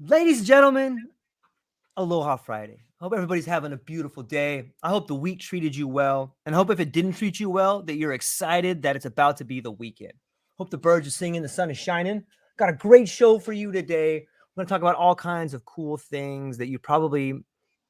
Ladies and gentlemen, Aloha Friday. I hope everybody's having a beautiful day. I hope the week treated you well. And I hope if it didn't treat you well, that you're excited that it's about to be the weekend. Hope the birds are singing, the sun is shining. Got a great show for you today. We're going to talk about all kinds of cool things that you probably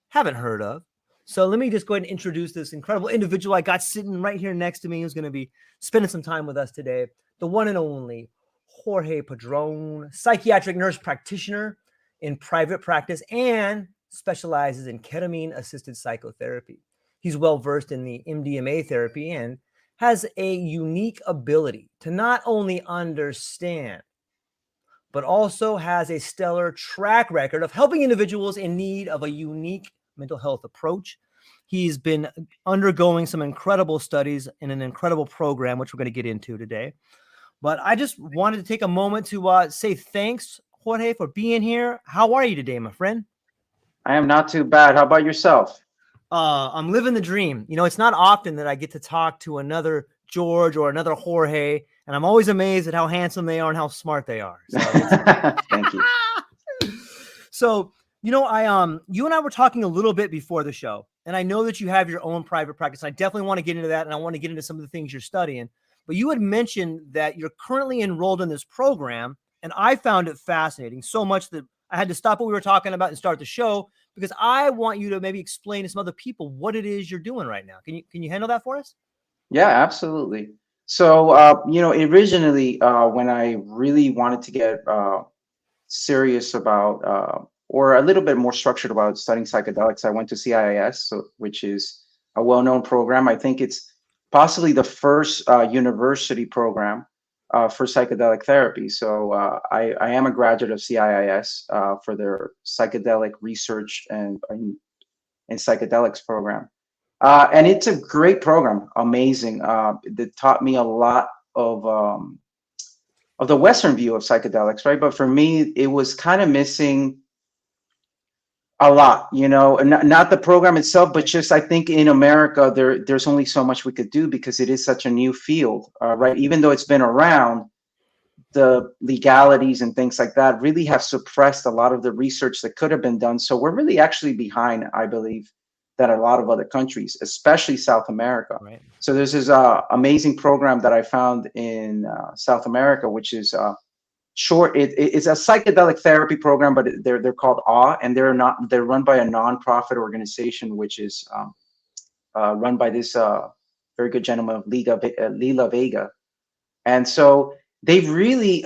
haven't heard of. So let me just go ahead and introduce this incredible individual I got sitting right here next to me who's going to be spending some time with us today. The one and only Jorge Padron, psychiatric nurse practitioner in private practice and specializes in ketamine assisted psychotherapy. He's well versed in the MDMA therapy and has a unique ability to not only understand, but also has a stellar track record of helping individuals in need of a unique mental health approach. He's been undergoing some incredible studies in an incredible program, which we're going to get into today. But I just wanted to take a moment to say thanks, Jorge, for being here. How are you today, my friend? I am not too bad. How about yourself? I'm living the dream. You know, it's not often that I get to talk to another George or another Jorge, and I'm always amazed at how handsome they are and how smart they are. So Thank you. So, you and I were talking a little bit before the show, and I know that you have your own private practice. I definitely want to get into that, and I want to get into some of the things you're studying. But you had mentioned that you're currently enrolled in this program, and I found it fascinating so much that I had to stop what we were talking about and start the show because I want you to maybe explain to some other people what it is you're doing right now. Can you handle that for us? Yeah, absolutely. So, originally, when I really wanted to get serious about, or a little bit more structured about studying psychedelics, I went to CIIS, which is a well-known program. I think it's possibly the first university program for psychedelic therapy. So, I am a graduate of CIIS for their psychedelic research and psychedelics program. And it's a great program, amazing. It taught me a lot of the Western view of psychedelics, right? But for me, it was kind of missing a lot, and not the program itself, but just I think in America there's only so much we could do because it is such a new field, right? Even though it's been around, the legalities and things like that really have suppressed a lot of the research that could have been done. So we're really actually behind, I believe, than a lot of other countries, especially South America. Right. So there's this amazing program that I found in South America, which is it's a psychedelic therapy program, but they're called AW, and they're run by a nonprofit organization, which is run by this very good gentleman, Lila Vega. And so they really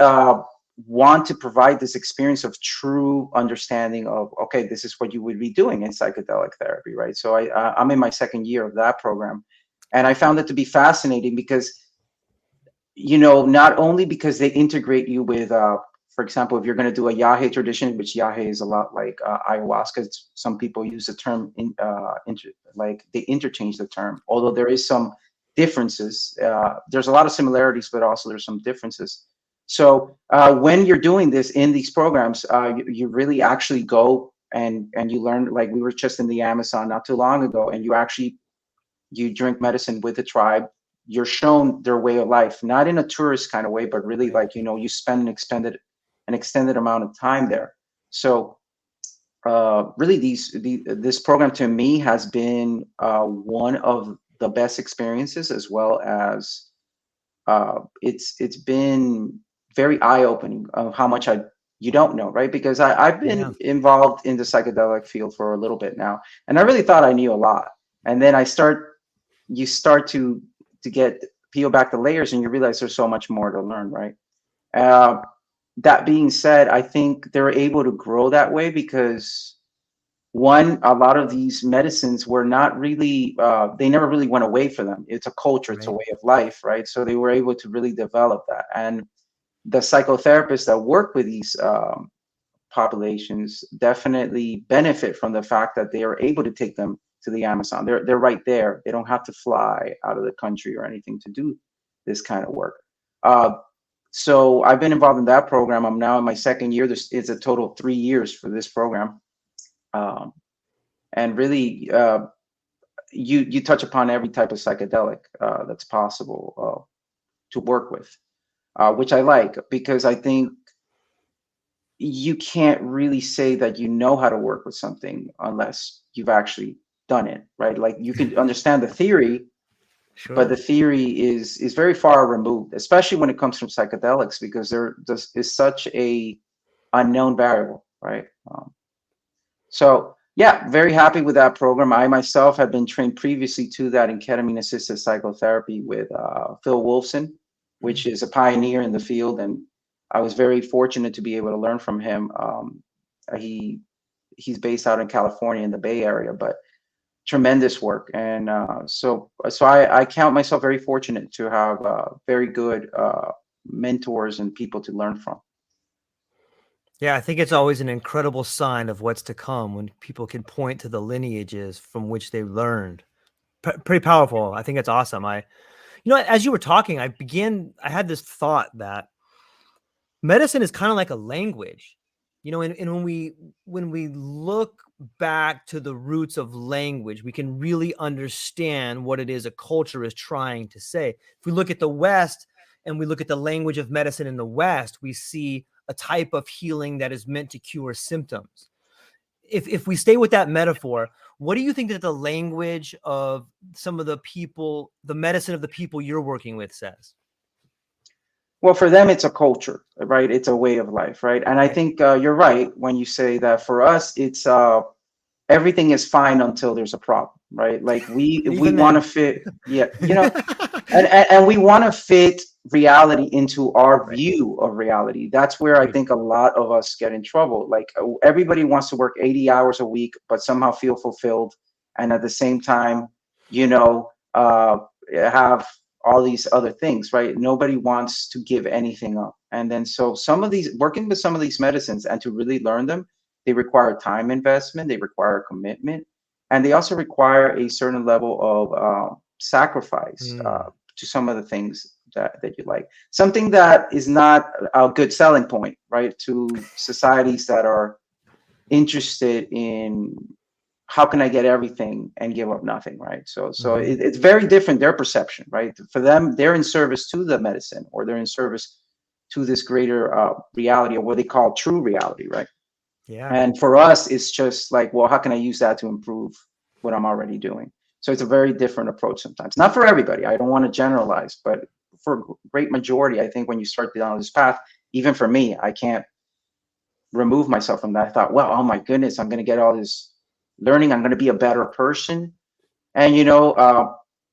want to provide this experience of true understanding of, okay, this is what you would be doing in psychedelic therapy, right? So I'm in my second year of that program. And I found it to be fascinating because, not only because they integrate you with, for example, if you're going to do a Yahe tradition, which Yahe is a lot like ayahuasca, some people use the term, like they interchange the term, although there is some differences. There's a lot of similarities, but also there's some differences. So when you're doing this in these programs, you really actually go and you learn, like we were just in the Amazon not too long ago, and you drink medicine with the tribe. You're shown their way of life, not in a tourist kind of way, but really like, you spend an extended amount of time there. So really this program to me has been one of the best experiences, as well as it's been very eye-opening of how much you don't know, right? Because I've been involved in the psychedelic field for a little bit now, and I really thought I knew a lot. And then you start to get peel back the layers, and you realize there's so much more to learn, right? Uh, that being said, I think they're able to grow that way because one, a lot of these medicines were not really, they never really went away for them. It's a culture, it's a way of life, right? So they were able to really develop that. And the psychotherapists that work with these populations definitely benefit from the fact that they are able to take them to the Amazon. They're right there. They don't have to fly out of the country or anything to do this kind of work. So I've been involved in that program. I'm now in my second year. It's a total of 3 years for this program. And really, you touch upon every type of psychedelic that's possible to work with, which I like, because I think you can't really say that you know how to work with something unless you've actually done it, right? Like you can understand the theory, but Sure. the theory is very far removed, especially when it comes from psychedelics, because there is such a unknown variable, right? So yeah, very happy with that program. I myself have been trained previously to that in ketamine assisted psychotherapy with Phil Wolfson, which is a pioneer in the field, and I was very fortunate to be able to learn from him. He he's based out in California in the Bay Area, but tremendous work. And so I count myself very fortunate to have very good mentors and people to learn from. Yeah, I think it's always an incredible sign of what's to come when people can point to the lineages from which they learned. Pretty powerful. I think it's awesome. As you were talking, I had this thought that medicine is kind of like a language, and when we look back to the roots of language, we can really understand what it is a culture is trying to say. If we look at the West and we look at the language of medicine in the West, we see a type of healing that is meant to cure symptoms. If we stay with that metaphor, what do you think that the language of some of the people, the medicine of the people you're working with says? Well, for them, it's a culture, right? It's a way of life, right? And I Right. think you're right when you say that for us, it's everything is fine until there's a problem, right? Like And we even want to then. fit, yeah, and we want to fit reality into our Right. view of reality. That's where I Agreed. think a lot of us get in trouble. Like everybody wants to work 80 hours a week, but somehow feel fulfilled, and at the same time, you know, have all these other things, right? Nobody wants to give anything up. And then so some of these, working with some of these medicines and to really learn them, they require time investment, they require commitment, and they also require a certain level of sacrifice Mm. to some of the things that you like. Something that is not a good selling point, right, to societies that are interested in how can I get everything and give up nothing, right? So Mhm. it's very different, their perception, right? For them, they're in service to the medicine, or they're in service to this greater reality, or what they call true reality, right? Yeah. And for us, it's just like, well, how can I use that to improve what I'm already doing? So it's a very different approach sometimes. Not for everybody. I don't want to generalize, but for a great majority, I think when you start down this path, even for me, I can't remove myself from that. I thought, well, oh my goodness, I'm going to get all this learning. I'm going to be a better person. And,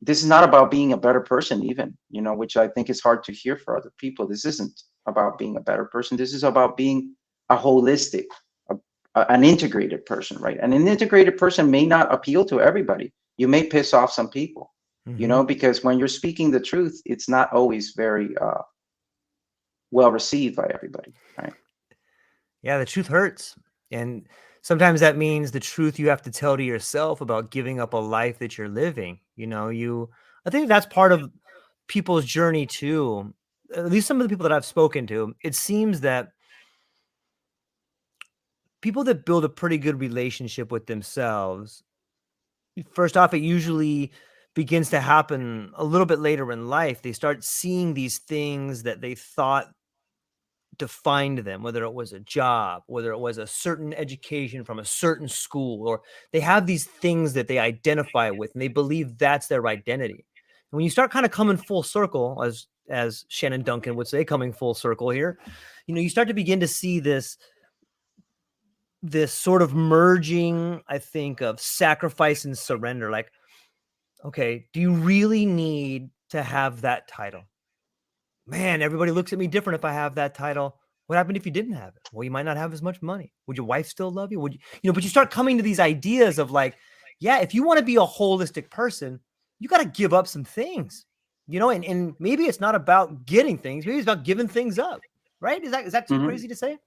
this is not about being a better person, even, which I think is hard to hear for other people. This isn't about being a better person. This is about being a holistic, an integrated person, right? And an integrated person may not appeal to everybody. You may piss off some people, Mhm. because when you're speaking the truth, it's not always very well received by everybody, right? Yeah, the truth hurts. And sometimes that means the truth you have to tell to yourself about giving up a life that you're living. I think that's part of people's journey too. At least some of the people that I've spoken to, it seems that people that build a pretty good relationship with themselves, first off, it usually begins to happen a little bit later in life. They start seeing these things that they thought defined them, whether it was a job, whether it was a certain education from a certain school, or they have these things that they identify with and they believe that's their identity. And when you start kind of coming full circle, as Shannon Duncan would say, coming full circle here, you start to begin to see this sort of merging, I think, of sacrifice and surrender. Like, okay, do you really need to have that title? Man, everybody looks at me different if I have that title. What happened if you didn't have it? Well, you might not have as much money. Would your wife still love you? But you start coming to these ideas of like, yeah, if you want to be a holistic person, you got to give up some things, and maybe it's not about getting things. Maybe it's about giving things up, right? Is that too Hmm. crazy to say?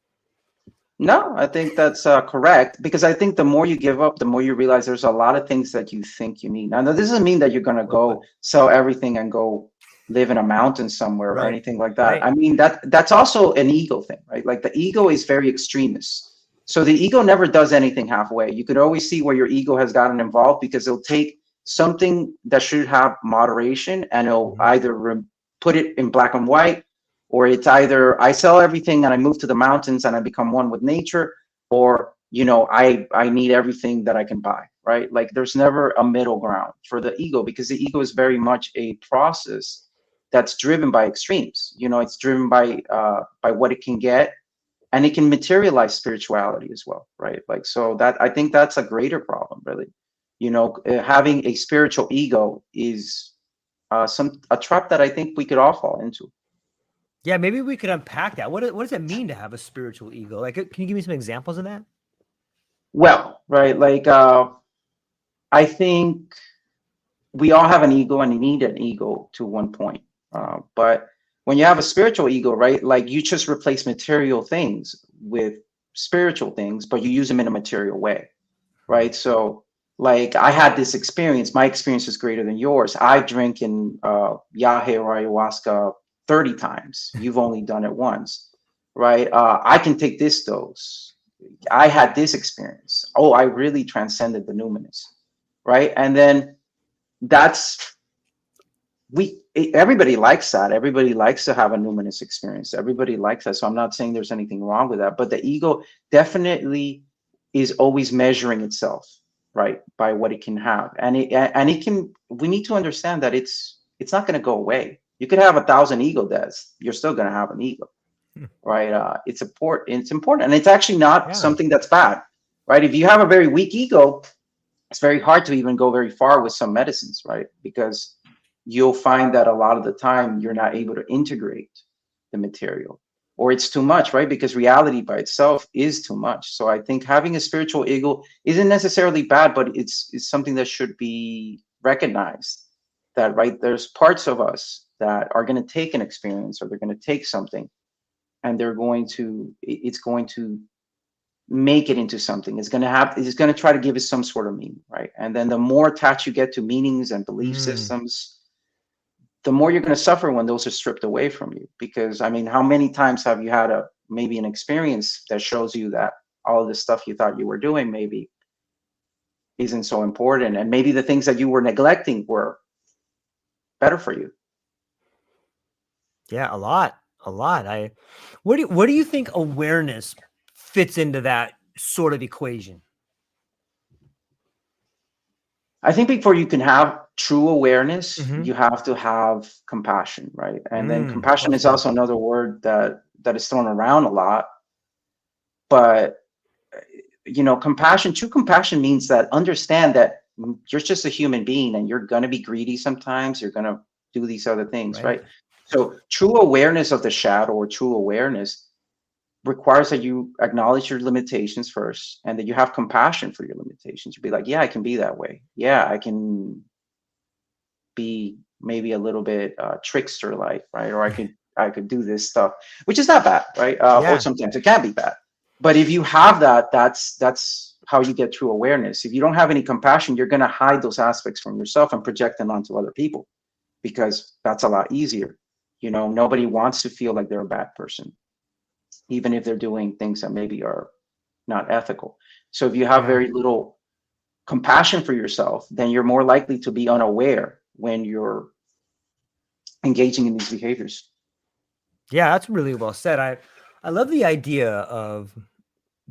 No, I think that's correct, because I think the more you give up, the more you realize there's a lot of things that you think you need. Now, this doesn't mean that you're going to Well put. go sell everything and go live in a mountain somewhere or Right. anything like that. Right. I mean, that's also an ego thing, right? Like the ego is very extremist. So the ego never does anything halfway. You could always see where your ego has gotten involved, because it'll take something that should have moderation and it'll Mhm. either put it in black and white, or it's either I sell everything and I move to the mountains and I become one with nature, or I need everything that I can buy, right? Like there's never a middle ground for the ego, because the ego is very much a process that's driven by extremes. It's driven by what it can get, and it can materialize spirituality as well, right? Like, so that, I think that's a greater problem, really. Having a spiritual ego is a trap that I think we could all fall into. Yeah, maybe we could unpack that. What does it mean to have a spiritual ego? Like, can you give me some examples of that? Well, right, like I think we all have an ego and you need an ego to one point. But when you have a spiritual ego, right, like you just replace material things with spiritual things, but you use them in a material way, right? So, like, I had this experience. My experience is greater than yours. I've drinking yahe or ayahuasca 30 times. You've only done it once, right? I can take this dose. I had this experience. Oh, I really transcended the numinous, right? And then that's everybody likes that. Everybody likes to have a numinous experience. Everybody likes that. So I'm not saying there's anything wrong with that, but the ego definitely is always measuring itself, right, by what it can have. And it can, we need to understand that it's not going to go away. You could have 1,000 ego deaths, you're still going to have an ego, right? It's important, and it's actually not something that's bad, right? If you have a very weak ego, it's very hard to even go very far with some medicines, right? Because you'll find that a lot of the time you're not able to integrate the material, or it's too much, right? Because reality by itself is too much. So I think having a spiritual ego isn't necessarily bad, but it's something that should be recognized, that, right, there's parts of us that are going to take an experience, or they're going to take something, and it's going to make it into something. It's going to try to give it some sort of meaning, right? And then the more attached you get to meanings and belief systems, the more you're going to suffer when those are stripped away from you. Because, I mean, how many times have you had maybe an experience that shows you that all of the stuff you thought you were doing maybe isn't so important, and maybe the things that you were neglecting were better for you? Yeah, a lot. What do you think awareness fits into that sort of equation? I think before you can have true awareness, you have to have compassion, right? And then compassion is also another word that is thrown around a lot. But true compassion means that understand that you're just a human being, and you're going to be greedy sometimes. You're going to do these other things, right? So true awareness of the shadow, or true awareness, requires that you acknowledge your limitations first, and that you have compassion for your limitations. You'd be like, yeah, I can be that way. Yeah, I can be maybe a little bit trickster like, right? Or I could do this stuff, which is not bad, right? Or sometimes it can be bad. But if you have that, that's how you get true awareness. If you don't have any compassion, you're going to hide those aspects from yourself and project them onto other people, because that's a lot easier. Nobody wants to feel like they're a bad person, even if they're doing things that maybe are not ethical. So if you have very little compassion for yourself, then you're more likely to be unaware when you're engaging in these behaviors. Yeah, that's really well said. I love the idea of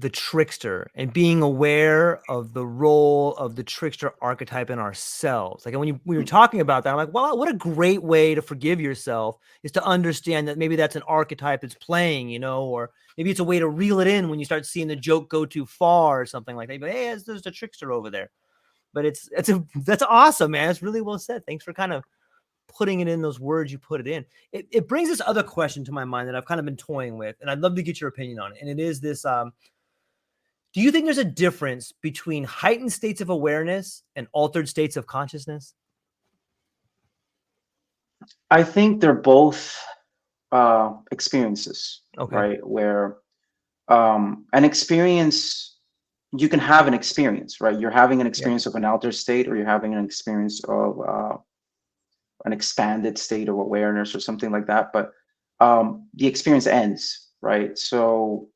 the trickster and being aware of the role of the trickster archetype in ourselves. Like when we were talking about that, I'm like, wow, what a great way to forgive yourself is to understand that maybe that's an archetype that's playing, or maybe it's a way to reel it in when you start seeing the joke go too far or something like that. But hey, there's a trickster over there. But that's awesome, man. It's really well said. Thanks for kind of putting it in those words you put it in. It brings this other question to my mind that I've kind of been toying with, and I'd love to get your opinion on it. And it is this, do you think there's a difference between heightened states of awareness and altered states of consciousness? I think they're both experiences, right? Where an experience, you can have an experience, right? You're having an experience of an altered state, or you're having an experience of an expanded state of awareness, or something like that. But the experience ends, right? So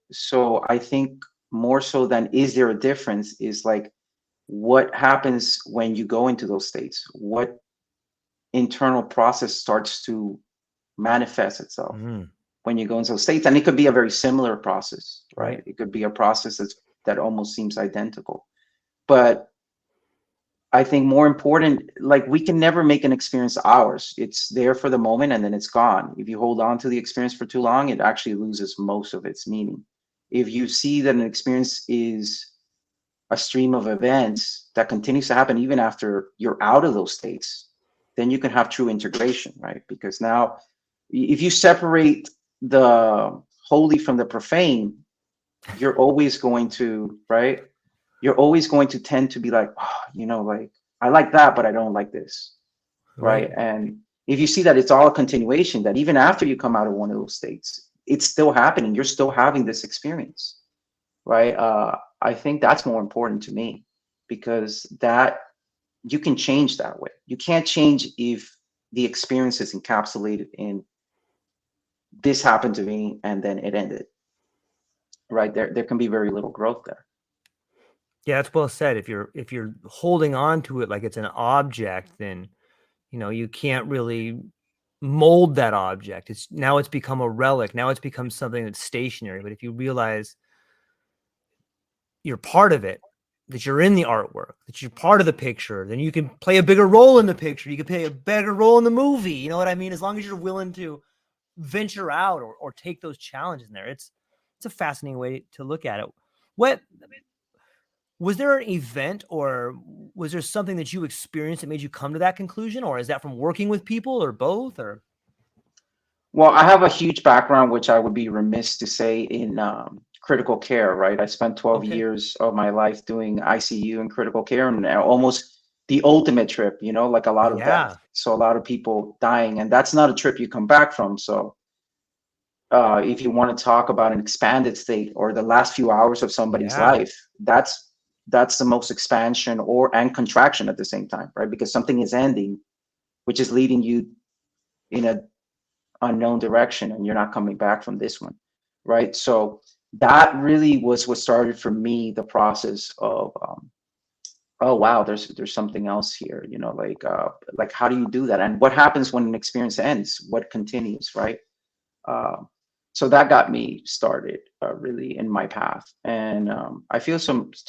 I think more so than is there a difference is like, what happens when you go into those states? What internal process starts to manifest itself? when you go into those states. And it could be a very similar process, right? Right. It could be a process that almost seems identical. But I think more important, like, we can never make an experience ours. It's there for the moment and then it's gone. If you hold on to the experience for too long, it actually loses most of its meaning. If you see that an experience is a stream of events that continues to happen even after you're out of those states, then you can have true integration, right? Because now, if you separate the holy from the profane, you're always going to, right? You're always going to tend to be like, oh, like, I like that, but I don't like this, right? Right. And if you see that it's all a continuation, that even after you come out of one of those states, it's still happening. You're still having this experience, right? I think that's more important to me, because that you can change that way. You can't change if the experience is encapsulated in this happened to me and then it ended, right? There can be very little growth there. Yeah, that's well said. If you're holding on to it like it's an object, then you can't really mold that object. It's become a relic. Now it's become something that's stationary. But if you realize you're part of it, that you're in the artwork, that you're part of the picture, then you can play a bigger role in the picture. You can play a bigger role in the movie. You know what I mean? As long as you're willing to venture out or take those challenges in there. It's a fascinating way to look at it. What was there an event or was there something that you experienced that made you come to that conclusion, or is that from working with people, or both? Or Well, I have a huge background, which I would be remiss to say, in critical care, right? I spent 12 okay, years of my life doing ICU and critical care, and almost the ultimate trip, like a lot of death. yeah, So a lot of people dying, and that's not a trip you come back from. So if you want to talk about an expanded state or the last few hours of somebody's yeah, life, that's the most expansion and contraction at the same time, right? Because something is ending, which is leading you in a unknown direction, and you're not coming back from this one, right? So that really was what started for me the process of oh wow, there's something else here, like how do you do that, and what happens when an experience ends, what continues, right? So that got me started really in my path. And I feel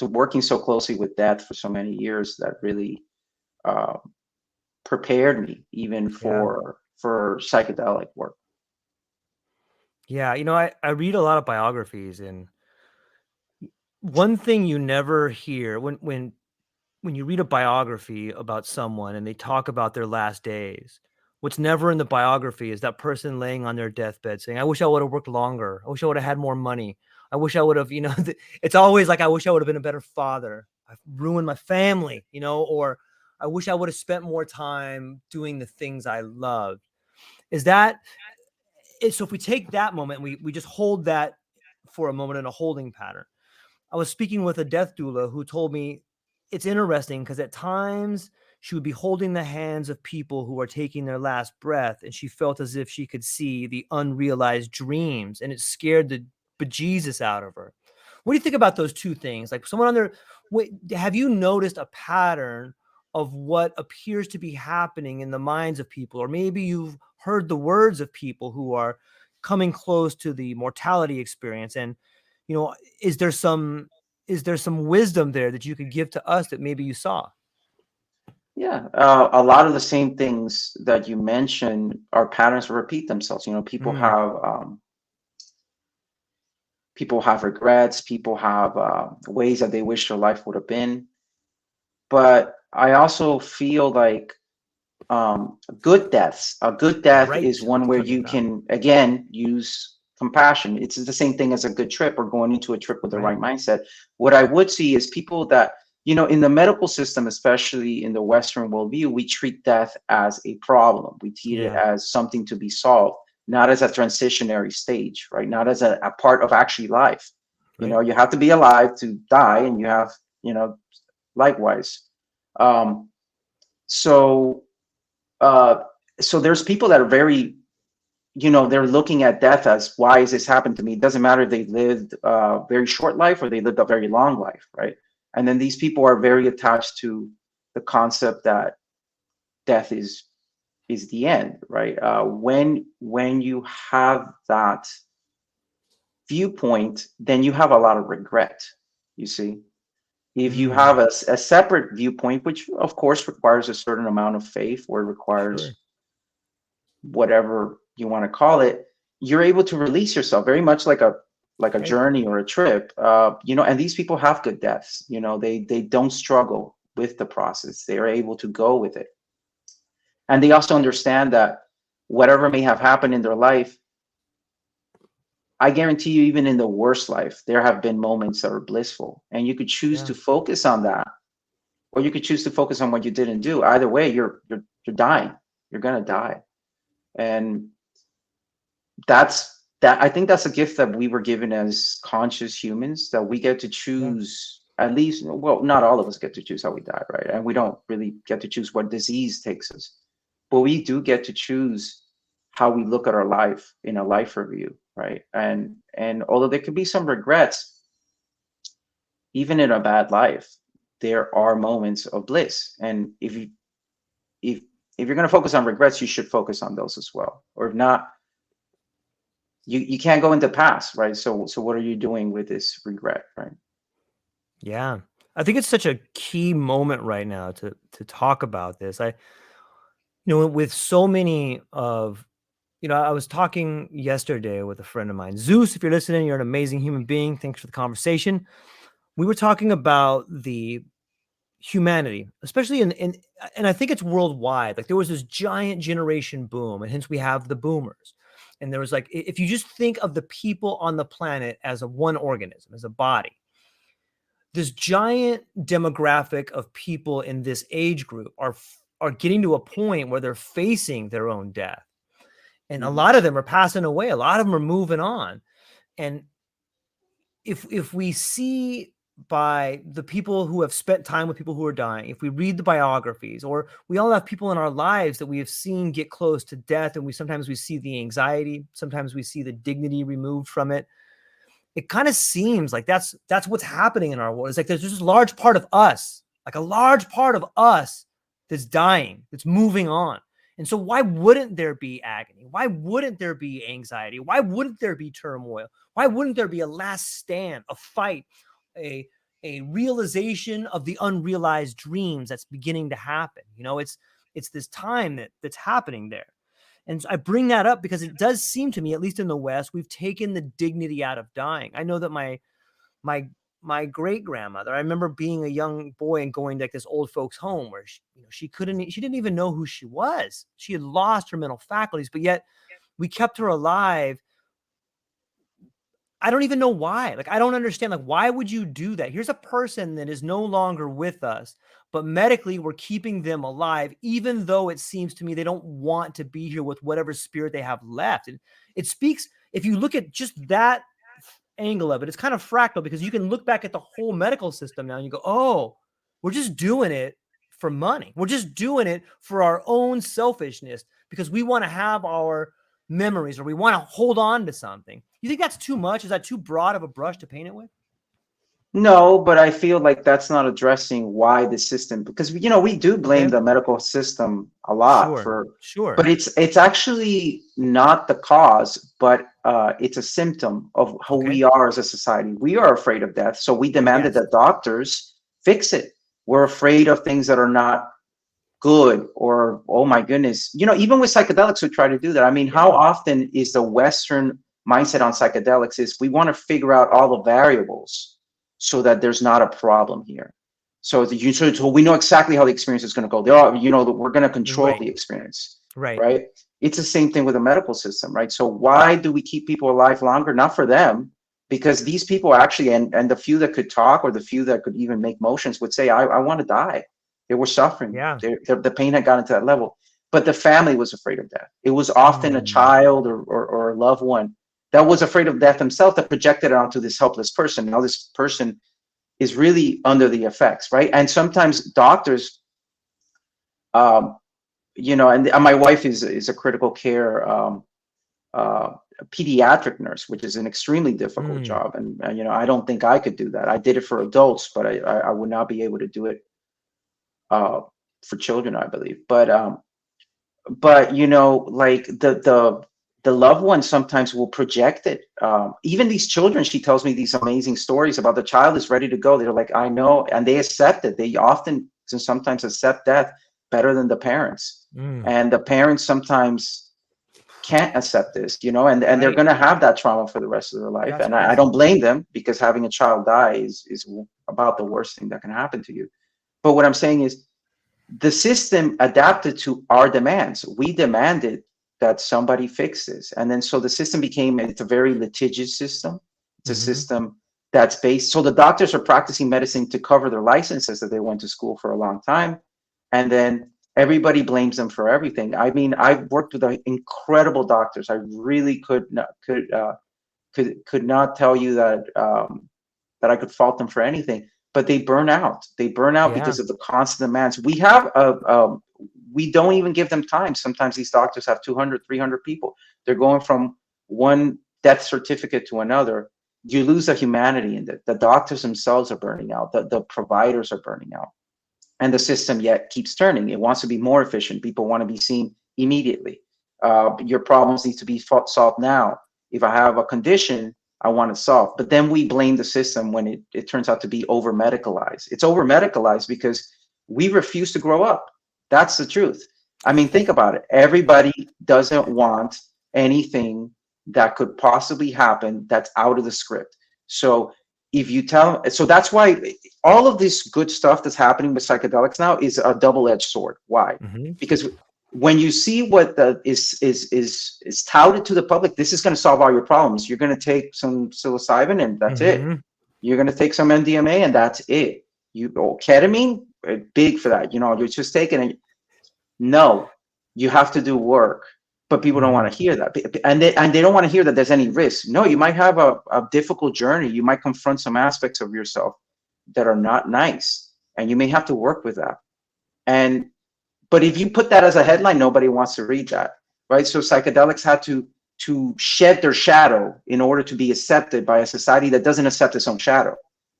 working so closely with death for so many years that really uh, prepared me even yeah, for psychedelic work. yeah. I read a lot of biographies, and one thing you never hear when you read a biography about someone and they talk about their last days, what's never in the biography is that person laying on their deathbed saying, I wish I would have worked longer. I wish I would have had more money. I wish I would have, it's always like, I wish I would have been a better father. I've ruined my family, or I wish I would have spent more time doing the things I love. Is that it? So if we take that moment, we just hold that for a moment in a holding pattern. I was speaking with a death doula who told me it's interesting because at times she would be holding the hands of people who are taking their last breath, and she felt as if she could see the unrealized dreams, and it scared the bejesus out of her. What do you think about those two things? Like someone on their, wait, have you noticed a pattern of what appears to be happening in the minds of people, or maybe you've heard the words of people who are coming close to the mortality experience, and you know, is there some wisdom there that you could give to us that maybe you saw? Yeah, a lot of the same things that you mentioned are patterns that repeat themselves. Mm, People have regrets, people have ways that they wish their life would have been. But I also feel like a good death right. is one That's where what I'm you about. can again use compassion. It's the same thing as a good trip or going into a trip with the Right. right mindset. What I would see is people that, in the medical system, especially in the Western worldview, we treat death as a problem. We treat it Yeah. as something to be solved, not as a transitionary stage, right? Not as a part of actually life. Right. You have to be alive to die, and you have, likewise. Um, so uh, so there's people that are very, they're looking at death as, why has this happened to me? It doesn't matter if they lived a very short life or they lived a very long life, right? And then these people are very attached to the concept that death is the end, right? When you have that viewpoint, then you have a lot of regret, you see. If you have a separate viewpoint, which of course requires a certain amount of faith, or requires Sure. whatever you want to call it, you're able to release yourself very much like a Right. journey or a trip. And these people have good deaths. They don't struggle with the process. They are able to go with it. And they also understand that whatever may have happened in their life, I guarantee you, even in the worst life, there have been moments that are blissful. And you could choose to focus on that, or you could choose to focus on what you didn't do. Either way, you're dying. You're gonna die. And I think that's a gift that we were given as conscious humans, that we get to choose. At least, well, not all of us get to choose how we die, right? And we don't really get to choose what disease takes us, but we do get to choose how we look at our life in a life review, right? And although there could be some regrets, even in a bad life, there are moments of bliss. And if you're going to focus on regrets, you should focus on those as well. Or if not, you can't go into past, right? So what are you doing with this regret, right? Yeah. I think it's such a key moment right now to talk about this. With so many of, I was talking yesterday with a friend of mine, Zeus, if you're listening, you're an amazing human being. Thanks for the conversation. We were talking about the humanity, especially and I think it's worldwide. Like there was this giant generation boom, and hence we have the boomers. And there was, like, if you just think of the people on the planet as a one organism, as a body, this giant demographic of people in this age group are getting to a point where they're facing their own death. And a lot of them are passing away. A lot of them are moving on. And if we see by the people who have spent time with people who are dying, if we read the biographies, or we all have people in our lives that we have seen get close to death, and sometimes we see the anxiety, sometimes we see the dignity removed from it. It kind of seems like that's what's happening in our world. It's like there's this large part of us, like a large part of us that's dying, that's moving on. And so why wouldn't there be agony? Why wouldn't there be anxiety? Why wouldn't there be turmoil? Why wouldn't there be a last stand, a fight, a realization of the unrealized dreams that's beginning to happen? It's this time that's happening there. And so I bring that up because it does seem to me, at least in the West, we've taken the dignity out of dying. I know that my great grandmother, I remember being a young boy and going to, like, this old folks home where she didn't even know who she was. She had lost her mental faculties, but yet we kept her alive. I don't even know why. Like, I don't understand. Like, why would you do that? Here's a person that is no longer with us, but medically we're keeping them alive, even though it seems to me they don't want to be here with whatever spirit they have left. And it speaks, if you look at just that angle of it, it's kind of fractal, because you can look back at the whole medical system now and you go, oh, we're just doing it for money. We're just doing it for our own selfishness because we want to have our memories, or we want to hold on to something. You think that's too much? Is that too broad of a brush to paint it with? No, but I feel like that's not addressing why the system, because we do blame the medical system a lot Sure. But it's actually not the cause, but it's a symptom of who we are as a society. We are afraid of death, so we demanded that doctors fix it. We're afraid of things that are not good, or, oh my goodness, even with psychedelics, we try to do that. I mean, how often is the Western mindset on psychedelics is we want to figure out all the variables so that there's not a problem here. So we know exactly how the experience is going to go. We're going to control the experience, right? It's the same thing with the medical system, right? So why do we keep people alive longer? Not for them, because these people actually, and the few that could talk, or the few that could even make motions, would say, I want to die. They were suffering. The pain had gotten to that level. But the family was afraid of death. It was often a child or a loved one that was afraid of death himself, that projected it onto this helpless person. Now this person is really under the effects, right? And sometimes doctors, and my wife is a critical care pediatric nurse, which is an extremely difficult job. And I don't think I could do that. I did it for adults, but I would not be able to do it for children, I believe. But but you know, like the loved one sometimes will project it. Even these children, she tells me these amazing stories about the child is ready to go. They're like, I know, and they accept it. They often and sometimes accept death better than the parents, and the parents sometimes can't accept this, you know, and they're Right. going to have that trauma for the rest of their life. That's And I crazy. don't blame them, because having a child die is about the worst thing that can happen to you. But what I'm saying is, the system adapted to our demands. We demanded that somebody fix this. And then so the system became, it's a very litigious system. It's a Mm-hmm. system that's based, so the doctors are practicing medicine to cover their licenses that they went to school for a long time. And then everybody blames them for everything. I mean, I've worked with incredible doctors. I really could not tell you that that I could fault them for anything, but they burn out. They burn out Yeah. because of the constant demands. We have we don't even give them time. Sometimes these doctors have 200, 300 people. They're going from one death certificate to another. You lose the humanity in it. The doctors themselves are burning out. The providers are burning out. And the system yet keeps turning. It wants to be more efficient. People want to be seen immediately. Your problems need to be solved now. If I have a condition, I want it solved. But then we blame the system when it turns out to be over medicalized. It's over medicalized because we refuse to grow up. That's the truth. I mean, think about it. Everybody doesn't want anything that could possibly happen that's out of the script. So if you tell, so that's why all of this good stuff that's happening with psychedelics now is a double-edged sword. Why? Mm-hmm. Because when you see what is touted to the public, this is going to solve all your problems. You're going to take some psilocybin and that's it. Mm-hmm. You're going to take some MDMA and that's it. Ketamine, big for that. You know, you're just taking it. No, you have to do work, but people don't Mm-hmm. want to hear that, and they don't want to hear that there's any risk. No, you might have a difficult journey. You might confront some aspects of yourself that are not nice, and you may have to work with that. And but if you put that as a headline, nobody wants to read that, right? So psychedelics had to shed their shadow in order to be accepted by a society that doesn't accept its own shadow,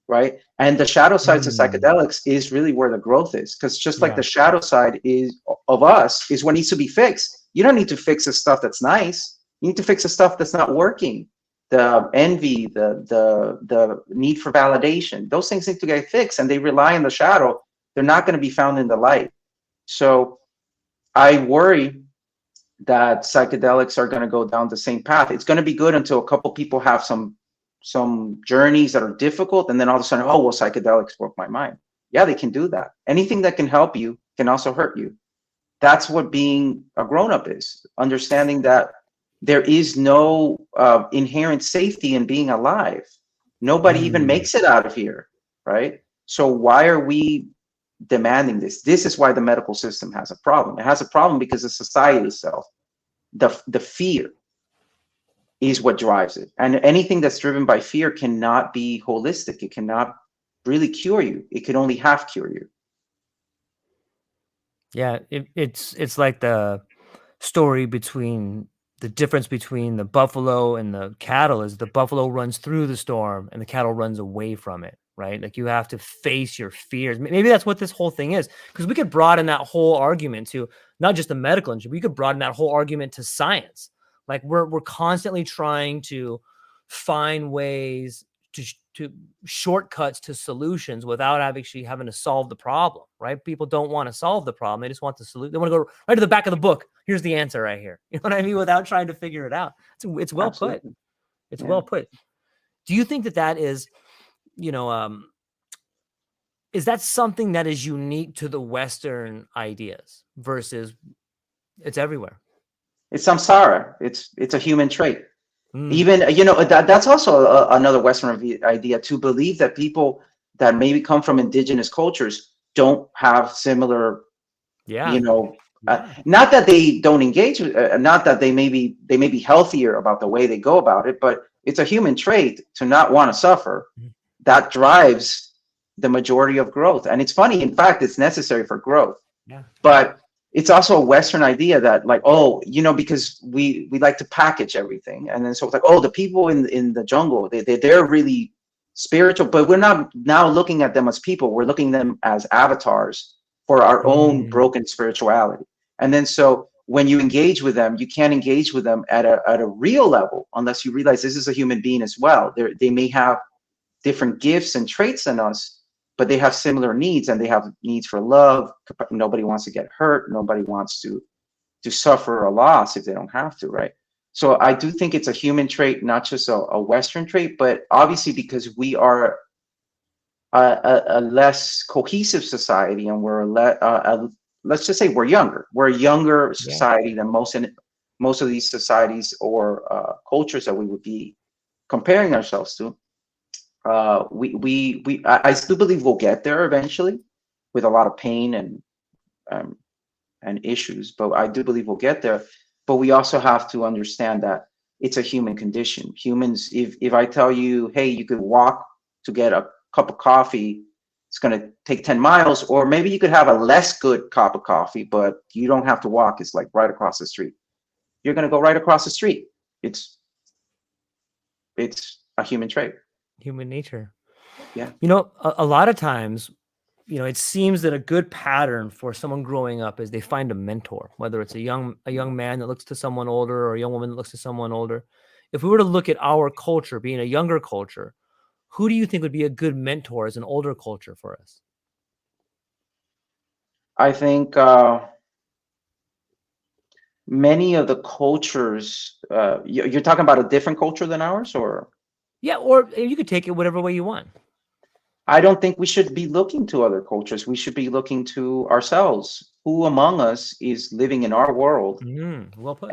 right? And the shadow sides of Mm. psychedelics is really where the growth is, because just like Yeah. the shadow side is of us is what needs to be fixed. You don't need to fix the stuff that's nice. You need to fix the stuff that's not working. The envy, the need for validation, those things need to get fixed, and they rely on the shadow. They're not going to be found in the light. So I worry that psychedelics are going to go down the same path. It's going to be good until a couple people have some journeys that are difficult, and then all of a sudden, oh well, psychedelics broke my mind. Yeah, they can do that. Anything that can help you can also hurt you. That's what being a grown-up is, understanding that there is no inherent safety in being alive. Nobody even Mm. makes it out of here, right? So why are we demanding this? This is why the medical system has a problem. It has a problem because the society itself, the fear is what drives it. And anything that's driven by fear cannot be holistic. It cannot really cure you. It can only half cure you. Yeah. It's like the story between the difference between the buffalo and the cattle is the buffalo runs through the storm and the cattle runs away from it, right? Like you have to face your fears. Maybe that's what this whole thing is, because we could broaden that whole argument to not just the medical industry. We could broaden that whole argument to science. Like we're constantly trying to find ways to shortcuts to solutions without actually having to solve the problem, right? People don't want to solve the problem. They just want the solution. They want to go right to the back of the book. Here's the answer right here. You know what I mean? Without trying to figure it out. It's well put. Absolutely. It's Yeah. well put. Do you think that that is, is that something that is unique to the Western ideas versus it's everywhere? It's samsara. It's a human trait. Mm, Even, you know, that's also another Western idea, to believe that people that maybe come from indigenous cultures don't have similar, you yeah. know, Yeah. not that they don't engage, not that they may be healthier about the way they go about it, but it's a human trait to not want to suffer. Mhm. That drives the majority of growth. And it's funny, in fact, it's necessary for growth. Yeah. But it's also a Western idea that, like, oh, you know, because we like to package everything, and then so it's like, oh, the people in the jungle, they're really spiritual, but we're not now looking at them as people. We're looking at them as avatars for our own Mm, broken spirituality. And then so when you engage with them, you can't engage with them at a real level unless you realize this is a human being as well. They may have different gifts and traits than us, but they have similar needs, and they have needs for love. Nobody wants to get hurt. Nobody wants to suffer a loss if they don't have to, right? So I do think it's a human trait, not just a Western trait, but obviously because we are a less cohesive society, and we're let's just say we're younger. We're a younger society than most of these societies or cultures that we would be comparing ourselves to. I still believe we'll get there eventually, with a lot of pain and issues, but I do believe we'll get there. But we also have to understand that it's a human condition. Humans, if I tell you, hey, you could walk to get a cup of coffee, it's going to take 10 miles, or maybe you could have a less good cup of coffee, but you don't have to walk. It's like right across the street. You're going to go right across the street. It's a human trait. Human nature. Yeah. You know, a lot of times, you know, it seems that a good pattern for someone growing up is they find a mentor, whether it's a young man that looks to someone older, or a young woman that looks to someone older. If we were to look at our culture being a younger culture, who do you think would be a good mentor as an older culture for us? I think many of the cultures, you're talking about a different culture than ours, or? Yeah, or you could take it whatever way you want. I don't think we should be looking to other cultures. We should be looking to ourselves. Who among us is living in our world, Well put.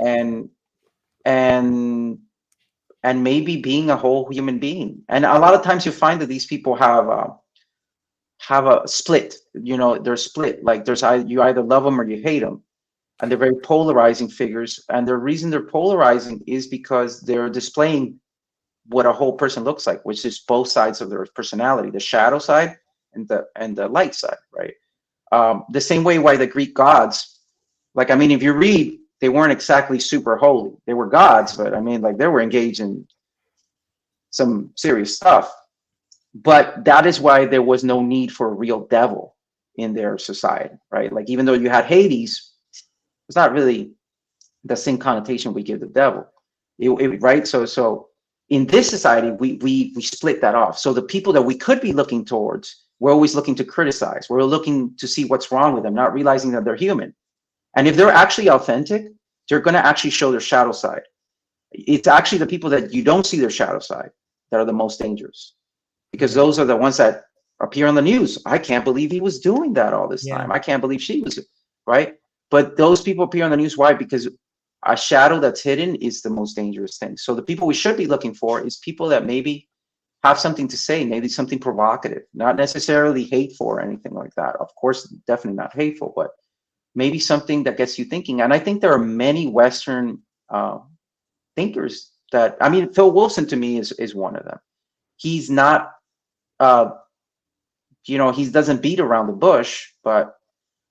and maybe being a whole human being? And a lot of times you find that these people have a split. You know, they're split. Like you either love them or you hate them, and they're very polarizing figures. And the reason they're polarizing is because they're displaying what a whole person looks like, which is both sides of their personality, the shadow side and the light side, right? The same way why the Greek gods, like, I mean, if you read, they weren't exactly super holy. They were gods, but I mean, like, they were engaged in some serious stuff. But that is why there was no need for a real devil in their society, right? Like, even though you had Hades, it's not really the same connotation we give the devil, right? So in this society, we split that off. So the people that we could be looking towards, we're always looking to criticize. We're looking to see what's wrong with them, not realizing that they're human. And if they're actually authentic, they're going to actually show their shadow side. It's actually the people that you don't see their shadow side that are the most dangerous, because those are the ones that appear on the news. I can't believe he was doing that all this time. I can't believe she was, right? But those people appear on the news. Why? Because a shadow that's hidden is the most dangerous thing. So the people we should be looking for is people that maybe have something to say, maybe something provocative, not necessarily hateful or anything like that. Of course, definitely not hateful, but maybe something that gets you thinking. And I think there are many Western thinkers that, I mean, Phil Wilson to me is one of them. He's not, he doesn't beat around the bush, but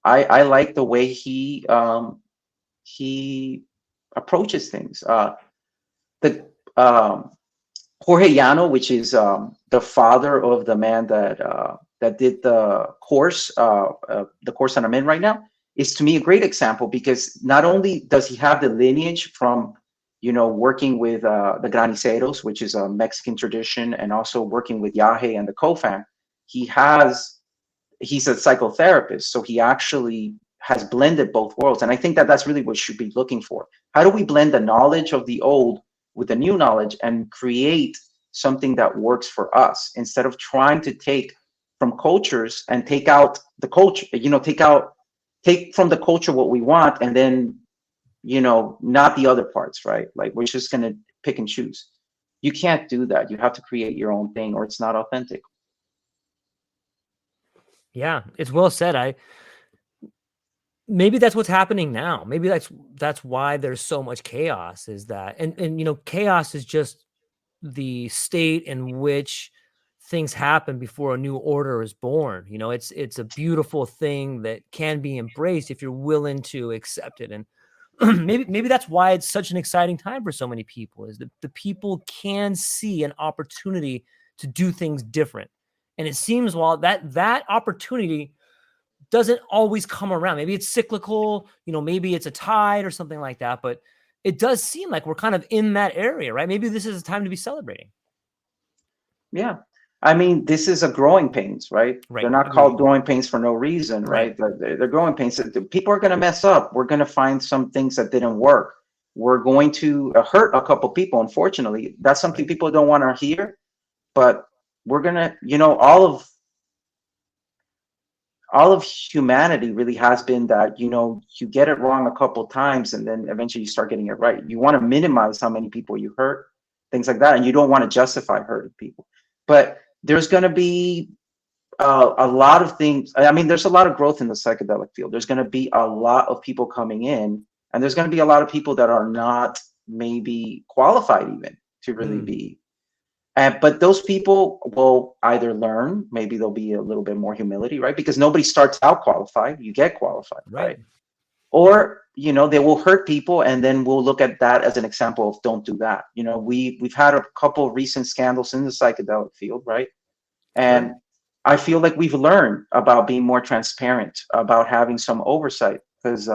I like the way he approaches things. Jorge Llano, which is the father of the man that did the course that I'm in right now, is to me a great example, because not only does he have the lineage from working with the graniceros, which is a Mexican tradition, and also working with Yahe and the Kofan, he's a psychotherapist, so he actually has blended both worlds. And I think that that's really what you should be looking for. How do we blend the knowledge of the old with the new knowledge and create something that works for us, instead of trying to take from cultures and take out the culture, take from the culture what we want, and then, not the other parts, right? Like, we're just going to pick and choose. You can't do that. You have to create your own thing, or it's not authentic. Yeah, it's well said. Maybe that's what's happening now. Maybe that's why there's so much chaos, is that, and chaos is just the state in which things happen before a new order is born. It's a beautiful thing that can be embraced if you're willing to accept it. And maybe that's why it's such an exciting time for so many people, is that the people can see an opportunity to do things different. And it seems, while that opportunity doesn't always come around. Maybe it's cyclical, maybe it's a tide or something like that, but it does seem like we're kind of in that area, right? Maybe this is a time to be celebrating. Yeah. I mean, this is a growing pains, right? Right. They're not Agreed. called growing pains for no reason, right? They're growing pains. People are going to mess up. We're going to find some things that didn't work. We're going to hurt a couple people, unfortunately. That's something people don't want to hear, but we're going to, all of humanity really has been that, you get it wrong a couple times and then eventually you start getting it right. You want to minimize how many people you hurt, things like that, and you don't want to justify hurting people. But there's going to be a lot of things. I mean, there's a lot of growth in the psychedelic field. There's going to be a lot of people coming in, and there's going to be a lot of people that are not maybe qualified even to really be. But those people will either learn, maybe there'll be a little bit more humility, right? Because nobody starts out qualified, you get qualified, right? Or, they will hurt people, and then we'll look at that as an example of don't do that. We've had a couple of recent scandals in the psychedelic field, right? And I feel like we've learned about being more transparent, about having some oversight, because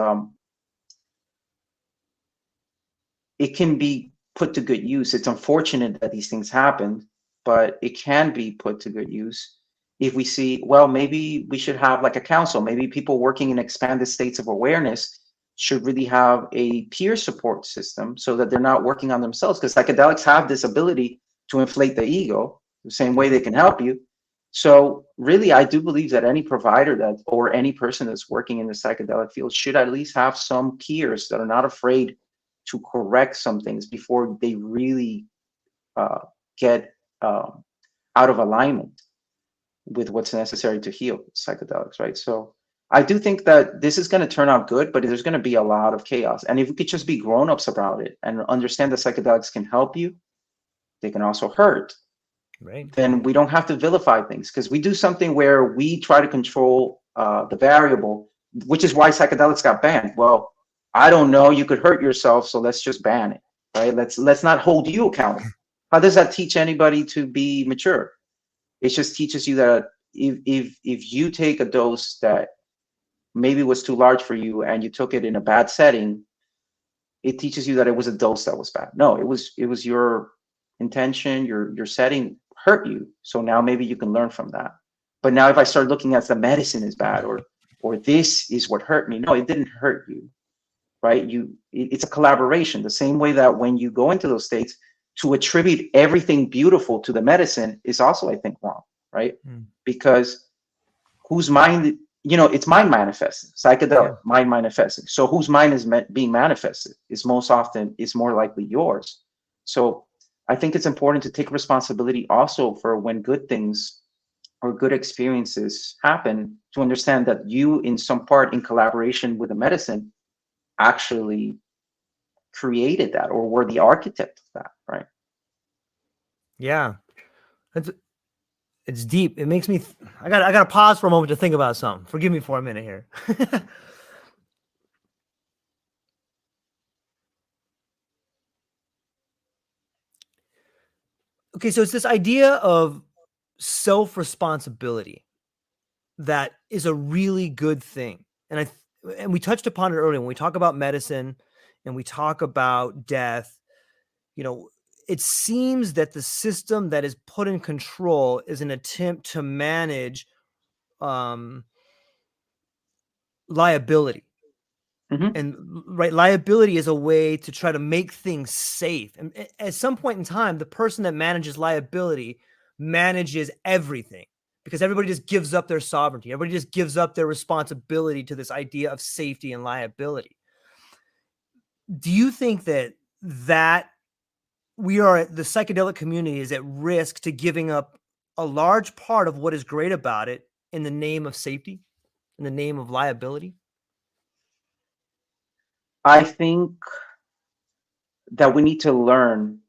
it can be put to good use. It's unfortunate that these things happen, but it can be put to good use if we see, well, maybe we should have like a council. Maybe people working in expanded states of awareness should really have a peer support system so that they're not working on themselves, because psychedelics have this ability to inflate the ego the same way they can help you. So really, I do believe that any provider that, or any person that's working in the psychedelic field should at least have some peers that are not afraid to correct some things before they really get out of alignment with what's necessary to heal psychedelics, right? So I do think that this is going to turn out good, but there's going to be a lot of chaos. And if we could just be grown-ups about it and understand that psychedelics can help you, they can also hurt. Right. Then we don't have to vilify things, because we do something where we try to control the variable, which is why psychedelics got banned. Well, I don't know, you could hurt yourself, so let's just ban it, right? Let's not hold you accountable. How does that teach anybody to be mature? It just teaches you that if you take a dose that maybe was too large for you and you took it in a bad setting, it teaches you that it was a dose that was bad. No, it was your intention, your setting hurt you. So now maybe you can learn from that. But now if I start looking at the medicine is bad, or this is what hurt me, no, it didn't hurt you, right? It's a collaboration. The same way that when you go into those states, to attribute everything beautiful to the medicine is also, I think, wrong, right? Because whose mind, it's mind manifesting, psychedelic mind manifesting. So whose mind is being manifested is more likely yours. So I think it's important to take responsibility also for when good things or good experiences happen, to understand that you, in some part, in collaboration with the medicine, actually created that or were the architect of that, right? Yeah, it's deep. It makes me. I gotta pause for a moment to think about something. Forgive me for a minute here. Okay, so it's this idea of self-responsibility that is a really good thing, and we touched upon it earlier when we talk about medicine and we talk about death. It seems that the system that is put in control is an attempt to manage liability. And liability is a way to try to make things safe. And at some point in time, the person that manages liability manages everything, because everybody just gives up their sovereignty. Everybody just gives up their responsibility to this idea of safety and liability. Do you think that the psychedelic community is at risk to giving up a large part of what is great about it in the name of safety, in the name of liability? I think that we need to learn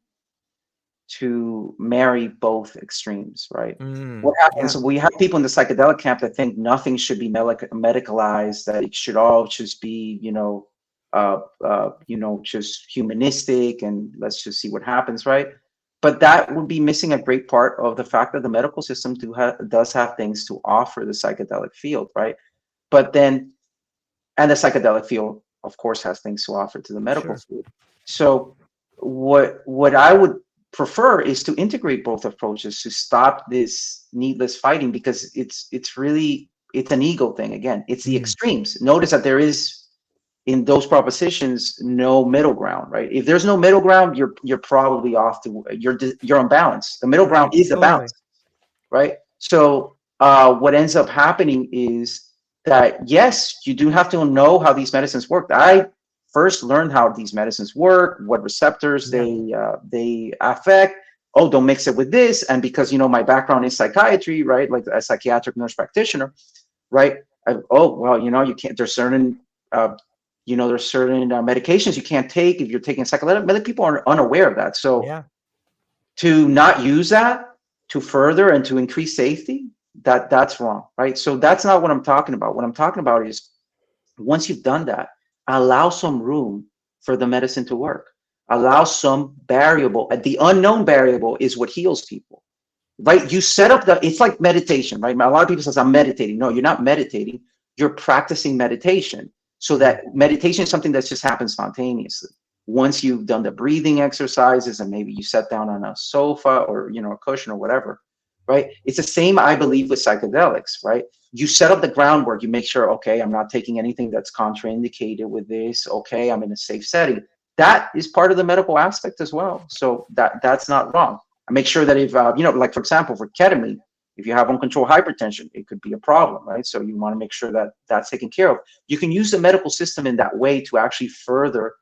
to marry both extremes, right? What happens? We have people in the psychedelic camp that think nothing should be medicalized, that it should all just be, just humanistic, and let's just see what happens, right? But that would be missing a great part of the fact that the medical system does have things to offer the psychedelic field, right? But then, and the psychedelic field, of course, has things to offer to the medical Sure. field. So what I would prefer is to integrate both approaches to stop this needless fighting, because it's really, it's an ego thing. Again, it's the Mm, extremes. Notice that there is, in those propositions, no middle ground, right? If there's no middle ground, you're probably off to, you're unbalanced. The middle ground right. is the Totally. balance, right? So what ends up happening is that, yes, you do have to know how these medicines work. I first learned how these medicines work, what receptors Yeah. they affect. Oh, don't mix it with this. And because, you know, my background is psychiatry, right? Like a psychiatric nurse practitioner, right? Oh, well, you know, you can't, there's certain, there's certain medications you can't take if you're taking psychedelic. Many people are unaware of that. So Yeah. to not use that to further and to increase safety, that's wrong, right? So that's not what I'm talking about. What I'm talking about is, once you've done that, allow some room for the medicine to work. Allow some variable. The unknown variable is what heals people, right? You set up it's like meditation, right? A lot of people says, I'm meditating. No, you're not meditating. You're practicing meditation, so Mm, that meditation is something that just happens spontaneously. Once you've done the breathing exercises, and maybe you sat down on a sofa or, you know, a cushion or whatever, right? It's the same, I believe, with psychedelics, right? You set up the groundwork. You make sure, okay, I'm not taking anything that's contraindicated with this. Okay, I'm in a safe setting. That is part of the medical aspect as well. So that's not wrong. I make sure that if, like, for example, for ketamine, if you have uncontrolled hypertension, it could be a problem, right? So you want to make sure that that's taken care of. You can use the medical system in that way to actually further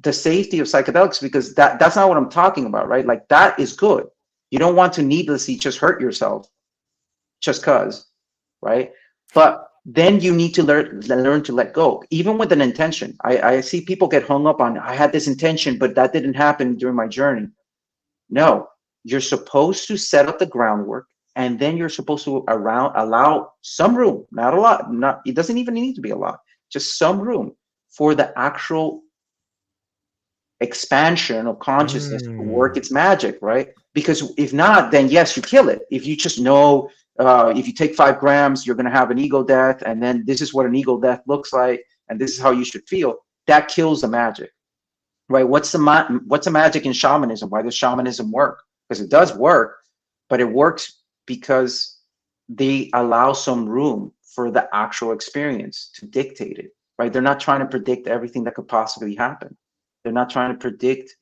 the safety of psychedelics, because that's not what I'm talking about, right? Like, that is good. You don't want to needlessly just hurt yourself just cause, right? But then you need to learn to let go, even with an intention. I see people get hung up on, I had this intention, but that didn't happen during my journey. No, you're supposed to set up the groundwork, and then you're supposed to allow some room, not a lot, not, it doesn't even need to be a lot, just some room for the actual expansion of consciousness to work mm, its magic, right? Because if not, then yes, you kill it. If you just know, if you take 5 grams, you're going to have an ego death, and then this is what an ego death looks like, and this is how you should feel. That kills the magic, right? What's the magic in shamanism? Why does shamanism work? Because it does work, but it works because they allow some room for the actual experience to dictate it, right? They're not trying to predict everything that could possibly happen. They're not trying to predict,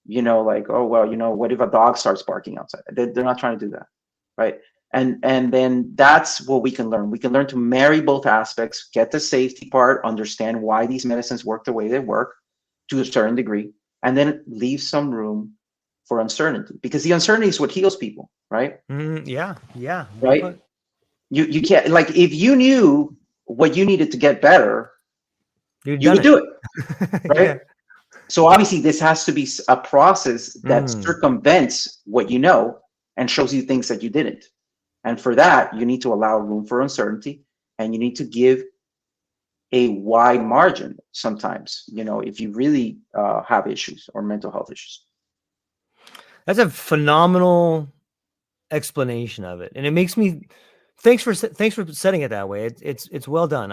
like, oh, well, what if a dog starts barking outside? They're not trying to do that, right? And then that's what we can learn. We can learn to marry both aspects, get the safety part, understand why these medicines work the way they work to a certain degree, and then leave some room for uncertainty, because the uncertainty is what heals people, right? yeah. Yeah. Well Right? put. You can't, like, if you knew what you needed to get better, You've you done would do it, it. right? Yeah. So obviously this has to be a process that Mm. circumvents what you know and shows you things that you didn't. And for that, you need to allow room for uncertainty, and you need to give a wide margin sometimes, if you really have issues or mental health issues. That's a phenomenal explanation of it, and it makes me. Thanks for setting it that way. It's well done.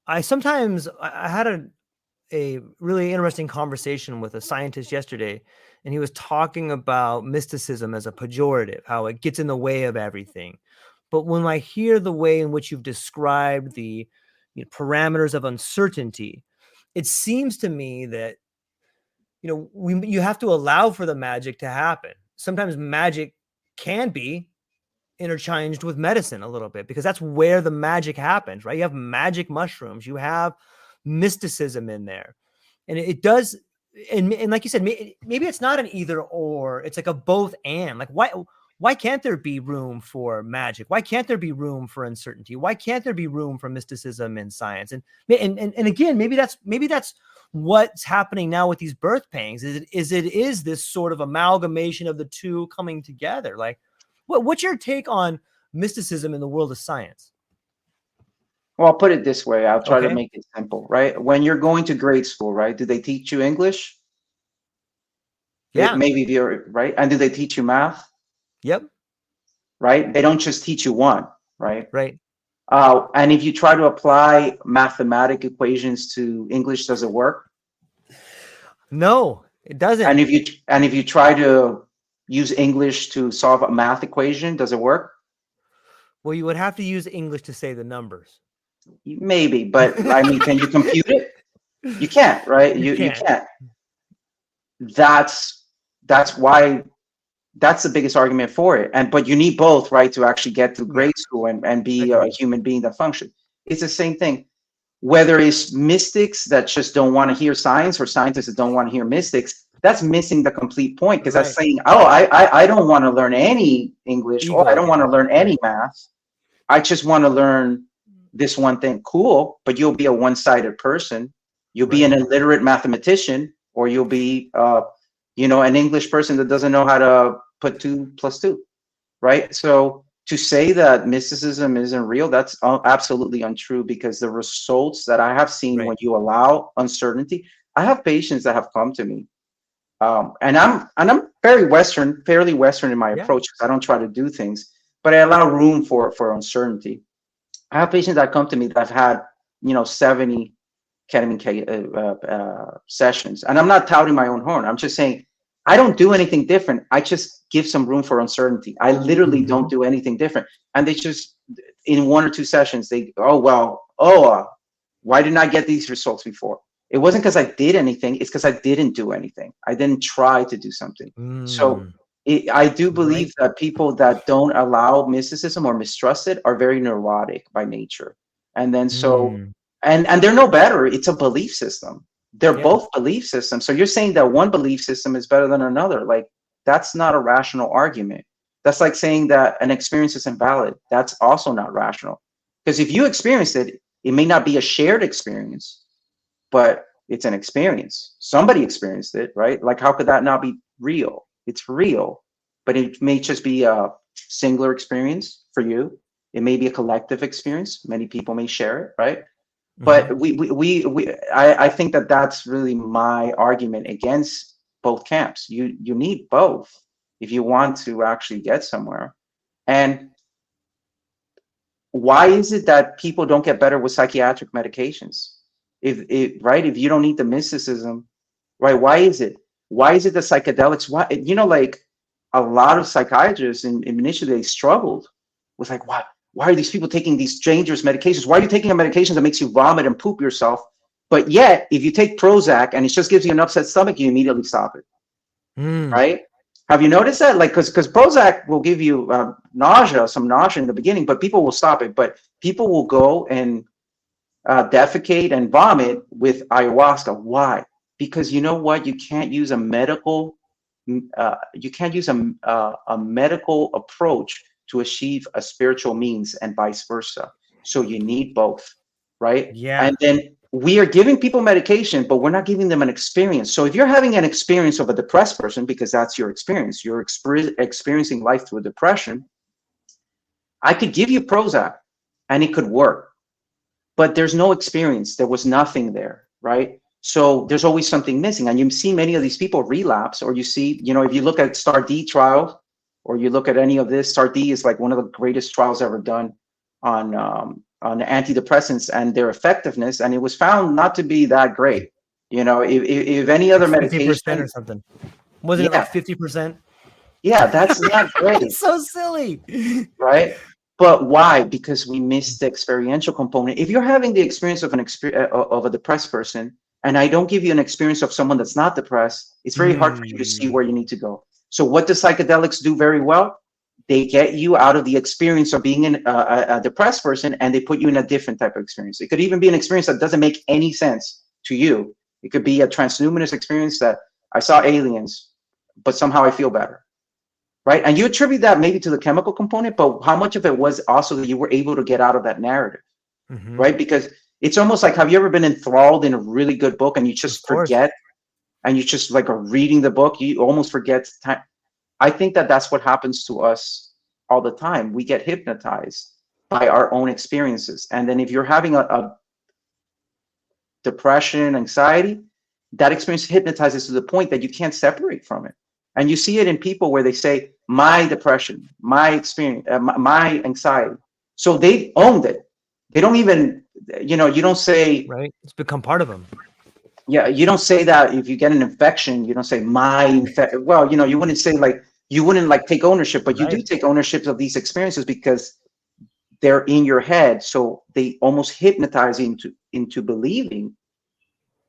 I sometimes I had a really interesting conversation with a scientist yesterday, and he was talking about mysticism as a pejorative, how it gets in the way of everything. But when I hear the way in which you've described the parameters of uncertainty, it seems to me that you have to allow for the magic to happen. Sometimes magic can be interchanged with medicine a little bit, because that's where the magic happens, right? You have magic mushrooms, you have mysticism in there, and it does. And like you said, maybe it's not an either or, it's like a both and. Like, why can't there be room for magic? Why can't there be room for uncertainty? Why can't there be room for mysticism in science? And again, maybe that's what's happening now with these birth pangs, is this sort of amalgamation of the two coming together. Like, what's your take on mysticism in the world of science? Well, I'll put it this way. I'll try to Okay. make it simple, right? When you're going to grade school, right? Do they teach you English? Yeah. Maybe if you're right. And do they teach you math? Yep. right? They don't just teach you one, right? Right. And if you try to apply mathematic equations to English, does it work? No, it doesn't. And if you try to use English to solve a math equation, does it work? Well, you would have to use English to say the numbers. Maybe, but I mean, can you compute it? You can't, right? You can't. can't. That's why that's the biggest argument for it. But you need both, right, to actually get through grade school and be a human being that function. It's the same thing. Whether it's mystics that just don't want to hear science or scientists that don't want to hear mystics, that's missing the complete point, because that's saying, oh, I don't want to learn any English, or I don't want to learn any math. I just want to learn this one thing. Cool, but you'll be a one-sided person. You'll be an illiterate mathematician, or you'll be an English person that doesn't know how to put 2 + 2, right? So to say that mysticism isn't real, that's absolutely untrue, because the results that I have seen when you allow uncertainty, I have patients that have come to me, and I'm fairly Western in my approach, because I don't try to do things, but I allow room for uncertainty. I have patients that come to me that have had 70 ketamine sessions, and I'm not touting my own horn. I'm just saying I don't do anything different. I just give some room for uncertainty. I literally don't do anything different. And they just, in 1 or 2 sessions, why didn't I get these results before? It wasn't because I did anything. It's because I didn't do anything. I didn't try to do something. So I do believe that people that don't allow mysticism or mistrust it are very neurotic by nature. And then and they're no better. It's a belief system. They're both belief systems. So you're saying that one belief system is better than another. Like, that's not a rational argument. That's like saying that an experience is invalid. That's also not rational. Because if you experienced it, it may not be a shared experience, but it's an experience. Somebody experienced it, right? Like, how could that not be real? It's real, but it may just be a singular experience for you. It may be a collective experience. Many people may share it, right? But I think that that's really my argument against both camps. You need both if you want to actually get somewhere. And why is it that people don't get better with psychiatric medications? If you don't need the mysticism, right? Why is it? Why is it the psychedelics? Why, like a lot of psychiatrists initially they struggled with, like, why are these people taking these dangerous medications? Why are you taking a medication that makes you vomit and poop yourself? But yet, if you take Prozac and it just gives you an upset stomach, you immediately stop it, right? Have you noticed that? Like, because Prozac will give you some nausea in the beginning, but people will stop it. But people will go and defecate and vomit with ayahuasca. Why? Because you know what? You can't use a medical medical approach to achieve a spiritual means, and vice versa. So you need both, right? Yeah. And then we are giving people medication, but we're not giving them an experience. So if you're having an experience of a depressed person, because that's your experience, you're experiencing life through depression, I could give you Prozac and it could work, but there's no experience. There was nothing there, right? So there's always something missing. And you see many of these people relapse, or you see, if you look at STAR-D trial, or you look at any of this, STAR-D is like one of the greatest trials ever done on antidepressants and their effectiveness, and it was found not to be that great. If any other medication, 50% or something, wasn't it like 50%? Yeah, that's not great. It's so silly, right? But why? Because we missed the experiential component. If you're having the experience of a depressed person, and I don't give you an experience of someone that's not depressed, it's very hard for you to see where you need to go. So what do psychedelics do very well? They get you out of the experience of being a depressed person, and they put you in a different type of experience. It could even be an experience that doesn't make any sense to you. It could be a transhumanist experience that I saw aliens, but somehow I feel better, right? And you attribute that maybe to the chemical component, but how much of it was also that you were able to get out of that narrative, right? Because it's almost like, have you ever been enthralled in a really good book and you just forget, and you just like are reading the book, you almost forget time. I think that that's what happens to us all the time. We get hypnotized by our own experiences. And then if you're having a depression, anxiety, that experience hypnotizes to the point that you can't separate from it. And you see it in people where they say, my depression, my experience, my anxiety. So they owned it. They don't even, you know, you don't say, Right? It's become part of them. yeah, you don't say that if you get an infection, you don't say well, you know, you wouldn't say like, you wouldn't like take ownership, but you do Right. take ownership of these experiences because they're in your head. So they almost hypnotize you into believing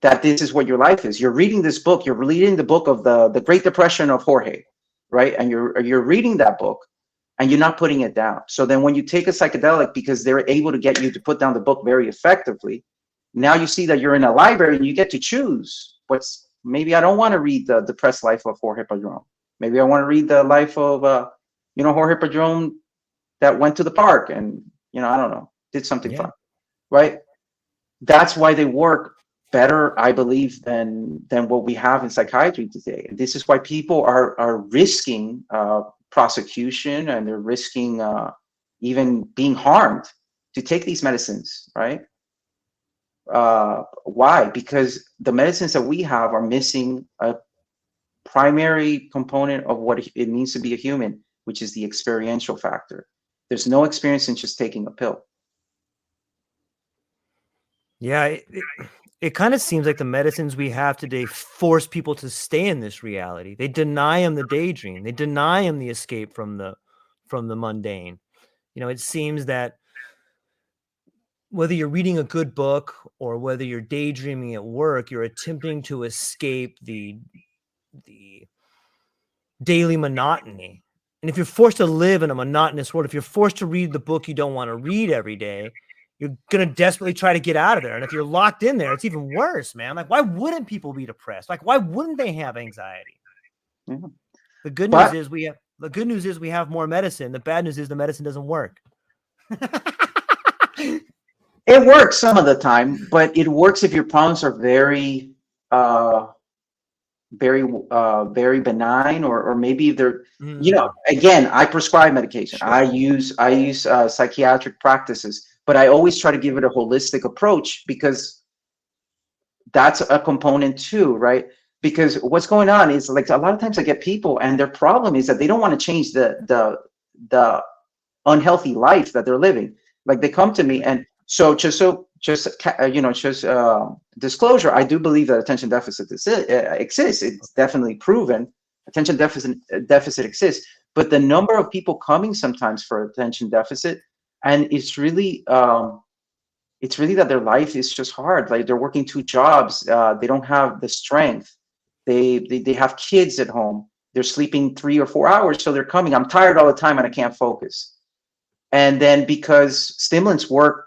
that this is what your life is. You're reading this book, you're reading the book of the Great Depression of Jorge, right? And you're reading that book and you're not putting it down. So then when you take a psychedelic, because they're able to get you to put down the book very effectively, now you see that you're in a library and you get to choose what's, maybe I don't want to read the depressed life of Jorge Padron. Maybe I want to read the life of you know, Jorge Padron that went to the park and, you know, I don't know, did something Yeah. fun, right? That's why they work better, I believe, than what we have in psychiatry today. And this is why people are risking prosecution, and they're risking even being harmed to take these medicines, right? Why? Because the medicines that we have are missing a primary component of what it means to be a human, which is the experiential factor. There's no experience in just taking a pill. Yeah. It kind of seems like the medicines we have today force people to stay in this reality. They deny them the daydream. They deny them the escape from the mundane. You know, it seems that whether you're reading a good book or whether you're daydreaming at work, you're attempting to escape the daily monotony. And if you're forced to live in a monotonous world, if you're forced to read the book you don't want to read every day, you're going to desperately try to get out of there. And if you're locked in there, it's even worse, man. Like, why wouldn't people be depressed? Like, why wouldn't they have anxiety? Yeah. The good news But is we have more medicine. The bad news is the medicine doesn't work. it works some of the time, but it works if your problems are very uh very benign, or maybe they're, you know, again, I prescribe medication. Sure. I use psychiatric practices, but I always try to give it a holistic approach, because that's a component too, right? Because what's going on is, like, a lot of times I get people and their problem is that they don't want to change the unhealthy life that they're living. Like, they come to me, and you know, just disclosure, I do believe that attention deficit exists. It's definitely proven. Attention deficit exists, but the number of people coming sometimes for attention deficit, and it's really that their life is just hard. Like, they're working two jobs. They don't have the strength. They have kids at home. They're sleeping 3 or 4 hours, so they're coming. I'm tired all the time and I can't focus. And then because stimulants work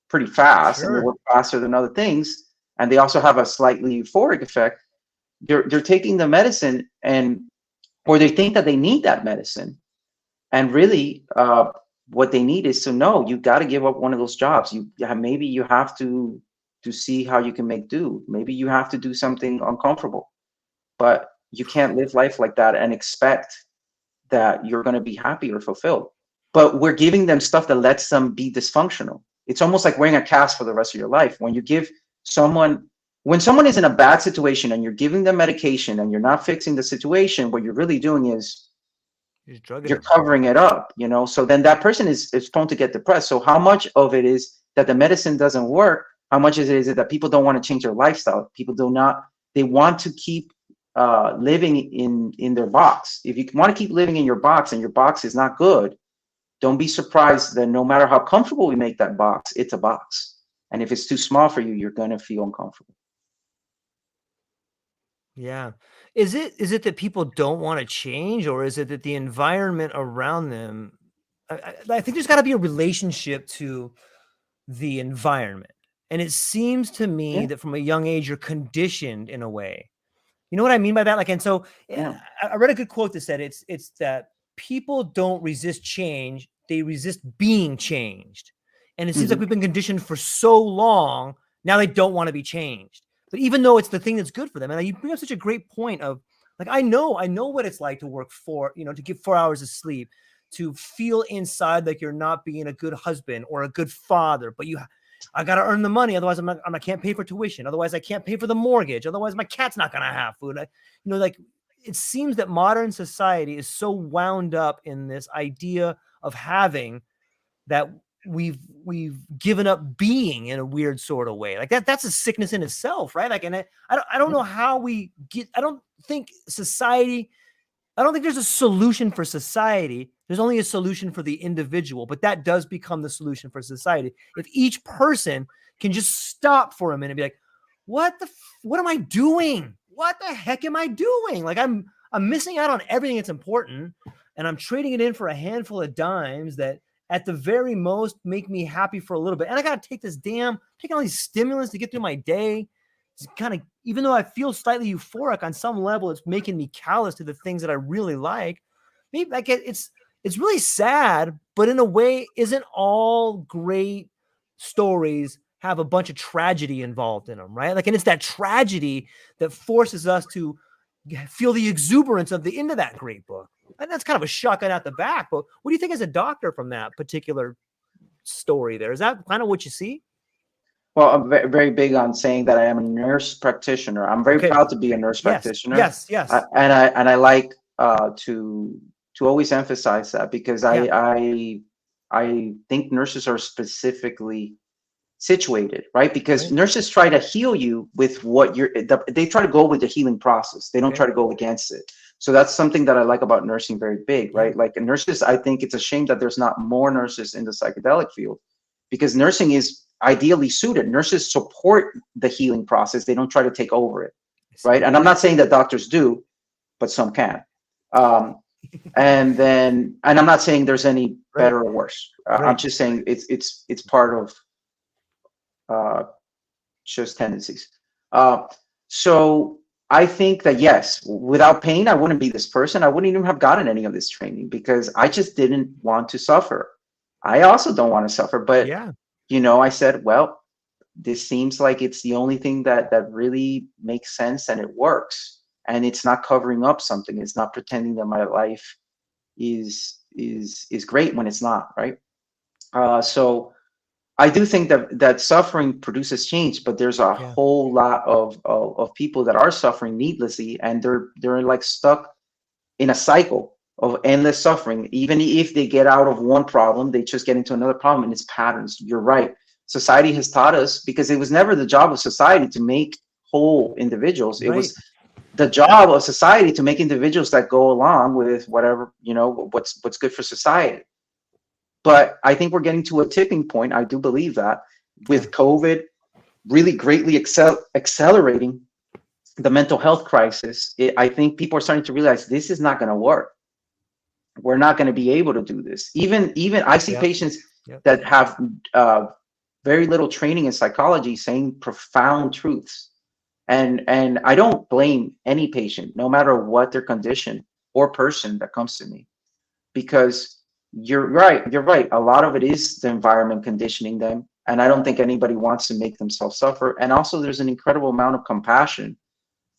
pretty fast, and they Sure. work faster than other things, and they also have a slightly euphoric effect, they're taking the medicine, and or they think that they need that medicine, and really what they need is to know, you got to give up one of those jobs. Maybe you have to see how you can make do. Maybe you have to do something uncomfortable, but you can't live life like that and expect that you're going to be happy or fulfilled. But we're giving them stuff that lets them be dysfunctional. It's almost like wearing a cast for the rest of your life. When you give someone, when someone is in a bad situation and you're giving them medication and you're not fixing the situation, what you're really doing is You're drugging you're them. covering it up, you know? So then that person is prone to get depressed. So how much of it is that the medicine doesn't work? How much is it that people don't want to change their lifestyle? People do not, they want to keep living in their box. If you want to keep living in your box and your box is not good, don't be surprised that no matter how comfortable we make that box, it's a box. And if it's too small for you, you're going to feel uncomfortable. Yeah. Is it that people don't want to change, or is it that the environment around them? I think there's got to be a relationship to the environment. And it seems to me Yeah, that from a young age, you're conditioned in a way. You know what I mean by that? Like, and so yeah. I read a good quote that said it's that people don't resist change, they resist being changed. And it seems like Hmm. we've been conditioned for so long, now they don't want to be changed. But even though it's the thing that's good for them, and you bring up such a great point of, like, I know what it's like to work to get 4 hours of sleep, to feel inside like you're not being a good husband or a good father, but I got to earn the money. Otherwise, I can't pay for tuition. Otherwise, I can't pay for the mortgage. Otherwise, my cat's not going to have food. Like, it seems that modern society is so wound up in this idea of having that we've given up being in a weird sort of way. Like that's a sickness in itself, right? Like, and I don't know how we get. I don't think there's a solution for society. There's only a solution for the individual, but that does become the solution for society. If each person can just stop for a minute and be like, what am I doing? What the heck am I doing? Like I'm missing out on everything that's important, and I'm trading it in for a handful of dimes that at the very most make me happy for a little bit. And I got to take taking all these stimulants to get through my day. It's kind of, even though I feel slightly euphoric on some level, it's making me callous to the things that I really like. Maybe like it's really sad, but in a way, isn't all great stories have a bunch of tragedy involved in them, right? Like, and it's that tragedy that forces us to feel the exuberance of the end of that great book. And that's kind of a shotgun out the back. But what do you think as a doctor from that particular story there? Is that kind of what you see? Well, I'm very big on saying that I am a nurse practitioner. I'm very proud to be a nurse practitioner. Yes. And I like to always emphasize that, because I think nurses are specifically situated, right? Because nurses try to heal you with what they try to go with the healing process. They don't try to go against it. So that's something that I like about nursing very big, right? Like nurses, I think it's a shame that there's not more nurses in the psychedelic field, because nursing is ideally suited. Nurses support the healing process. They don't try to take over it, right? And I'm not saying that doctors do, but some can. And I'm not saying there's any better or worse. I'm just saying it's part of just tendencies. So I think that, yes, without pain, I wouldn't be this person. I wouldn't even have gotten any of this training, because I just didn't want to suffer. I also don't want to suffer, but I said, well, this seems like it's the only thing that really makes sense, and it works, and it's not covering up something. It's not pretending that my life is great when it's not, right? So I do think that suffering produces change, but there's a whole lot of people that are suffering needlessly, and they're like stuck in a cycle of endless suffering. Even if they get out of one problem, they just get into another problem, and it's patterns. You're right. Society has taught us, because it was never the job of society to make whole individuals. It was the job of society to make individuals that go along with whatever, what's good for society. But I think we're getting to a tipping point. I do believe that, with COVID really greatly accelerating the mental health crisis. I think people are starting to realize this is not going to work. We're not going to be able to do this. Even I see patients that have very little training in psychology saying profound truths. And I don't blame any patient, no matter what their condition or person that comes to me, because you're right. A lot of it is the environment conditioning them. And I don't think anybody wants to make themselves suffer. And also there's an incredible amount of compassion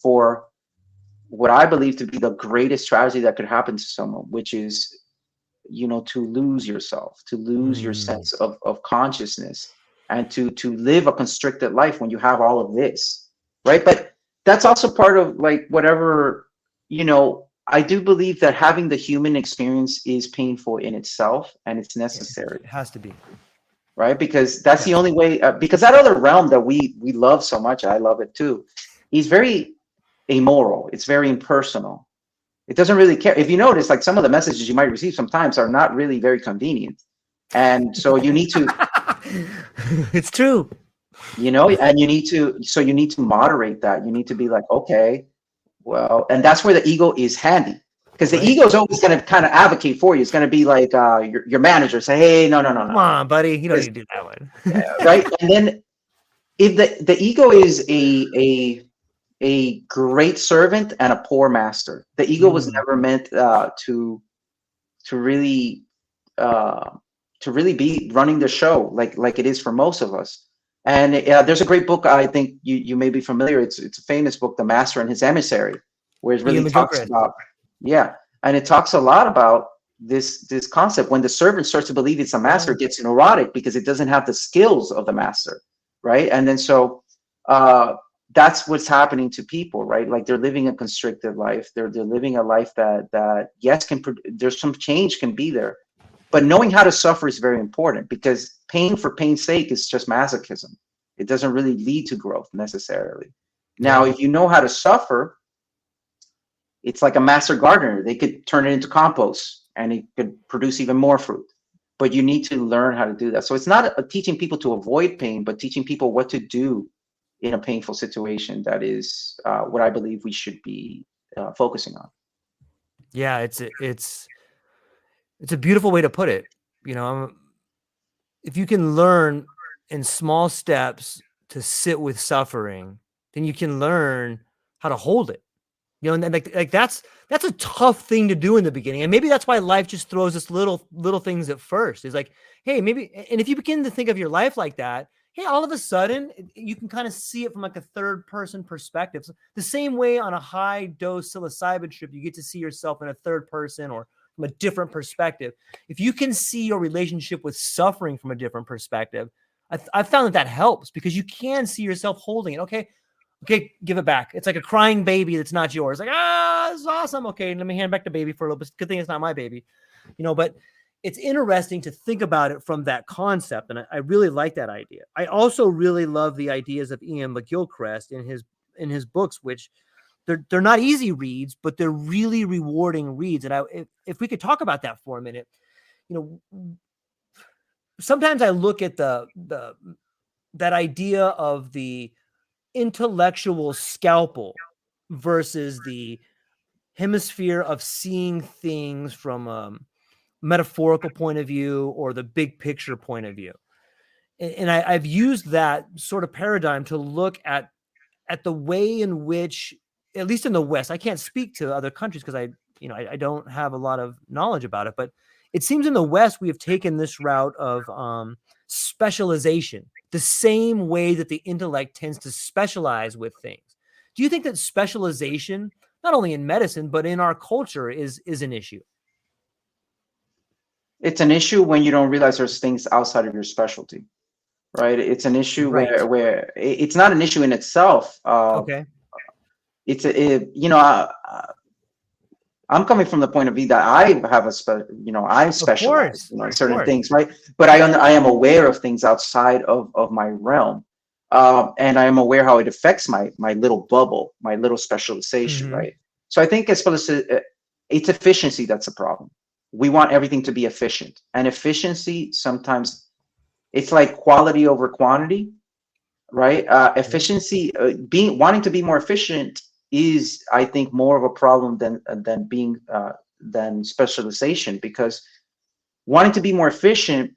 for what I believe to be the greatest tragedy that could happen to someone, which is, to lose yourself, to lose your sense of consciousness, and to live a constricted life when you have all of this, right? But that's also part of like whatever, I do believe that having the human experience is painful in itself, and it's necessary. It has to be. Right? Because that's the only way, because that other realm that we love so much, I love it too, is very amoral. It's very impersonal. It doesn't really care. If you notice, like some of the messages you might receive sometimes are not really very convenient. And so you need to, it's true. And you need to moderate that. You need to be like, okay, well, and that's where the ego is handy, because the ego is always going to kind of advocate for you. It's going to be like your manager say, hey, no. Come on, buddy. You don't need to do that one. Right. And then if the ego is a great servant and a poor master, the ego was never meant to really be running the show like it is for most of us. And there's a great book, I think you may be familiar. It's a famous book, The Master and His Emissary, where it really talks about, and it talks a lot about this concept. When the servant starts to believe it's a master, it gets neurotic because it doesn't have the skills of the master, right? And then so that's what's happening to people, right? Like they're living a constricted life. They're living a life that yes, there's some change can be there, but knowing how to suffer is very important, because pain for pain's sake is just masochism. It doesn't really lead to growth necessarily. Now, Yeah. if you know how to suffer, it's like a master gardener. They could turn it into compost and it could produce even more fruit. But you need to learn how to do that. So it's not teaching people to avoid pain, but teaching people what to do in a painful situation. That is what I believe we should be focusing on. Yeah, it's a beautiful way to put it. You know, if you can learn in small steps to sit with suffering, then you can learn how to hold it. You know, and like that's a tough thing to do in the beginning, and maybe that's why life just throws us little things at first. It's like, hey, maybe, and if you begin to think of your life like that, hey, all of a sudden you can kind of see it from like a third person perspective. So the same way on a high dose psilocybin trip, you get to see yourself in a third person or from a different perspective. If you can see your relationship with suffering from a different perspective, I've found that helps, because you can see yourself holding it. Okay, give it back. It's like a crying baby that's not yours. Like, this is awesome. Okay, let me hand back the baby for a little bit. Good thing it's not my baby, but it's interesting to think about it from that concept. And I really like that idea. I also really love the ideas of Ian McGilchrist in his books, which they're not easy reads, but they're really rewarding reads. And if we could talk about that for a minute, sometimes I look at that idea of the intellectual scalpel versus the hemisphere of seeing things from a metaphorical point of view or the big picture point of view. And I've used that sort of paradigm to look at the way in which, at least in the West, I can't speak to other countries because I don't have a lot of knowledge about it, but it seems in the West we have taken this route of specialization, the same way that the intellect tends to specialize with things. Do you think that specialization, not only in medicine but in our culture, is an issue? It's an issue when you don't realize there's things outside of your specialty, right? It's an issue Right. where it's not an issue in itself. Okay. It's I'm coming from the point of view that I have I Of specialize, course. in Of certain course. things, right? But I am aware of things outside of my realm, and I am aware how it affects my little bubble, my little specialization, Mm-hmm. right? So I think it's efficiency that's a problem. We want everything to be efficient, and efficiency sometimes it's like quality over quantity, right? Yeah. Efficiency, wanting to be more efficient is, I think, more of a problem than specialization, because wanting to be more efficient,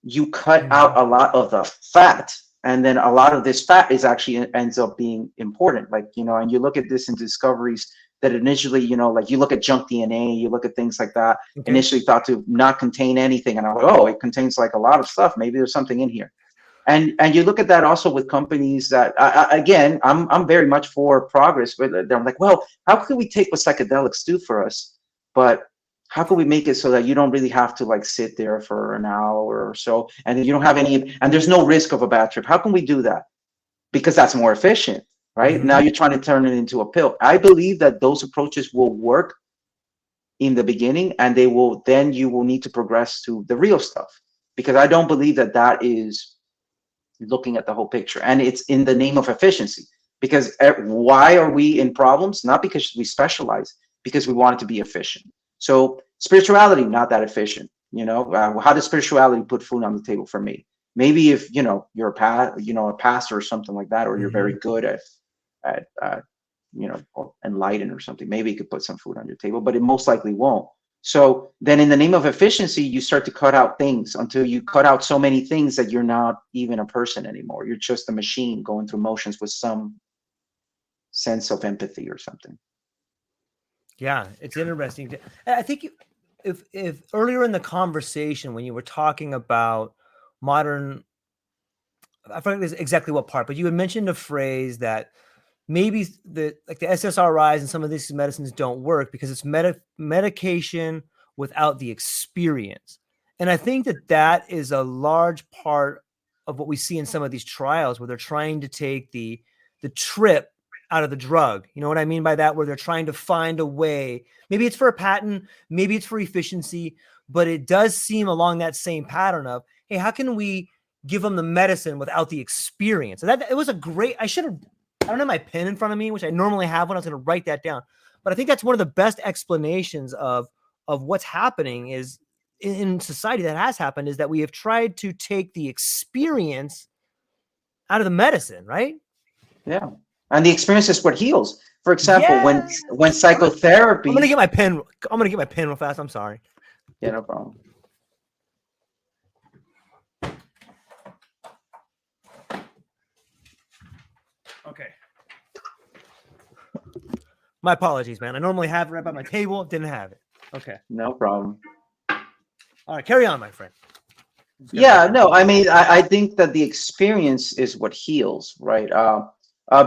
you cut out Mm-hmm. a lot of the fat, and then a lot of this fat is actually ends up being important. Like, and you look at this in discoveries that initially, like you look at junk DNA, you look at things like that, Okay. initially thought to not contain anything, and I'm like, oh, it contains like a lot of stuff. Maybe there's something in here. And you look at that also with companies that again, I'm very much for progress, but I'm like, well, how can we take what psychedelics do for us, but how can we make it so that you don't really have to like sit there for an hour or so, and you don't have any, and there's no risk of a bad trip? How can we do that? Because that's more efficient, right? Now Mm-hmm. you're trying to turn it into a pill. I believe that those approaches will work in the beginning, and then you will need to progress to the real stuff, because I don't believe that is looking at the whole picture, and it's in the name of efficiency. Because why are we in problems? Not because we specialize, because we want it to be efficient. So spirituality, not that efficient. How does spirituality put food on the table for me? Maybe if you're a pastor or something like that, or you're Mm-hmm. very good at or enlightened or something, maybe you could put some food on your table, but it most likely won't. So then in the name of efficiency, you start to cut out things until you cut out so many things that you're not even a person anymore. You're just a machine going through motions with some sense of empathy or something. Yeah, it's interesting. I think if earlier in the conversation when you were talking about modern, I forget exactly what part, but you had mentioned a phrase that maybe the SSRIs and some of these medicines don't work because it's medication without the experience. And I think that is a large part of what we see in some of these trials, where they're trying to take the the trip out of the drug. You know what I mean by that? Where they're trying to find a way. Maybe it's for a patent, maybe it's for efficiency, but it does seem along that same pattern of, hey, how can we give them the medicine without the experience? And that it was a great, I don't have my pen in front of me, which I normally have when I was going to write that down. But I think that's one of the best explanations of what's happening is in society that has happened is that we have tried to take the experience out of the medicine, right? Yeah. And the experience is what heals. For example, Yes. when psychotherapy. I'm gonna get my pen. I'm gonna get my pen real fast. I'm sorry. Yeah, no problem. Okay. My apologies, man. I normally have it right by my table. Didn't have it. Okay. No problem. All right. Carry on, my friend. Yeah, no, I mean, I think that the experience is what heals, right?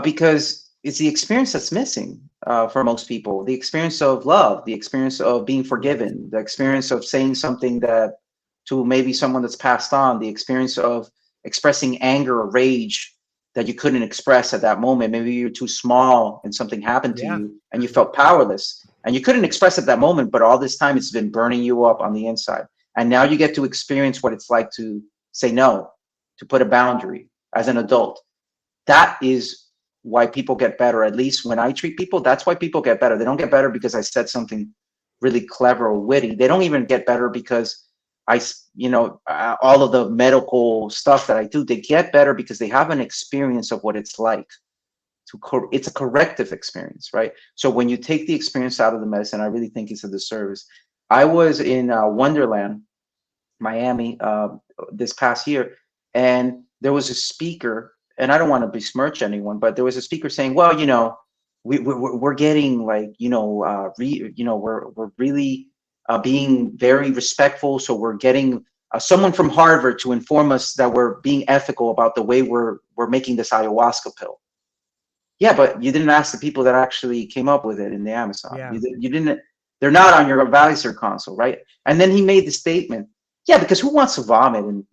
Because it's the experience that's missing for most people. The experience of love, the experience of being forgiven, the experience of saying something that to maybe someone that's passed on, the experience of expressing anger or rage that you couldn't express at that moment. Maybe you're too small and something happened to you and you felt powerless and you couldn't express at that moment, but all this time it's been burning you up on the inside. And now you get to experience what it's like to say no, to put a boundary as an adult. That is why people get better. At least when I treat people, that's why people get better. They don't get better because I said something really clever or witty. They don't even get better because all of the medical stuff that I do. They get better because they have an experience of what it's like. It's a corrective experience, right? So when you take the experience out of the medicine, I really think it's a disservice. I was in Wonderland, Miami, this past year, and there was a speaker, and I don't want to besmirch anyone, but there was a speaker saying, well, we're getting like, we're really being very respectful. So we're getting someone from Harvard to inform us that we're being ethical about the way we're making this ayahuasca pill. Yeah, but you didn't ask the people that actually came up with it in the Amazon. Yeah. You didn't. They're not on your advisor console, right? And then he made the statement, yeah, because who wants to vomit and,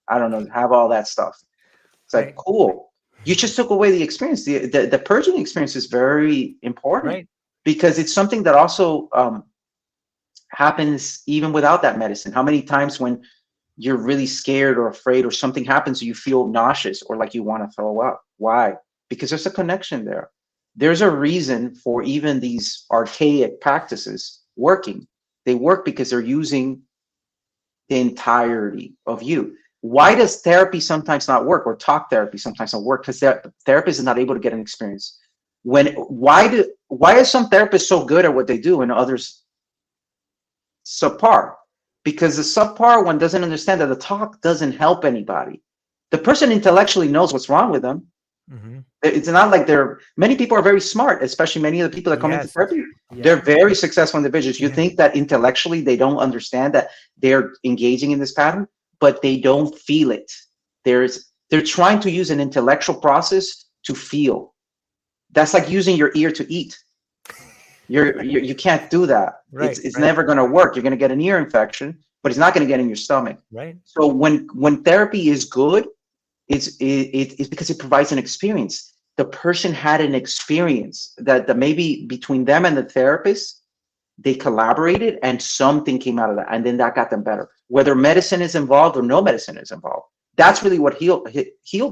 I don't know, have all that stuff. It's like, right. Cool. You just took away the experience. The purging experience is very important, right? Because it's something that also happens even without that medicine. How many times when you're really scared or afraid or something happens, you feel nauseous or like you want to throw up? Why? Because there's a connection there. There's a reason for even these archaic practices working. They work because they're using the entirety of you. Why does therapy sometimes not work, or talk therapy sometimes not work? Because the therapist is not able to get an experience. Why are some therapists so good at what they do and others subpar? Because the subpar one doesn't understand that the talk doesn't help anybody. The person intellectually knows what's wrong with them. Mm-hmm. It's not like many people are very smart, especially many of the people that come into therapy. Yeah. They're very successful individuals. You think that intellectually they don't understand that they're engaging in this pattern, but they don't feel it. They're trying to use an intellectual process to feel. That's like using your ear to eat. You can't do that. Right, it's never going to work. You're going to get an ear infection, but it's not going to get in your stomach. Right. So when therapy is good, it's because it provides an experience. The person had an experience that maybe between them and the therapist, they collaborated and something came out of that. And then that got them better. Whether medicine is involved or no medicine is involved. That's really what healed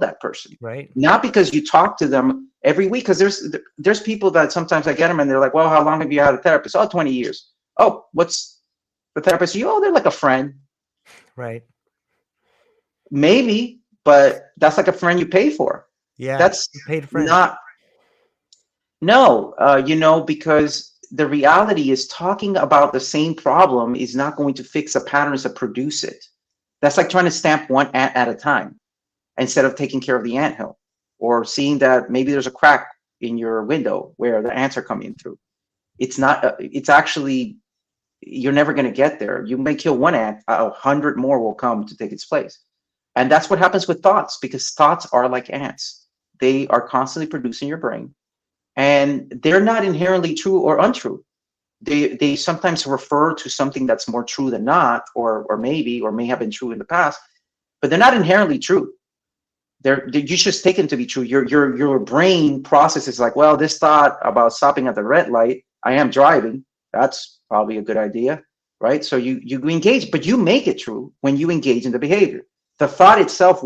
that person. Right. Not because you talk to them every week. Because there's people that sometimes I get them and they're like, well, how long have you had a therapist? Oh, 20 years. Oh, what's the therapist? Oh, they're like a friend. Right. Maybe. But that's like a friend you pay for. Yeah, that's paid friend. Because the reality is talking about the same problem is not going to fix the patterns that produce it. That's like trying to stamp one ant at a time instead of taking care of the anthill, or seeing that maybe there's a crack in your window where the ants are coming through. It's not. It's actually, you're never going to get there. You may kill one ant, 100 more will come to take its place. And that's what happens with thoughts, because thoughts are like ants. They are constantly producing your brain, and they're not inherently true or untrue. They sometimes refer to something that's more true than not, or may have been true in the past, but they're not inherently true. you just take them to be true. Your brain processes like, well, this thought about stopping at the red light, I am driving. That's probably a good idea, right? So you engage, but you make it true when you engage in the behavior. The thought itself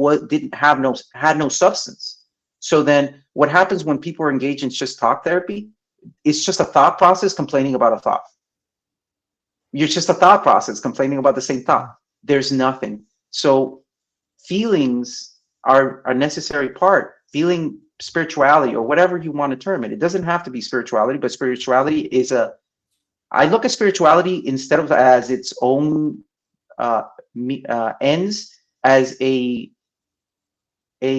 had no substance. So then what happens when people are engaged in just talk therapy? It's just a thought process complaining about a thought. You're just a thought process complaining about the same thought. There's nothing. So feelings are a necessary part. Feeling, spirituality, or whatever you want to term it. It doesn't have to be spirituality, but spirituality is I look at spirituality instead of as its own ends, as a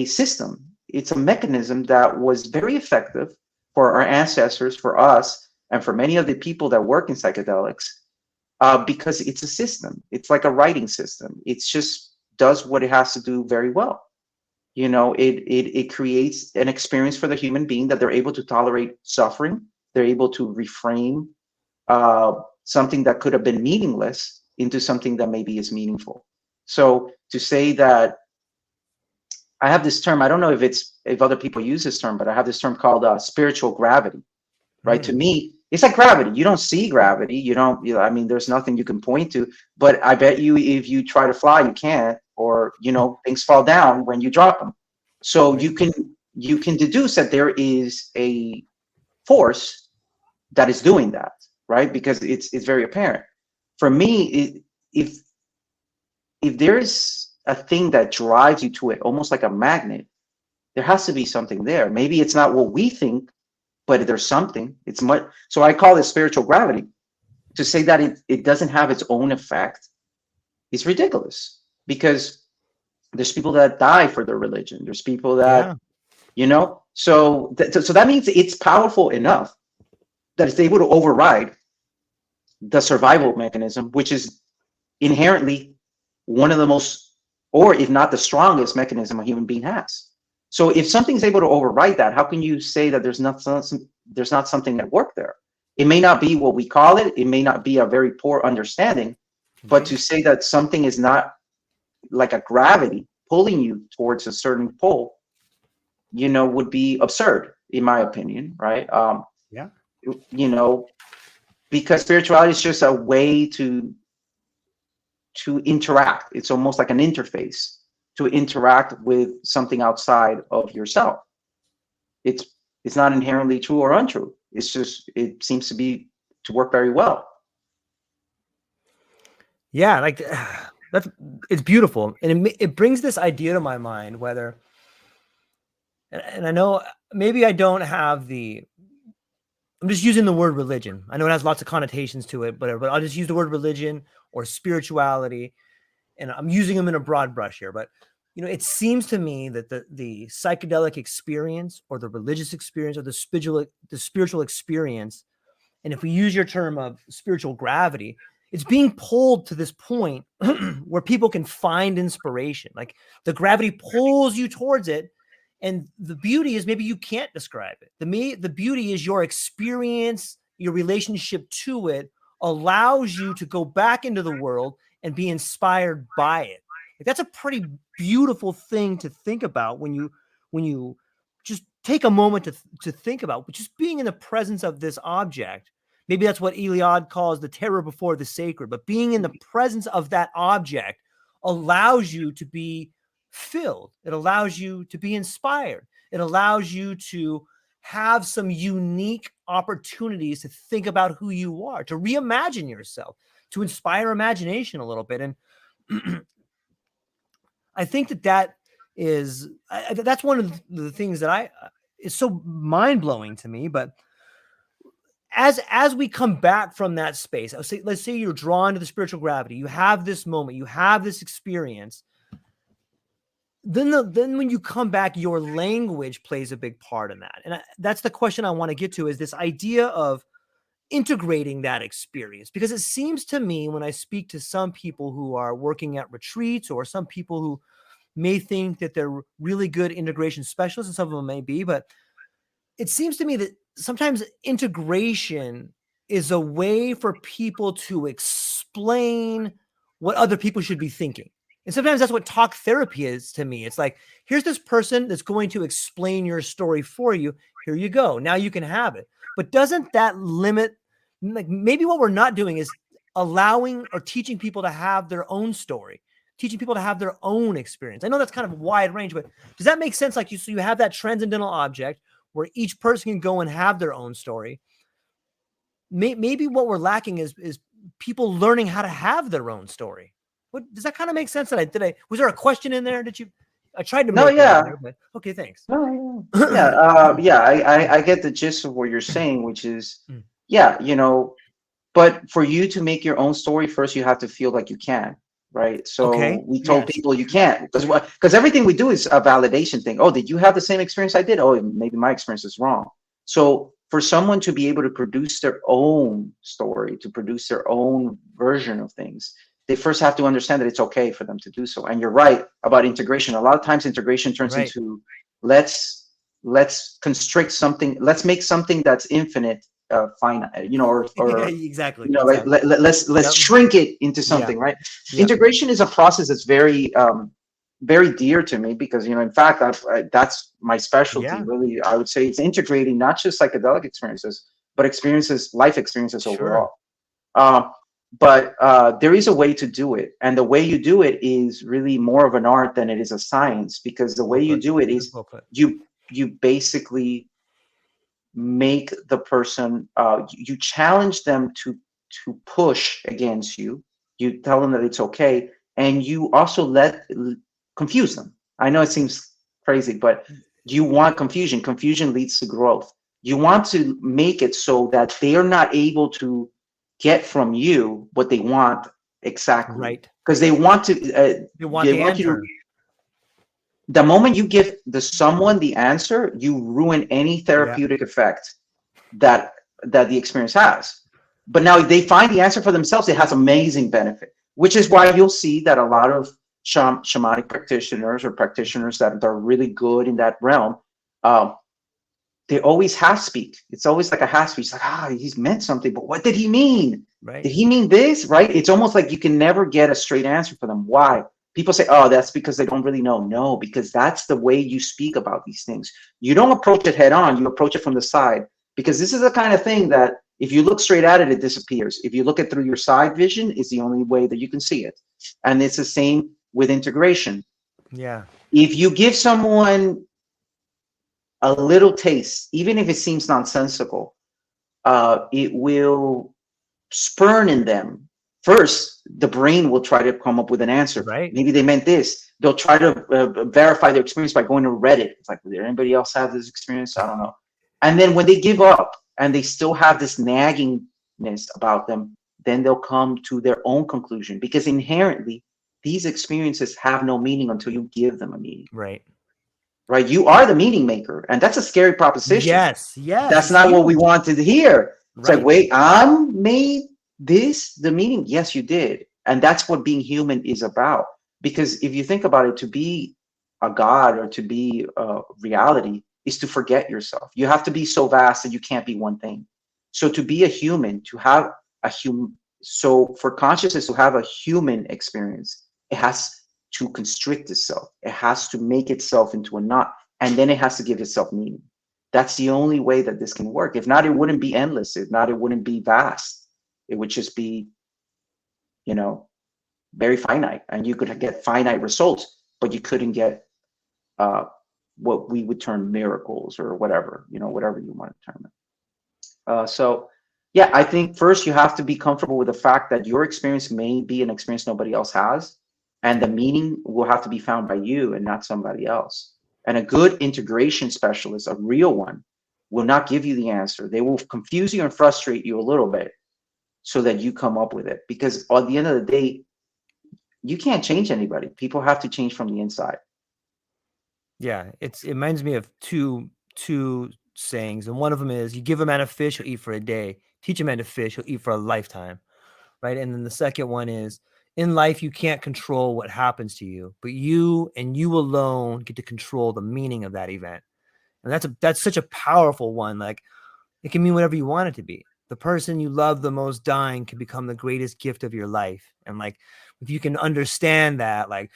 system. It's a mechanism that was very effective for our ancestors, for us, and for many of the people that work in psychedelics, because it's a system. It's like a writing system. It just does what it has to do very well. It creates an experience for the human being that they're able to tolerate suffering. They're able to reframe something that could have been meaningless into something that maybe is meaningful. So to say that, I have this term, I don't know if other people use this term, but I have this term called spiritual gravity, right? To me, it's like gravity. You don't see gravity. I mean, there's nothing you can point to, but I bet you if you try to fly, you can't, or, things fall down when you drop them. So you can deduce that there is a force that is doing that, right? Because it's very apparent. For me, if there's a thing that drives you to it, almost like a magnet, there has to be something there. Maybe it's not what we think, but there's something. It's much. So I call it spiritual gravity. To say that it doesn't have its own effect is ridiculous, because there's people that die for their religion. There's people that, so that means it's powerful enough that it's able to override the survival mechanism, which is inherently one of the most, or if not the strongest mechanism a human being has. So if something's able to override that, how can you say that there's not something at work there? It may not be what we call it. It may not be a very poor understanding, but to say that something is not like a gravity pulling you towards a certain pole, would be absurd, in my opinion, right? Because spirituality is just a way to interact. It's almost like an interface to interact with something outside of yourself. It's not inherently true or untrue. It's just, it seems to work very well. Yeah, like it's beautiful, and it brings this idea to my mind, whether, and I know maybe I don't have I'm just using the word religion. I know it has lots of connotations to it, but I'll just use the word religion or spirituality, and I'm using them in a broad brush here. But it seems to me that the psychedelic experience, or the religious experience, or the spiritual experience, and if we use your term of spiritual gravity, it's being pulled to this point where people can find inspiration. Like the gravity pulls you towards it. And the beauty is, maybe you can't describe it. The beauty is your experience, your relationship to it allows you to go back into the world and be inspired by it. Like, that's a pretty beautiful thing to think about when you just take a moment to think about, but just being in the presence of this object. Maybe that's what Eliade calls the terror before the sacred, but being in the presence of that object allows you to be filled. It allows you to be inspired. It allows you to have some unique opportunities to think about who you are, to reimagine yourself, to inspire imagination a little bit. And I think that is, that's one of the things that is so mind-blowing to me. But as we come back from that space, let's say you're drawn to the spiritual gravity, you have this moment, you have this experience. Then when you come back, your language plays a big part in that. And that's the question I want to get to, is this idea of integrating that experience. Because it seems to me, when I speak to some people who are working at retreats, or some people who may think that they're really good integration specialists, and some of them may be, but it seems to me that sometimes integration is a way for people to explain what other people should be thinking. And sometimes that's what talk therapy is to me. It's like, here's this person that's going to explain your story for you. Here you go. Now you can have it. But doesn't that limit, like maybe what we're not doing is allowing or teaching people to have their own story, teaching people to have their own experience. I know that's kind of a wide range, but does that make sense? Like so you have that transcendental object where each person can go and have their own story. Maybe what we're lacking is people learning how to have their own story. What does that kind of make sense? Was there a question in there? I tried to No, make that in yeah. there, but okay, thanks. No, yeah. I get the gist of what you're saying, which is, Mm. yeah, but for you to make your own story, first you have to feel like you can, right? So Okay. we told Yes. people you can't, because everything we do is a validation thing. Oh, did you have the same experience I did? Oh, maybe my experience is wrong. So for someone to be able to produce their own story, to produce their own version of things, they first have to understand that it's okay for them to do so. And you're right about integration. A lot of times integration turns Right. into let's constrict something, let's make something that's infinite finite, Yeah, or exactly. like Exactly. let's Yep. shrink it into something, Yeah. right? Yep. Integration is a process that's very dear to me, because in fact that's my specialty. Yeah. Really, I would say it's integrating not just psychedelic experiences, but life experiences Sure. overall. But there is a way to do it, and the way you do it is really more of an art than it is a science, because the way Well you put. do it That's is well put. you basically make the person, you challenge them to push against you. You tell them that it's okay, and you also confuse them. I know it seems crazy, but you want confusion. Confusion leads to growth. You want to make it so that they are not able to get from you what they want exactly, Right. because they want to. You want They the want you to. answer. The moment you give someone the answer, you ruin any Yeah. therapeutic effect that the experience has. But now if they find the answer for themselves, it has amazing benefit, which is why you'll see that a lot of shamanic practitioners, or practitioners that are really good in that realm, um, they always half speak. It's always like a half speak. It's like, he's meant something, but what did he mean? Right. Did he mean this? Right? It's almost like you can never get a straight answer for them. Why? People say, oh, that's because they don't really know. No, because that's the way you speak about these things. You don't approach it head on, you approach it from the side, because this is the kind of thing that if you look straight at it, it disappears. If you look at through your side vision, it's the only way that you can see it. And it's the same with integration. Yeah. If you give someone a little taste, even if it seems nonsensical, it will spurn in them. First, the brain will try to come up with an answer. Right. Maybe they meant this. They'll try to verify their experience by going to Reddit. It's like, did anybody else have this experience? I don't know. And then when they give up and they still have this naggingness about them, then they'll come to their own conclusion, because inherently these experiences have no meaning until you give them a meaning. Right. Right? You are the meaning maker, and that's a scary proposition. Yes. Yes. That's It's not what we huge. wanted to hear. It's like, Right. wait, I made this the meaning. Yes, you did. And that's what being human is about. Because if you think about it, to be a god or to be a reality is to forget yourself. You have to be so vast that you can't be one thing. So to be a human, to have a human, so for consciousness to have a human experience, it has to constrict itself. It has to make itself into a knot, and then it has to give itself meaning. That's the only way that this can work. If not, it wouldn't be endless. If not, it wouldn't be vast. It would just be, very finite, and you could get finite results, but you couldn't get what we would term miracles, or whatever, whatever you want to term it. So yeah, I think first you have to be comfortable with the fact that your experience may be an experience nobody else has, and the meaning will have to be found by you and not somebody else. And a good integration specialist, a real one, will not give you the answer. They will confuse you and frustrate you a little bit so that you come up with it. Because at the end of the day, you can't change anybody. People have to change from the inside. Yeah. It reminds me of two sayings, and one of them is, you give a man a fish, he'll eat for a day. Teach a man to fish, he'll eat for a lifetime. Right. And then the second one is, in life, you can't control what happens to you, but you and you alone get to control the meaning of that event. And that's such a powerful one. Like, it can mean whatever you want it to be. the person you love the most dying can become the greatest gift of your life. And like, if you can understand that, like,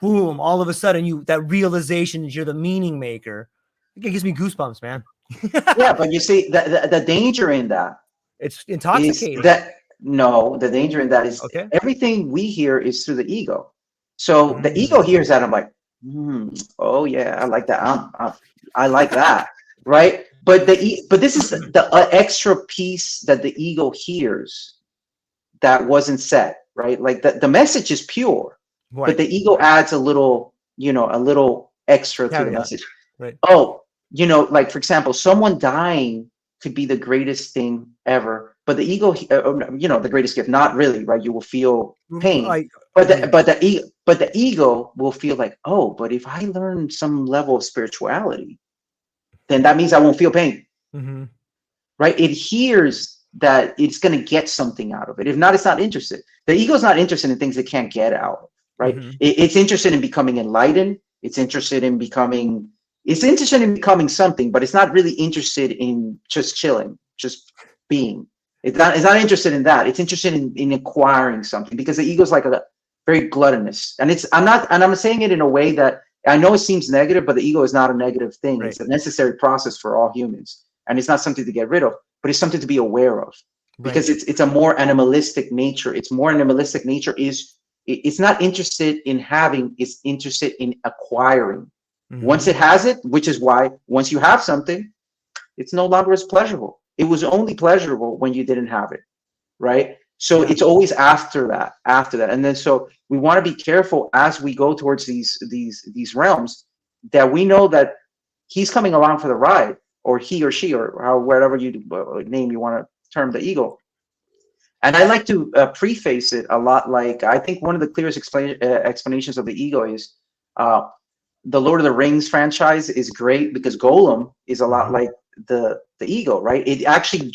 boom, all of a sudden that realization that you're the meaning maker, it gives me goosebumps, man. Yeah, but you see, the danger in that It's is intoxicating. that no, the danger in that is Okay. everything we hear is through the ego. So the ego hears that, I'm like, oh yeah, I like that. I like that, right? But but this is the extra piece that the ego hears that wasn't said, right? Like the message is pure, Right. but the ego adds a little, a little extra to the message. Right. Oh, like for example, someone dying could be the greatest thing ever, but the ego, the greatest gift, not really, right? You will feel pain, but the ego will feel like, oh, but if I learn some level of spirituality, then that means I won't feel pain, right? It hears that it's going to get something out of it. If not, it's not interested. The ego is not interested in things it can't get out, right? It's interested in becoming enlightened. It's interested in becoming something, but it's not really interested in just chilling, just being. It's not interested in that. It's interested in acquiring something, because the ego is like a very gluttonous. And I'm saying it in a way that I know it seems negative, but the ego is not a negative thing. Right. It's a necessary process for all humans. And it's not something to get rid of, but it's something to be aware of, because it's a more animalistic nature. It's more animalistic nature it's not interested in having, it's interested in acquiring. Once it has it, which is why once you have something, it's no longer as pleasurable. It was only pleasurable when you didn't have it, right? So it's always after that. And then so we want to be careful as we go towards these realms, that we know that he's coming along for the ride, or he or she, or whatever name you want to term the ego. And I like to preface it a lot like, I think one of the clearest explanations of the ego is the Lord of the Rings franchise is great, because Golem is a lot like the ego, right? It actually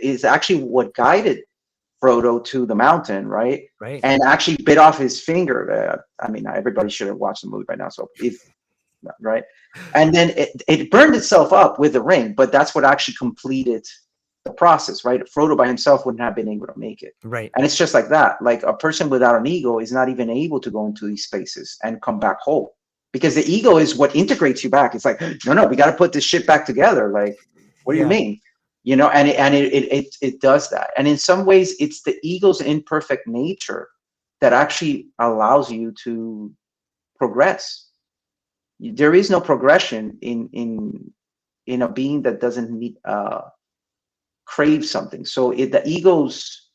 is actually what guided Frodo to the mountain, right? And actually bit off his finger. I mean, everybody should have watched the movie by now. So right. And then it burned itself up with the ring, but that's what actually completed the process, right? Frodo by himself wouldn't have been able to make it. Right. And it's just like that. Like a person without an ego is not even able to go into these spaces and come back whole, because the ego is what integrates you back. It's like, no, we got to put this shit back together. Like, what do you mean? And it does that. And in some ways, it's the ego's imperfect nature that actually allows you to progress. There is no progression in a being that doesn't need crave something. So the ego's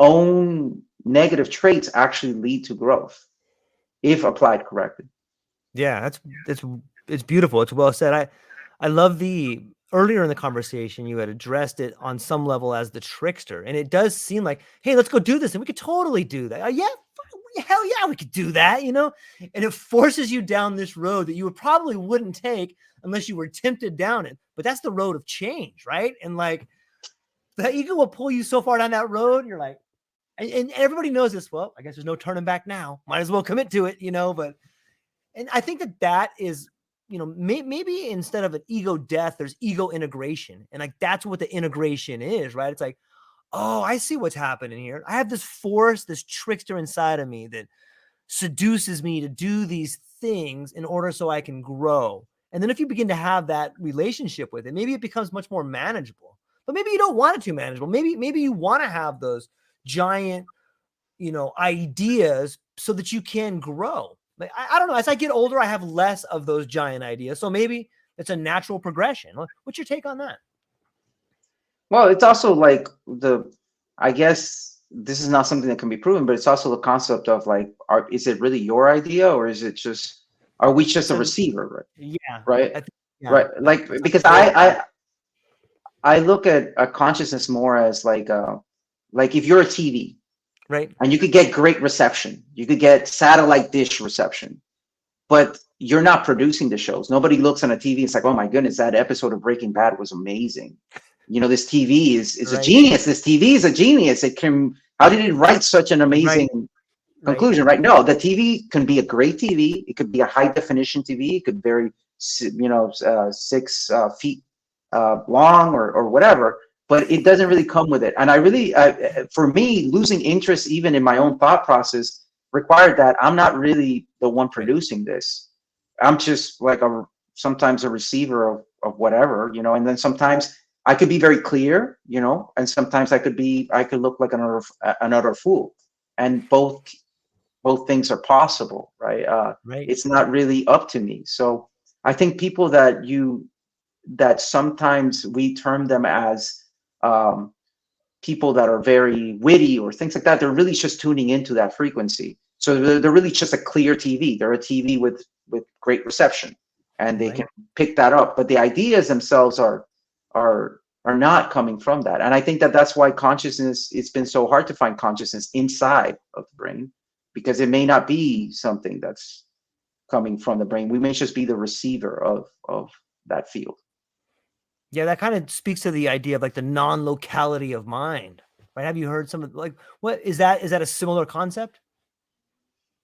own negative traits actually lead to growth if applied correctly. Yeah, it's beautiful. It's well said. I love earlier in the conversation, you had addressed it on some level as the trickster. And it does seem like, hey, let's go do this. And we could totally do that. Hell yeah, we could do that, And it forces you down this road that you probably wouldn't take unless you were tempted down it. But that's the road of change, right? And like, the ego will pull you so far down that road. And you're like, and everybody knows this. Well, I guess there's no turning back now. Might as well commit to it, and I think that is, maybe instead of an ego death, there's ego integration. And like, that's what the integration is, right? It's like, oh, I see what's happening here. I have this force, this trickster inside of me that seduces me to do these things in order so I can grow. And then if you begin to have that relationship with it, maybe it becomes much more manageable. But maybe you don't want it too manageable. Maybe you want to have those giant, ideas so that you can grow. Like, I don't know. As I get older, I have less of those giant ideas. So maybe it's a natural progression. What's your take on that? Well, it's also like I guess this is not something that can be proven, but it's also the concept of like, is it really your idea, or is it are we just a receiver? Right. Yeah. Right. Right. Like, because I look at a consciousness more as like if you're a TV, right? And you could get great reception, you could get satellite dish reception, but you're not producing the shows. Nobody looks on a TV. It's like, oh my goodness, that episode of Breaking Bad was amazing. This TV is a genius. This TV is a genius. How did it write such an amazing conclusion, right? No, the TV can be a great TV. It could be a high definition TV. It could vary, 6 feet long or whatever. but it doesn't really come with it. And I really, for me, losing interest even in my own thought process required that I'm not really the one Right. producing this. I'm just like sometimes a receiver of whatever, you know, and then sometimes I could be very clear, you know, and sometimes I could look like another fool. And both things are possible, right? Right. It's not really up to me. So I think people that sometimes we term them as um, people that are very witty or things like that, they're really just tuning into that frequency. So they're really just a clear TV. They're a TV with great reception, and they can Right. pick that up. But the ideas themselves are not coming from that. And I think that that's why consciousness, it's been so hard to find consciousness inside of the brain, because it may not be something that's coming from the brain. We may just be the receiver of that field. Yeah, that kind of speaks to the idea of like the non-locality of mind, right? Have you heard some of like what is that? Is that a similar concept?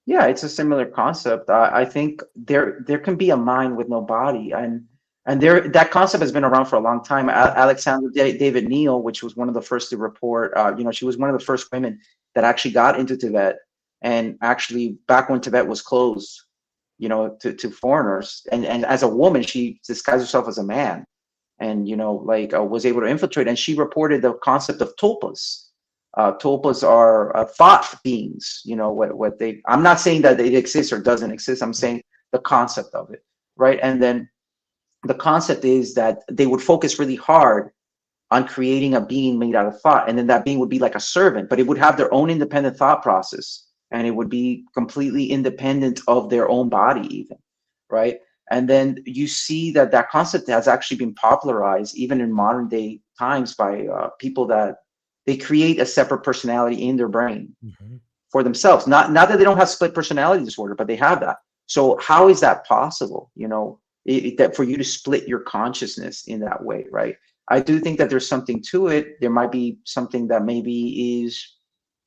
Yeah, it's a similar concept. I think there can be a mind with no body, and there that concept has been around for a long time. Alexander David Neal, which was one of the first to report, she was one of the first women that actually got into Tibet, and actually back when Tibet was closed, to foreigners, and as a woman, she disguised herself as a man, and was able to infiltrate. And she reported the concept of tulpas. Tulpas are thought beings. What they. I'm not saying that it exists or doesn't exist. I'm saying the concept of it, right? And then the concept is that they would focus really hard on creating a being made out of thought, and then that being would be like a servant, but it would have their own independent thought process, and it would be completely independent of their own body, even, right? And then you see that concept has actually been popularized even in modern day times by people that they create a separate personality in their brain Mhm. for themselves. Not that they don't have split personality disorder, but they have that. So how is that possible? That for you to split your consciousness in that way, right? I do think that there's something to it. There might be something that maybe is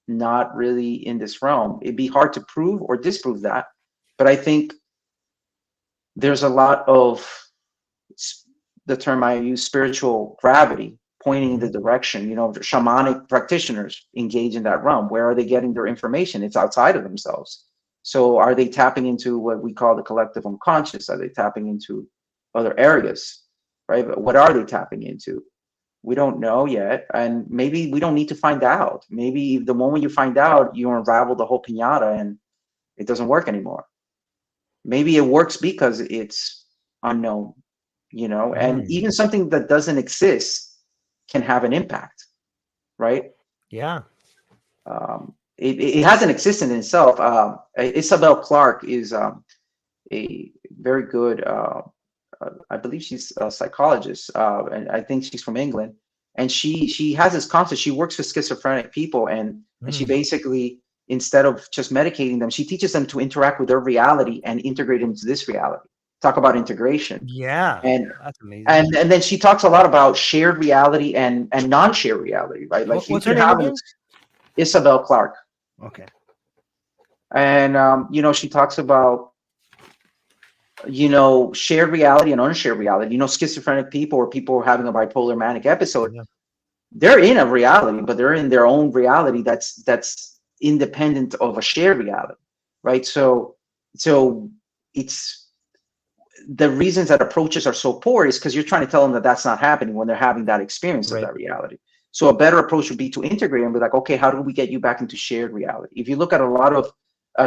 not really in this realm. It'd be hard to prove or disprove that, but I think there's a lot of the term I use, spiritual gravity, pointing in the Mhm. direction. The shamanic practitioners engage in that realm. Where are they getting their information? It's outside of themselves. So are they tapping into what we call the collective unconscious? Are they tapping into other areas, right? But what are they tapping into? We don't know yet, and maybe we don't need to find out. Maybe the moment you find out, you unravel the whole piñata and it doesn't work anymore. Maybe it works because it's unknown, and Mm. even something that doesn't exist can have an impact, right? Yeah. It has an existence in itself. Isabel Clarke is a very good, I believe she's a psychologist, and I think she's from England. And she has this concept. She works with schizophrenic people, and she Mm. basically, instead of just medicating them, she teaches them to interact with their reality and integrate into this reality. Talk about integration. Yeah. And That's amazing. and then she talks a lot about shared reality and non-shared reality, right? Like you What's her could name have again? Isabel Clarke, Okay. and she talks about shared reality and unshared reality. Schizophrenic people or people having a bipolar manic episode, Yeah. they're in a reality, but they're in their own reality that's independent of a shared reality, right? So it's the reasons that approaches are so poor is because you're trying to tell them that that's not happening when they're having that experience of Right. that reality. So a better approach would be to integrate and be like, okay, how do we get you back into shared reality? If you look at a lot of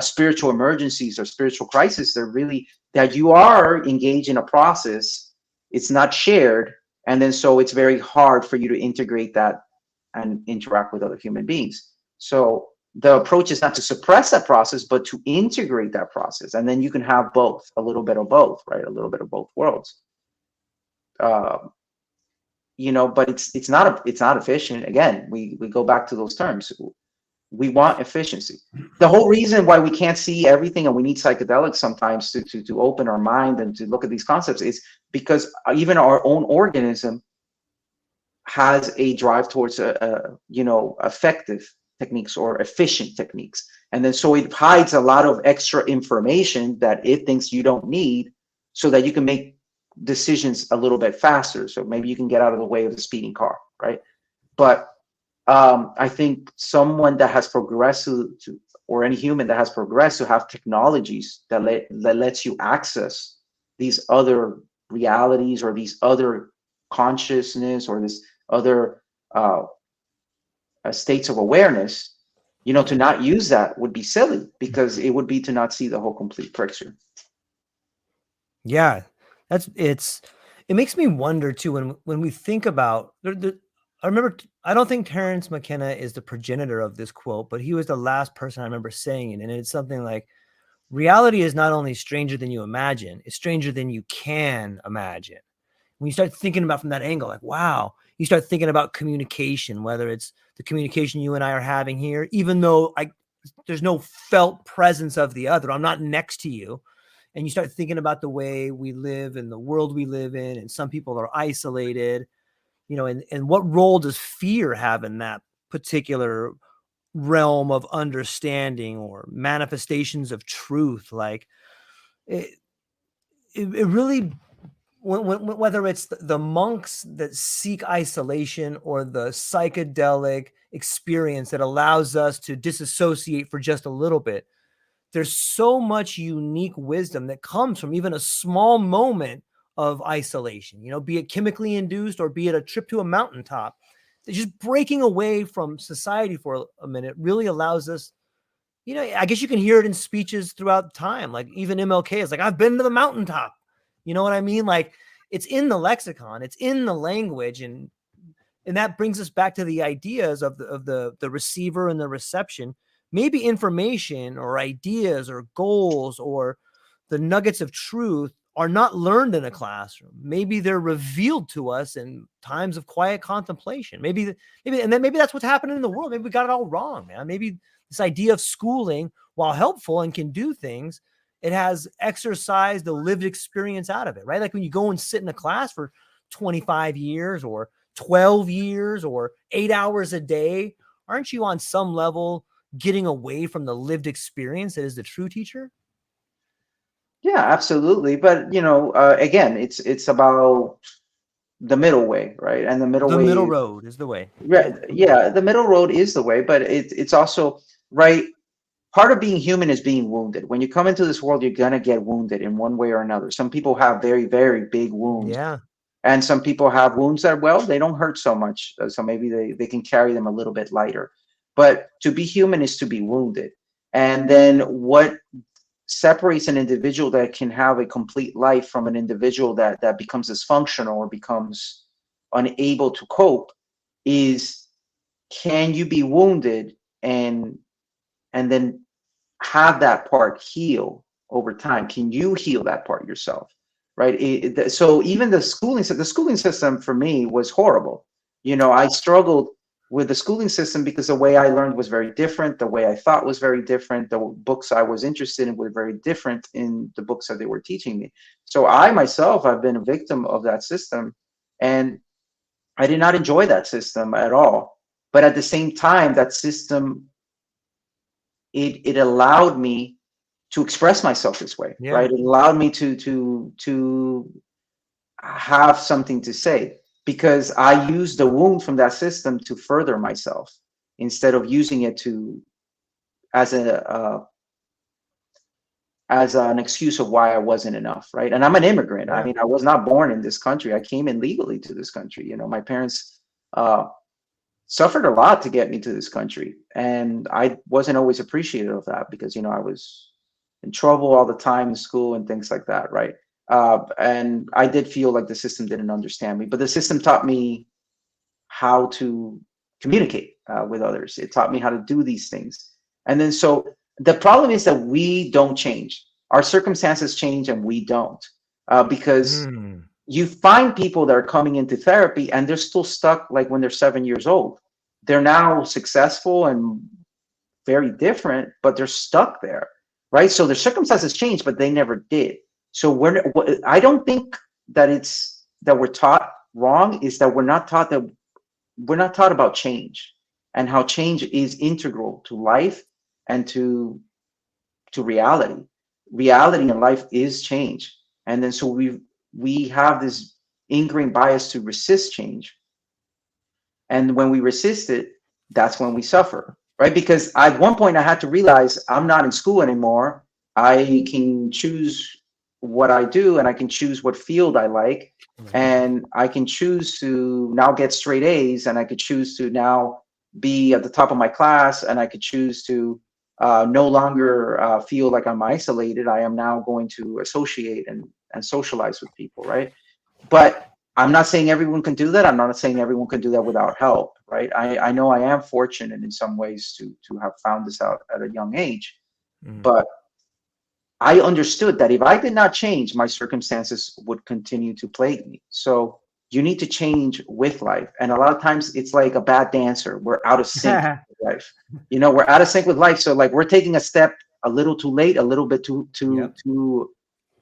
spiritual emergencies or spiritual crises, they're really that you are engaged in a process. It's not shared, and then so it's very hard for you to integrate that and interact with other human beings. So the approach is not to suppress that process, but to integrate that process. And then you can have both, a little bit of both, right? A little bit of both worlds. Uh, but it's not efficient. Again, we go back to those terms. We want efficiency. The whole reason why we can't see everything and we need psychedelics sometimes to open our mind and to look at these concepts is because even our own organism has a drive towards effective techniques or efficient techniques, and then so it hides a lot of extra information that it thinks you don't need, so that you can make decisions a little bit faster. So maybe you can get out of the way of the speeding car, right? But I think someone that has progressed or any human that has progressed to have technologies that lets you access these other realities or these other consciousness or this other uh, states of awareness, to not use that would be silly, because it would be to not see the whole complete picture. Yeah, it makes me wonder too when we think about I remember, I don't think Terence McKenna is the progenitor of this quote, but he was the last person I remember saying it, and it's something like, reality is not only stranger than you imagine, it's stranger than you can imagine. When you start thinking about from that angle, like, wow, you start thinking about communication, whether it's the communication you and I are having here, even though there's no felt presence of the other, I'm not next to you. And you start thinking about the way we live and the world we live in, and some people are isolated, and what role does fear have in that particular realm of understanding or manifestations of truth? Like it really, whether it's the monks that seek isolation or the psychedelic experience that allows us to disassociate for just a little bit, there's so much unique wisdom that comes from even a small moment of isolation, be it chemically induced or be it a trip to a mountaintop. Just breaking away from society for a minute really allows us, I guess you can hear it in speeches throughout time. Like even MLK is like, I've been to the mountaintop. You know what I mean? Like it's in the lexicon, it's in the language. And that brings us back to the ideas of the receiver and the reception. Maybe information or ideas or goals or the nuggets of truth are not learned in a classroom. Maybe they're revealed to us in times of quiet contemplation. Maybe that's what's happening in the world. Maybe we got it all wrong, man. Maybe this idea of schooling, while helpful and can do things, it has exercised the lived experience out of it, right? Like when you go and sit in a class for 25 years or 12 years or 8 hours a day, aren't you on some level getting away from the lived experience that is the true teacher? Yeah, absolutely. But again, it's about the middle way, right? And the middle The way, middle road is the way. right? Yeah, the middle road is the way, but it's also right. Part of being human is being wounded. When you come into this world, you're gonna get wounded in one way or another. Some people have very, very big wounds, Yeah. and some people have wounds that, well, they don't hurt so much, so maybe they can carry them a little bit lighter. But to be human is to be wounded. And then what separates an individual that can have a complete life from an individual that becomes dysfunctional or becomes unable to cope is, can you be wounded and then have that part heal over time? Can you heal that part yourself? Right. So even the schooling system for me was horrible. I struggled with the schooling system because the way I learned was very different. The way I thought was very different. The books I was interested in were very different in the books that they were teaching me. So I myself, I've been a victim of that system, and I did not enjoy that system at all. But at the same time, that system, it allowed me to express myself this way, Yeah. right? It allowed me to have something to say, because I used the wound from that system to further myself instead of using it to as an excuse of why I wasn't enough, right? And I'm an immigrant. I Yeah. mean, I was not born in this country. I came in legally to this country. My parents suffered a lot to get me to this country, and I wasn't always appreciative of that because I was in trouble all the time in school and things like that, right? And I did feel like the system didn't understand me, but the system taught me how to communicate with others. It taught me how to do these things. And then so the problem is that we don't change. Our circumstances change and we don't, because you find people that are coming into therapy and they're still stuck like when they're 7 years old. They're now successful and very different, but they're stuck there, right? So their circumstances change, but they never did. So I don't think that it's that we're taught wrong, is that we're not taught about change and how change is integral to life and to reality. Reality in life is change. And then so we have this ingrained bias to resist change. And when we resist it, that's when we suffer, right? Because at one point I had to realize I'm not in school anymore. I can choose what I do, and I can choose what field I like, Right. and I can choose to now get straight A's, and I could choose to now be at the top of my class, and I could choose to no longer feel like I'm isolated. I am now going to associate and socialize with people, right? But I'm not saying everyone can do that. I'm not saying everyone can do that without help, right? I know I am fortunate in some ways to have found this out at a young age, Mm. but I understood that if I did not change, my circumstances would continue to plague me. So you need to change with life. And a lot of times it's like a bad dancer. We're out of sync with life. You know, we're out of sync with life. So like we're taking a step a little too late, a little bit Yep. too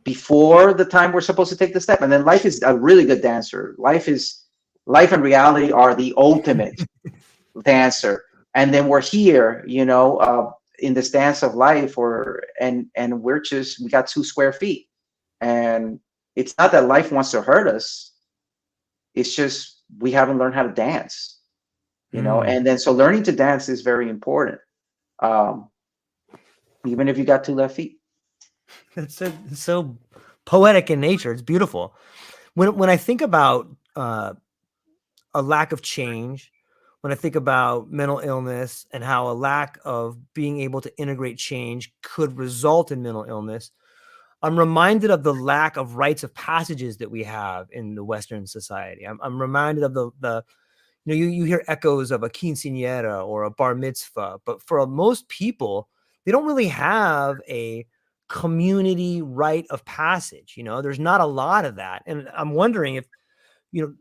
before the time we're supposed to take the step. And then life is a really good dancer. Life and reality are the ultimate dancer. And then we're here, in this dance of life, and we got 2 square feet. And it's not that life wants to hurt us. It's just we haven't learned how to dance, Mm. and then so learning to dance is very important. Um, even if you got 2 left feet. It's so poetic in nature. It's beautiful. When I think about a lack of change, when I think about mental illness and how a lack of being able to integrate change could result in mental illness, I'm reminded of the lack of rites of passages that we have in the Western society. I'm reminded of the you hear echoes of a quinceañera or a bar mitzvah, but for most people, they don't really have a community rite of passage. There's not a lot of that. And I'm wondering if, you know,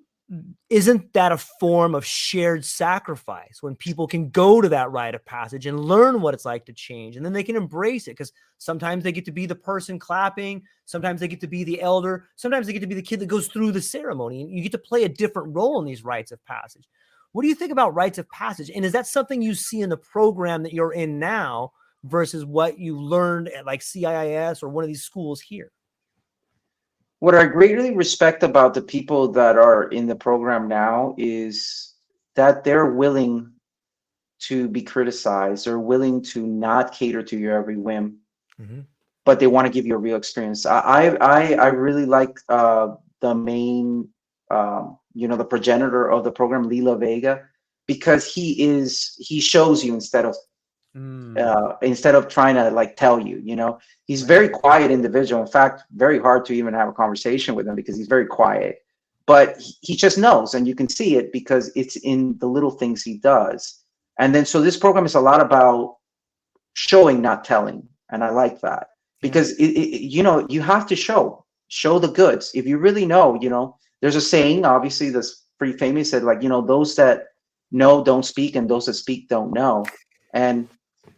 isn't that a form of shared sacrifice when people can go to that rite of passage and learn what it's like to change, and then they can embrace it? Because sometimes they get to be the person clapping, sometimes they get to be the elder, sometimes they get to be the kid that goes through the ceremony, and you get to play a different role in these rites of passage. What do you think about rites of passage? And is that something you see in the program that you're in now versus what you learned at like CIIS or one of these schools here? What I greatly respect about the people that are in the program now is that they're willing to be criticized. They're willing to not cater to your every whim, Mm-hmm. but they want to give you a real experience. I really like the main, the progenitor of the program, Lila Vega, because he shows you instead of trying to like tell you. He's Right. very quiet individual. In fact, very hard to even have a conversation with him because he's very quiet. But he just knows, and you can see it because it's in the little things he does. And then so this program is a lot about showing, not telling, and I like that Yeah. because you have to show the goods. If you really know, there's a saying, obviously that's pretty famous, that like those that know don't speak, and those that speak don't know. And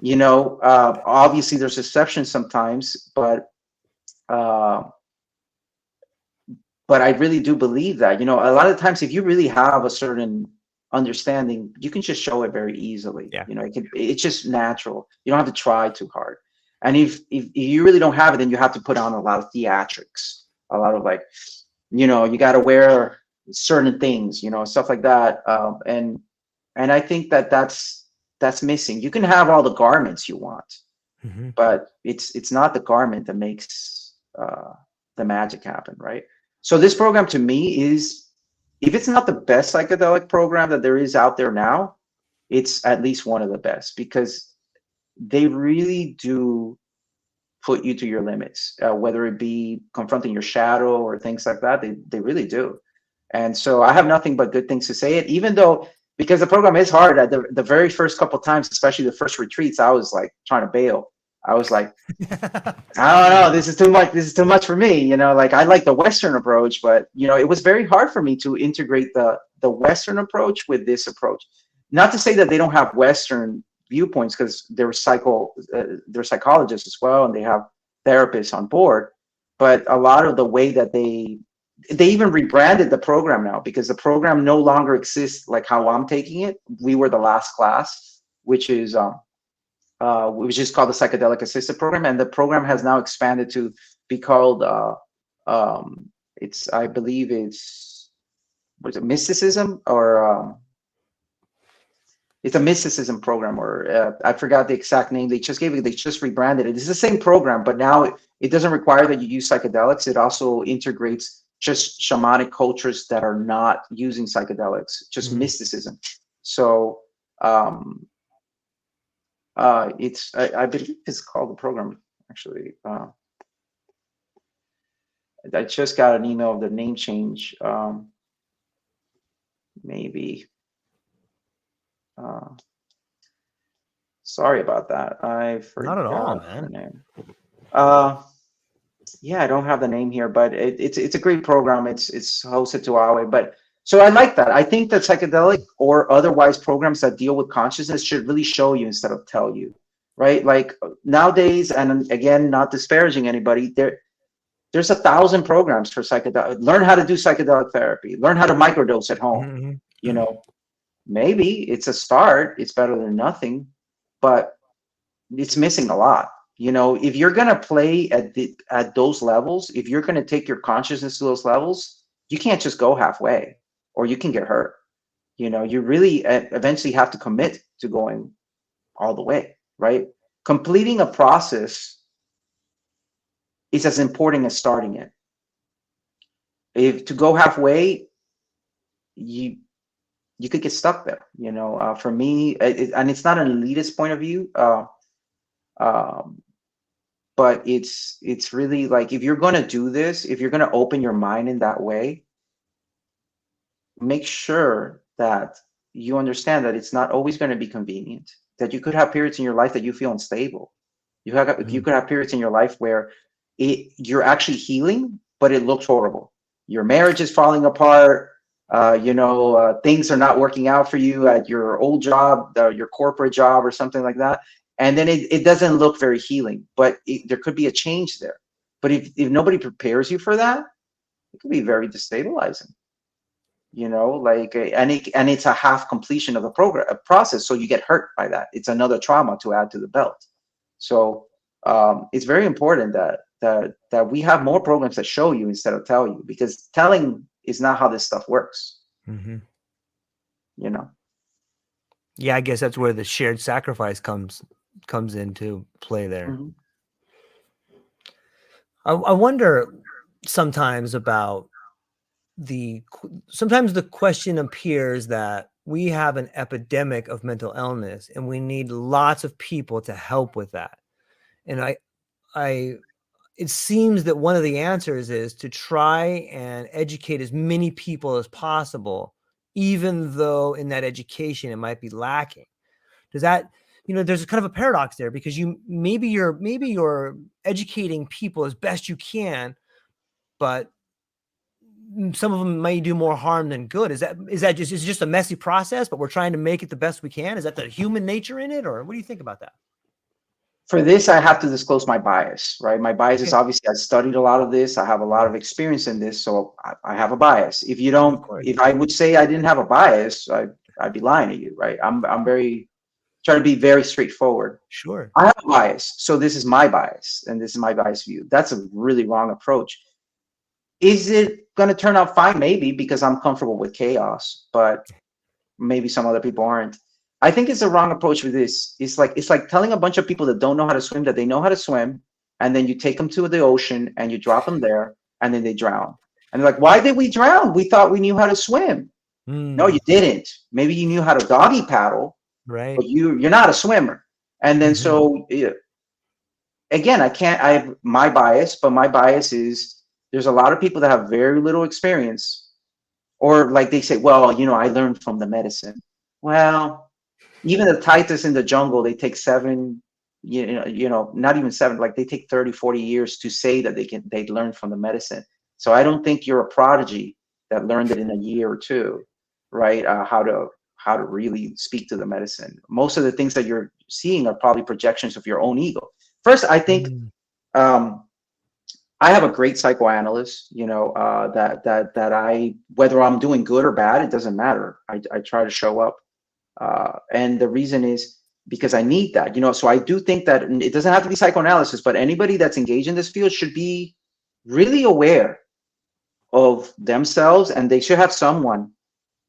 obviously there's exceptions sometimes, uh, but I really do believe that a lot of times if you really have a certain understanding, you can just show it very easily. Yeah. It's just natural. You don't have to try too hard. And if you really don't have it, then you have to put on a lot of theatrics, a lot of like, you got to wear certain things, stuff like that. And I think that that's missing. You can have all the garments you want, Mm-hmm. but it's not the garment that makes the magic happen, right? So this program to me is, if it's not the best psychedelic program that there is out there now, it's at least one of the best, because they really do put you to your limits, whether it be confronting your shadow or things like that. They really do. And so I have nothing but good things to say it, even though, because the program is hard. At the very first couple of times, especially the first retreats, I was like trying to bail. I was like, I don't know, this is too much. This is too much for me. Like I like the Western approach, but it was very hard for me to integrate the Western approach with this approach. Not to say that they don't have Western viewpoints, because they're psychologists as well, and they have therapists on board. But a lot of the way that they even rebranded the program now, because the program no longer exists like how I'm taking it. We were the last class, which is called the Psychedelic Assisted Program, and the program has now expanded to be called I believe it's, what is it, mysticism, or It's a mysticism program, or I forgot the exact name. They just rebranded it. It's the same program, but now it doesn't require that you use psychedelics. It also integrates just shamanic cultures that are not using psychedelics, just mysticism. So I believe it's called the program, actually. I just got an email of the name change. Maybe. Sorry about that. I forgot. Not at all, the man. name. Yeah, I don't have the name here, but it's a great program. It's hosted to Huawei, but so I like that. I think that psychedelic or otherwise programs that deal with consciousness should really show you instead of tell you, right? Like nowadays, and again, not disparaging anybody, there's 1,000 programs for psychedelic. Learn how to do psychedelic therapy. Learn how to microdose at home. You know, maybe it's a start. It's better than nothing, but it's missing a lot. You know, if you're going to play at those levels, if you're going to take your consciousness to those levels, you can't just go halfway, or you can get hurt. You know, you really eventually have to commit to going all the way, right? Completing a process is as important as starting it. If to go halfway, you could get stuck there. You know, for me, and it's not an elitist point of view. But it's really like, if you're going to do this, if you're going to open your mind in that way, make sure that you understand that it's not always going to be convenient, that you could have periods in your life that you feel unstable. You could have periods in your life where you're actually healing, but it looks horrible. Your marriage is falling apart. Things are not working out for you at your old job, your corporate job, or something like that. And then it doesn't look very healing, but there could be a change there. But if nobody prepares you for that, it could be very destabilizing. You know, like, and it's a half completion of a process, so you get hurt by that. It's another trauma to add to the belt. So it's very important that we have more programs that show you instead of tell you, because telling is not how this stuff works. You know. Yeah, I guess that's where the shared sacrifice comes into play there. I wonder sometimes about sometimes the question appears that we have an epidemic of mental illness and we need lots of people to help with that. And it seems that one of the answers is to try and educate as many people as possible, even though in that education it might be lacking. Does that, there's kind of a paradox there, because maybe you're educating people as best you can, but some of them may do more harm than good. Is that just a messy process, but we're trying to make it the best we can? Is that the human nature in it, or what do you think about that? For this, I have to disclose my bias, right? My bias is obviously I studied a lot of this. I have a lot of experience in this, so I have a bias. If I would say I didn't have a bias, I'd be lying to you, right? I'm trying to be very straightforward. Sure. I have a bias, so this is my bias, and this is my bias view. That's a really wrong approach. Is it going to turn out fine? Maybe, because I'm comfortable with chaos, but maybe some other people aren't. I think it's a wrong approach with this. It's like telling a bunch of people that don't know how to swim that they know how to swim, and then you take them to the ocean and you drop them there, and then they drown. And they're like, why did we drown? We thought we knew how to swim. No, you didn't. Maybe you knew how to doggy paddle, right? But you're not a swimmer. And then so again, I have my bias, but my bias is there's a lot of people that have very little experience, or like they say, well, I learned from the medicine. Well, even the tightest in the jungle, they take 7, not even 7, like they take 30, 40 years to say that they learned from the medicine. So I don't think you're a prodigy that learned it in a year or two, right? How to really speak to the medicine. Most of the things that you're seeing are probably projections of your own ego. First, I think I have a great psychoanalyst, that I, whether I'm doing good or bad, it doesn't matter. I try to show up. And the reason is because I need that, so I do think that it doesn't have to be psychoanalysis, but anybody that's engaged in this field should be really aware of themselves, and they should have someone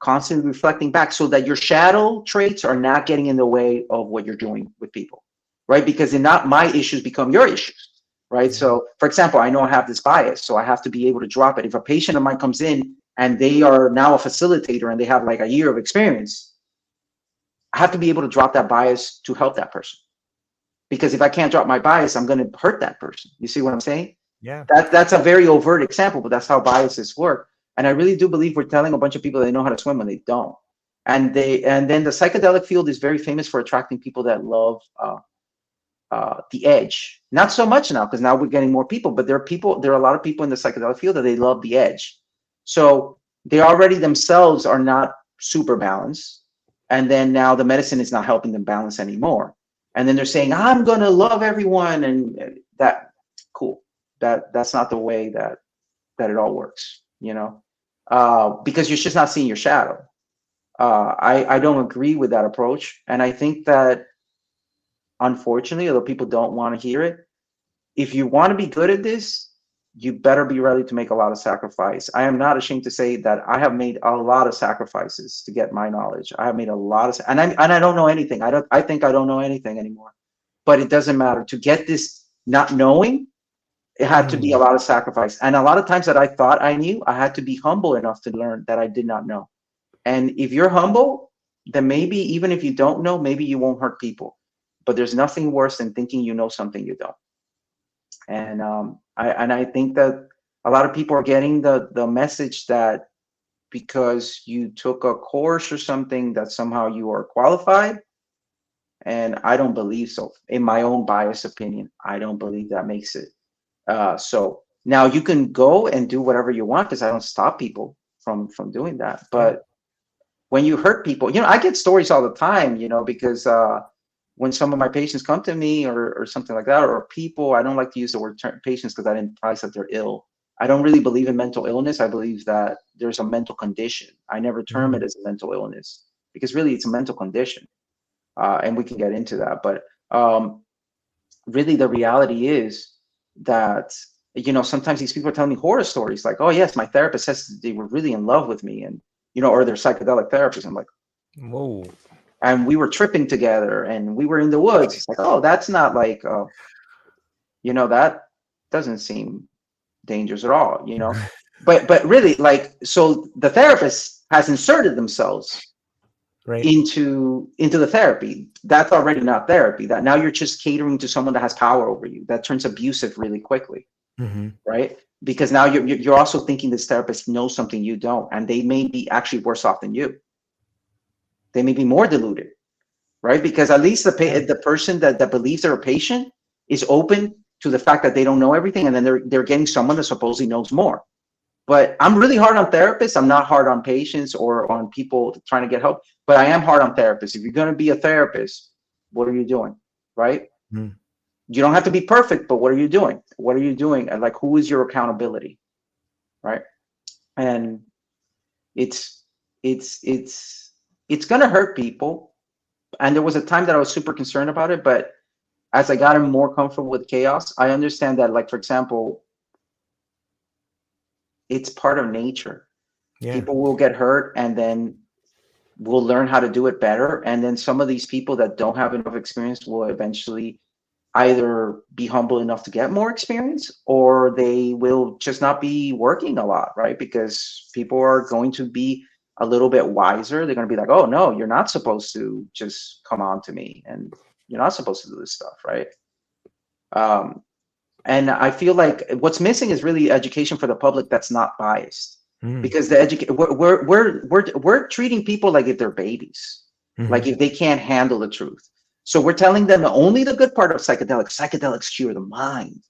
constantly reflecting back so that your shadow traits are not getting in the way of what you're doing with people, right? Because they're not my issues become your issues, right? So for example, I know I have this bias, so I have to be able to drop it. If a patient of mine comes in and they are now a facilitator and they have like a year of experience, I have to be able to drop that bias to help that person. Because if I can't drop my bias, I'm going to hurt that person. You see what I'm saying? Yeah. That's a very overt example, but that's how biases work. And I really do believe we're telling a bunch of people they know how to swim when they don't. And then the psychedelic field is very famous for attracting people that love the edge. Not so much now, because now we're getting more people, but there are a lot of people in the psychedelic field that they love the edge. So they already themselves are not super balanced. And then now the medicine is not helping them balance anymore. And then they're saying, I'm going to love everyone. And that, cool. That's not the way that it all works, you know, because you're just not seeing your shadow. I don't agree with that approach. And I think that, unfortunately, although people don't want to hear it, if you want to be good at this, you better be ready to make a lot of sacrifice. I am not ashamed to say that I have made a lot of sacrifices to get my knowledge. I have made a lot of, and I don't know anything. I think I don't know anything anymore, but it doesn't matter. To get this not knowing, it had to be a lot of sacrifice. And a lot of times that I thought I knew, I had to be humble enough to learn that I did not know. And if you're humble, then maybe even if you don't know, maybe you won't hurt people. But there's nothing worse than thinking you know something you don't. And I think that a lot of people are getting the message that because you took a course or something that somehow you are qualified. And I don't believe so. In my own biased opinion, I don't believe that makes it. So now you can go and do whatever you want, because I don't stop people from doing that. But when you hurt people, you know, I get stories all the time, you know, because when some of my patients come to me or something like that, or people, I don't like to use the word patients because I didn't price that they're ill. I don't really believe in mental illness. I believe that there's a mental condition. I never term it as a mental illness, because really it's a mental condition. And we can get into that. But really the reality is that, you know, sometimes these people are telling me horror stories like, oh yes, my therapist says they were really in love with me, and, you know, or they're psychedelic therapists. I'm like, whoa. And we were tripping together and we were in the woods. It's like, oh, that's not like, you know, that doesn't seem dangerous at all, you know. but really, like, so the therapist has inserted themselves into the therapy. That's already not therapy. That now you're just catering to someone that has power over you. That turns abusive really quickly, right? Because now you're also thinking this therapist knows something you don't, and they may be actually worse off than you. They may be more deluded, right? Because at least the person that believes they're a patient is open to the fact that they don't know everything, and then they're getting someone that supposedly knows more. But I'm really hard on therapists. I'm not hard on patients or on people trying to get help, but I am hard on therapists. If you're going to be a therapist, what are you doing, right? You don't have to be perfect, but what are you doing? What are you doing? And like, who is your accountability, right? And it's going to hurt people. And there was a time that I was super concerned about it, but as I got more comfortable with chaos, I understand that, like, for example, it's part of nature. People will get hurt, and then we'll learn how to do it better. And then some of these people that don't have enough experience will eventually either be humble enough to get more experience, or they will just not be working a lot, right? Because people are going to be a little bit wiser. They're going to be like, oh no, you're not supposed to just come on to me, and you're not supposed to do this stuff, right? And I feel like what's missing is really education for the public that's not biased, because we're treating people like if they're babies, like if they can't handle the truth. So we're telling them only the good part of psychedelics cure the mind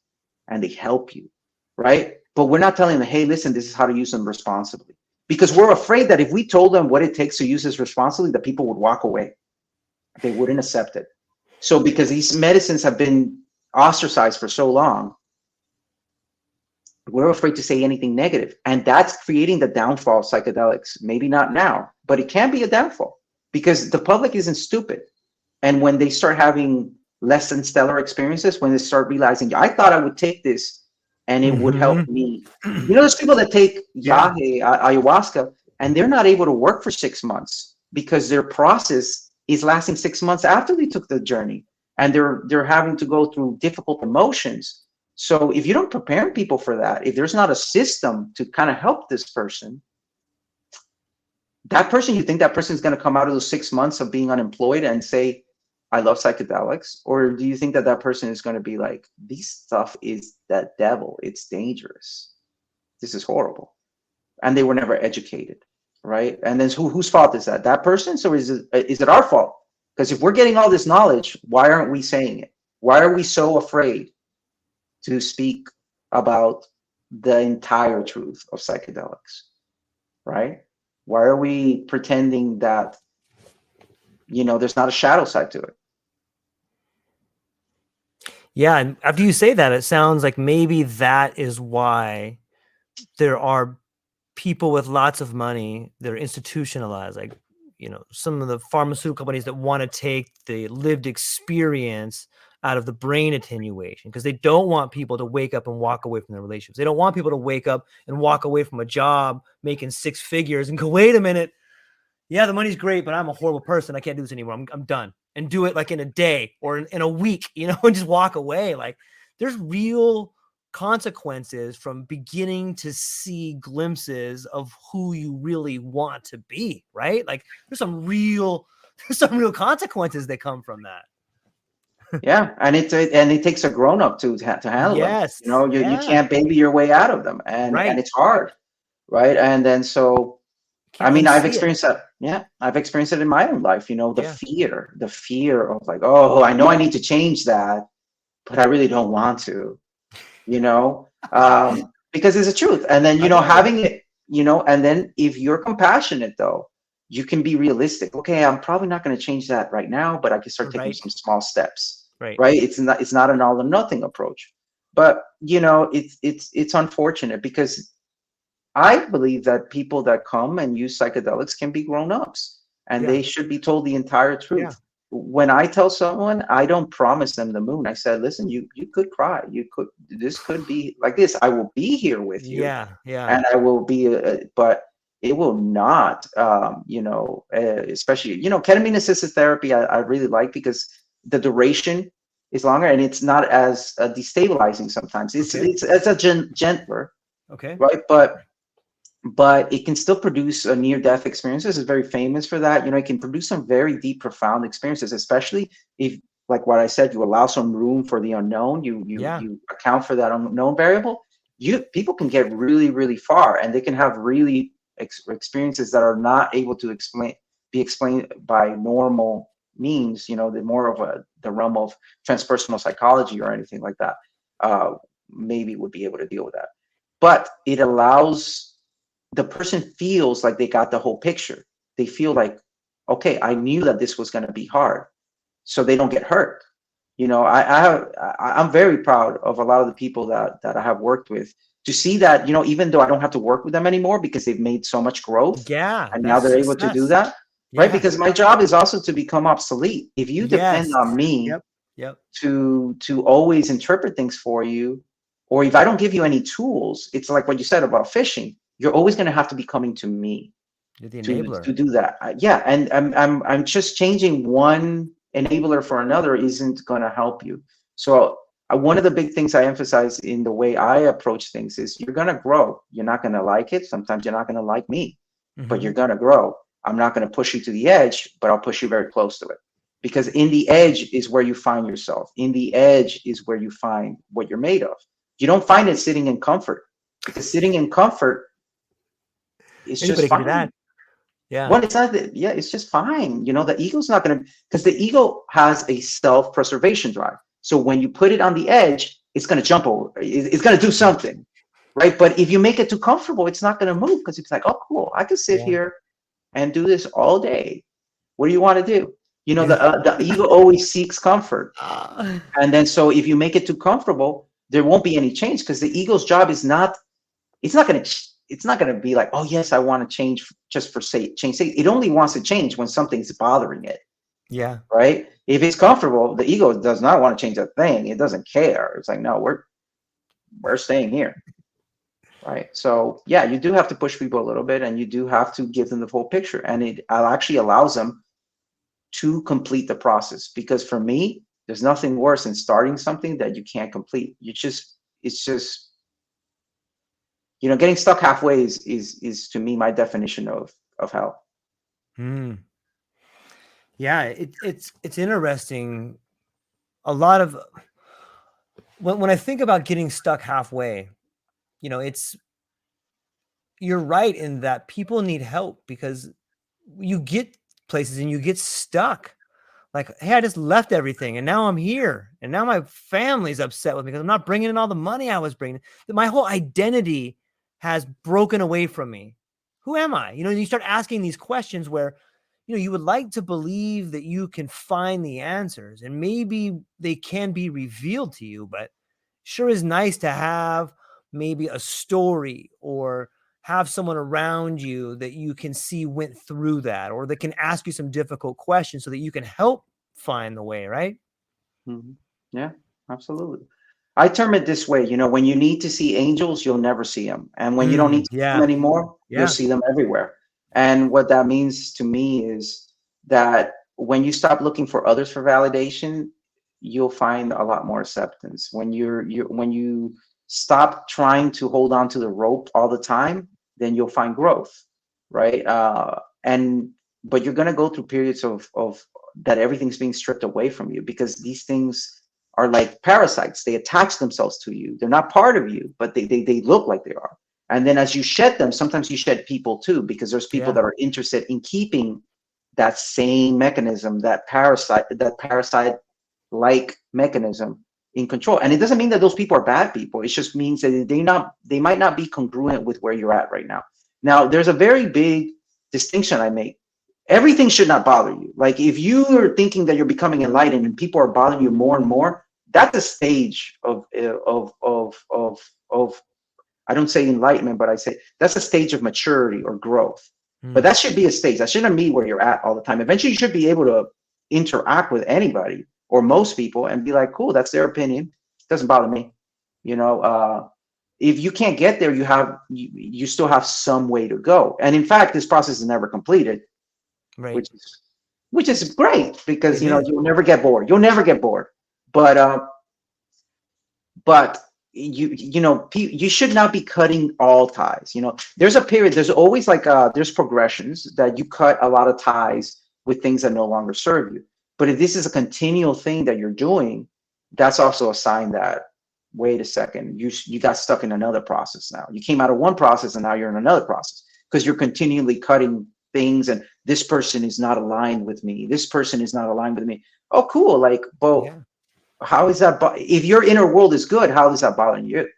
and they help you, right? But we're not telling them, hey, listen, this is how to use them responsibly. Because we're afraid that if we told them what it takes to use this responsibly, that people would walk away. They wouldn't accept it. So because these medicines have been ostracized for so long, we're afraid to say anything negative. And that's creating the downfall of psychedelics. Maybe not now, but it can be a downfall, because the public isn't stupid. And when they start having less than stellar experiences, when they start realizing, I thought I would take this and it would help me. You know, there's people that take ayahuasca and they're not able to work for 6 months because their process is lasting 6 months after they took the journey, and they're having to go through difficult emotions. So if you don't prepare people for that, if there's not a system to kind of help this person, you think that person is going to come out of those 6 months of being unemployed and say, I love psychedelics? Or do you think that that person is going to be like, this stuff is the devil, it's dangerous, this is horrible, and they were never educated, right? And then whose fault is that? That person's, or is it our fault? Because if we're getting all this knowledge, why aren't we saying it? Why are we so afraid to speak about the entire truth of psychedelics, right? Why are we pretending that, there's not a shadow side to it? Yeah, and after you say that, it sounds like maybe that is why there are people with lots of money that are institutionalized, like, some of the pharmaceutical companies that want to take the lived experience out of the brain attenuation, because they don't want people to wake up and walk away from their relationships. They don't want people to wake up and walk away from a job making 6 figures and go, wait a minute, yeah, the money's great, but I'm a horrible person. I can't do this anymore. I'm done. And do it like in a day or in a week, and just walk away. Like, there's real consequences from beginning to see glimpses of who you really want to be, right? Like, there's some real consequences that come from that. Yeah, and it takes a grown up to handle Yes, them. You yeah. can't baby your way out of them, and Right. and it's hard, right? And then I mean, I've experienced that. Yeah, I've experienced it in my own life. The fear of like, oh, I know I need to change that, but I really don't want to. Because it's the truth. And then having it, and then if you're compassionate, though, you can be realistic. Okay, I'm probably not going to change that right now, but I can start taking some small steps. Right. It's not an all or nothing approach. But it's unfortunate, because I believe that people that come and use psychedelics can be grown-ups, and they should be told the entire truth. Yeah. When I tell someone, I don't promise them the moon. I said, listen, you could cry. This could be like this. I will be here with you. Yeah. And I will be, but it will not, especially, ketamine assisted therapy, I really like, because the duration is longer and it's not as destabilizing sometimes. It's a gentler. Okay. Right. But it can still produce a near-death experiences. It's very famous for that. It can produce some very deep, profound experiences, especially if, like what I said, you allow some room for the unknown. You account for that unknown variable. People can get really, really far, and they can have really experiences that are not able to be explained by normal means. The more of the realm of transpersonal psychology or anything like that, maybe would be able to deal with that. But it allows, the person feels like they got the whole picture. They feel like, okay, I knew that this was going to be hard, so they don't get hurt. I'm very proud of a lot of the people that I have worked with, to see that, even though I don't have to work with them anymore because they've made so much growth. Yeah. And now they're able to do that. Yeah. Right. Because my job is also to become obsolete. If you depend on me to always interpret things for you, or if I don't give you any tools, it's like what you said about fishing. You're always going to have to be coming to me to do that. Yeah, and I'm just changing one enabler for another isn't going to help you. So one of the big things I emphasize in the way I approach things is, you're going to grow. You're not going to like it. Sometimes you're not going to like me, but you're going to grow. I'm not going to push you to the edge, but I'll push you very close to it. Because in the edge is where you find yourself. In the edge is where you find what you're made of. You don't find it sitting in comfort, because sitting in comfort, it's just fine. That. Yeah. Well, it's not. It's just fine. The ego's not going to, because the ego has a self-preservation drive. So when you put it on the edge, it's going to jump over. It's going to do something, right? But if you make it too comfortable, it's not going to move, because it's like, oh, cool, I can sit here and do this all day. What do you want to do? The ego always seeks comfort, and then so if you make it too comfortable, there won't be any change, because the ego's job is not. It's not going to be like, oh yes, I want to change just for change sake. It only wants to change when something's bothering it. Yeah. Right. If it's comfortable, the ego does not want to change a thing. It doesn't care. It's like, no, we're staying here. right? So yeah, you do have to push people a little bit, and you do have to give them the full picture, and it actually allows them to complete the process. Because for me, there's nothing worse than starting something that you can't complete. It's just, getting stuck halfway is to me my definition of hell. Mm. Yeah, it's interesting. A lot of when I think about getting stuck halfway, it's you're right in that people need help, because you get places and you get stuck. Like, hey, I just left everything and now I'm here, and now my family's upset with me because I'm not bringing in all the money I was bringing. My whole identity has broken away from me. Who am I? You start asking these questions where, you would like to believe that you can find the answers, and maybe they can be revealed to you, but sure is nice to have maybe a story, or have someone around you that you can see went through that, or that can ask you some difficult questions so that you can help find the way, right? Mhm. Yeah, absolutely. I term it this way, when you need to see angels, you'll never see them. And when you don't need to see them Yeah. anymore, you'll Yeah. see them everywhere. And what that means to me is that when you stop looking for others for validation, you'll find a lot more acceptance. When you stop trying to hold on to the rope all the time, then you'll find growth, right? And but you're gonna go through periods of that everything's being stripped away from you, because these things are like parasites. They attach themselves to you. They're not part of you, but they look like they are. And then as you shed them, sometimes you shed people too, because there's people Yeah. that are interested in keeping that same mechanism, that parasite like mechanism in control. And it doesn't mean that those people are bad people. It just means that they might not be congruent with where you're at right now. Now, there's a very big distinction I make. Everything should not bother you. Like, if you are thinking that you're becoming enlightened and people are bothering you more and more, that's a stage of I don't say enlightenment, but I say that's a stage of maturity or growth. But Mm. that should be a stage. That shouldn't be where you're at all the time. Eventually, you should be able to interact with anybody or most people and be like, cool, that's their opinion. It doesn't bother me. If you can't get there, you still have some way to go. And in fact, this process is never completed, Right. which is which is great, because It is. you'll never get bored. You'll never get bored. But you should not be cutting all ties. There's a period. There's always like there's progressions that you cut a lot of ties with things that no longer serve you. But if this is a continual thing that you're doing, that's also a sign that, wait a second, you got stuck in another process. Now you came out of one process and now you're in another process, because you're continually cutting things, and this person is not aligned with me, this person is not aligned with me. Oh, cool. Like, but Yeah. how is that if your inner world is good, how is that bothering you?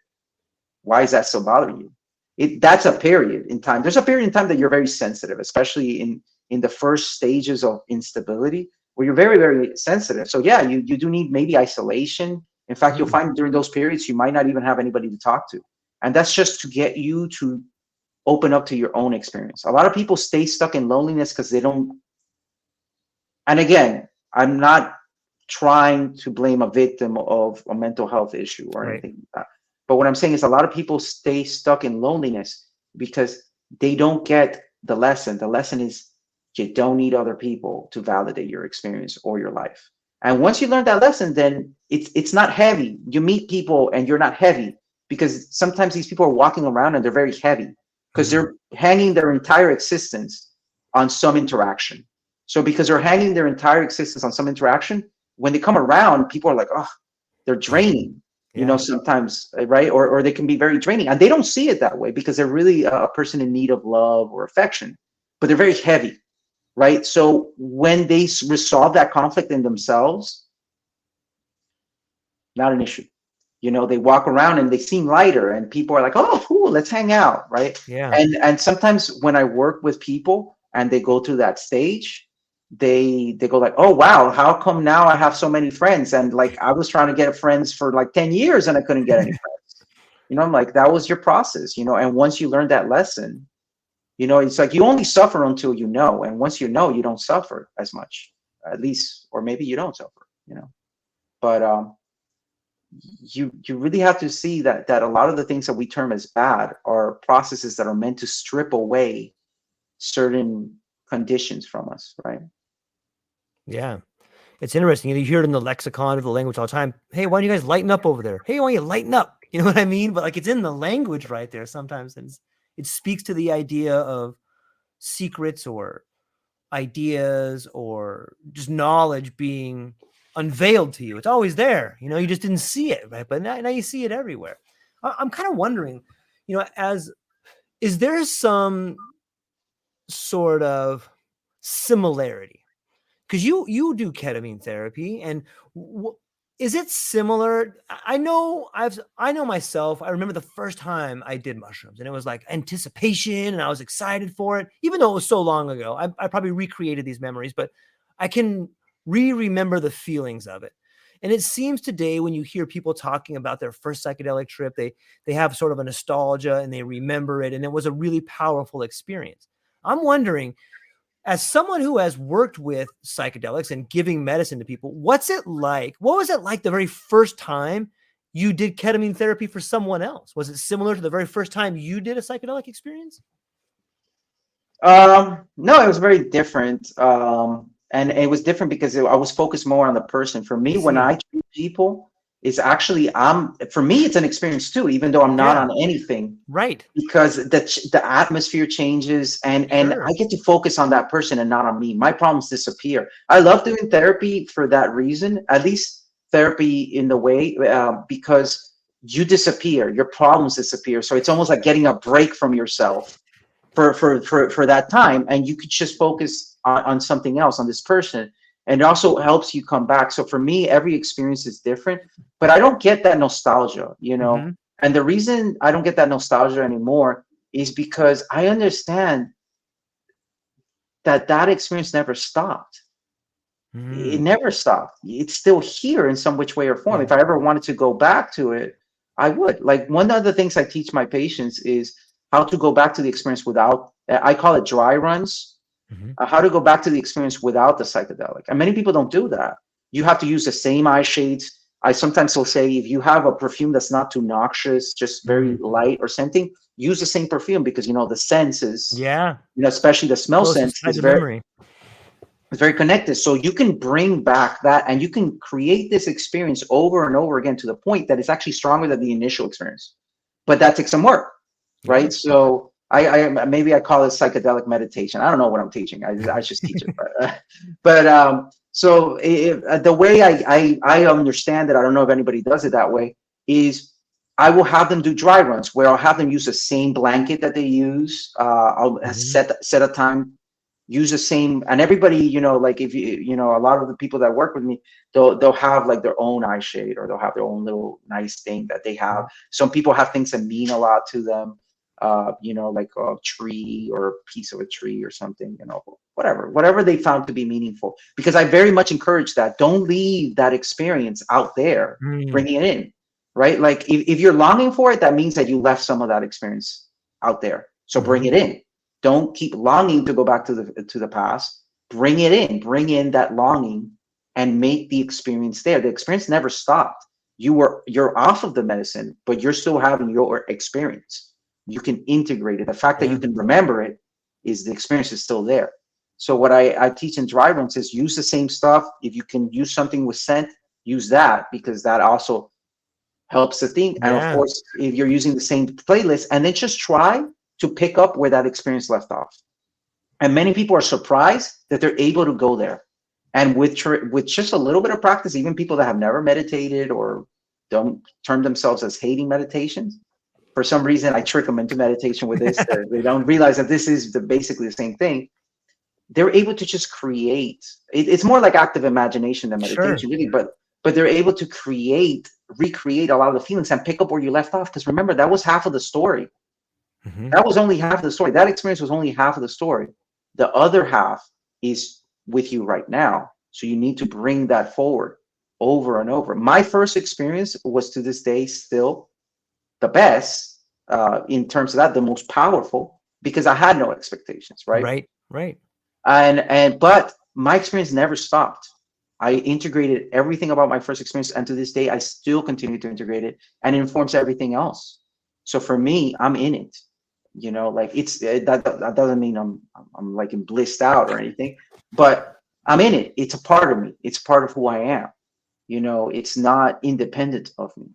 Why is that still bothering you? That's a period in time. There's a period in time that you're very sensitive, especially in the first stages of instability, where you're very, very sensitive. So yeah, you do need maybe isolation. In fact, you'll Mm. find during those periods you might not even have anybody to talk to, and that's just to get you to open up to your own experience. A lot of people stay stuck in loneliness because they don't. And again, I'm not trying to blame a victim of a mental health issue or Right. anything like that. But what I'm saying is, a lot of people stay stuck in loneliness because they don't get the lesson. The lesson is, you don't need other people to validate your experience or your life. And once you learn that lesson, then it's not heavy. You meet people and you're not heavy, because sometimes these people are walking around and they're very heavy because Mm. they're hanging their entire existence on some interaction. So because they're hanging their entire existence on some interaction, when they come around, people are like, oh, they're draining, Yeah. sometimes, right? Or they can be very draining, and they don't see it that way because they're really a person in need of love or affection, but they're very heavy, right? So when they resolve that conflict in themselves, not an issue. They walk around and they seem lighter, and people are like, oh, cool, let's hang out, right? Yeah. And sometimes when I work with people and they go through that stage, they go like, oh wow, how come now I have so many friends? And like, I was trying to get friends for like 10 years and I couldn't get any friends. I'm like, that was your process. And once you learn that lesson, it's like you only suffer until you know, and once you know, you don't suffer as much, at least, or maybe you don't suffer. But you really have to see that a lot of the things that we term as bad are processes that are meant to strip away certain conditions from us, right? Yeah. It's interesting. You hear it in the lexicon of the language all the time. Hey, why don't you guys lighten up over there? Hey, why don't you lighten up? You know what I mean? But like it's in the language right there sometimes. And it speaks to the idea of secrets or ideas or just knowledge being unveiled to you. It's always there. You know, you just didn't see it, right? But now you see it everywhere. I'm kind of wondering, you know, is there some sort of similarity? Because you do ketamine therapy, and is it similar? I know myself. I remember the first time I did mushrooms, and it was like anticipation, and I was excited for it, even though it was so long ago. I probably recreated these memories, but I can remember the feelings of it. And it seems today when you hear people talking about their first psychedelic trip, they have sort of a nostalgia and they remember it, and it was a really powerful experience. I'm wondering, as someone who has worked with psychedelics and giving medicine to people, what's it like? What was it like the very first time you did ketamine therapy for someone else? Was it similar to the very first time you did a psychedelic experience? No, it was very different. And it was different because I was focused more on the person. For me, when I treat people, it's actually, for me, it's an experience too, even though I'm not on anything. Right. Because the atmosphere changes, and Sure. I get to focus on that person and not on me. My problems disappear. I love doing therapy for that reason, at least therapy in the way, because you disappear, your problems disappear. So it's almost like getting a break from yourself for that time, and you could just focus on something else, on this person, and it also helps you come back. So for me, every experience is different, but I don't get that nostalgia, you know. Mm-hmm. And the reason I don't get that nostalgia anymore is because I understand that experience never stopped. It never stopped. It's still here in some which way or form. Yeah. If I ever wanted to go back to it, I would. Like, one of the things I teach my patients is how to go back to the experience without, I call it dry runs, how to go back to the experience without the psychedelic. And many people don't do that. You have to use the same eye shades. I sometimes will say, if you have a perfume that's not too noxious, just very light or scenting, use the same perfume, because, you know, the senses, you know, especially the smell sense is very connected. So you can bring back that, and you can create this experience over and over again to the point that it's actually stronger than the initial experience. But that takes some work, right? So I maybe I call it psychedelic meditation. I don't know what I'm teaching. I just teach it. So the way I understand it, I don't know if anybody does it that way, is I will have them do dry runs where I'll have them use the same blanket that they use. I'll set a time, use the same, and everybody, you know, like if you know, a lot of the people that work with me, they'll have like their own eye shade, or they'll have their own little nice thing that they have. Some people have things that mean a lot to them. You know, like a tree or a piece of a tree or something, you know, whatever they found to be meaningful. Because I very much encourage that. Don't leave that experience out there, bring it in, right? Like if you're longing for it, that means that you left some of that experience out there. So bring it in. Don't keep longing to go back to the past. Bring it in, bring in that longing, and make the experience there. The experience never stopped. You're off of the medicine, but you're still having your experience. You can integrate it. The fact that you can remember it is the experience is still there. So what I teach in dry runs is use the same stuff. If you can use something with scent, use that, because that also helps the thing. And of course, if you're using the same playlist, and then just try to pick up where that experience left off. And many people are surprised that they're able to go there. And with just a little bit of practice, even people that have never meditated or don't term themselves as hating meditations, for some reason, I trick them into meditation with this. They don't realize that this is basically the same thing. They're able to just create. It's more like active imagination than meditation, really. But they're able to recreate a lot of the feelings and pick up where you left off. Because remember, that was half of the story. That was only half of the story. That experience was only half of the story. The other half is with you right now. So you need to bring that forward over and over. My first experience was, to this day, still the best, in terms of that, the most powerful, because I had no expectations, right? Right. And but my experience never stopped. I integrated everything about my first experience, and to this day, I still continue to integrate it, and it informs everything else. So for me, I'm in it. You know, like that doesn't mean I'm like blissed out or anything, but I'm in it. It's a part of me. It's part of who I am. You know, it's not independent of me.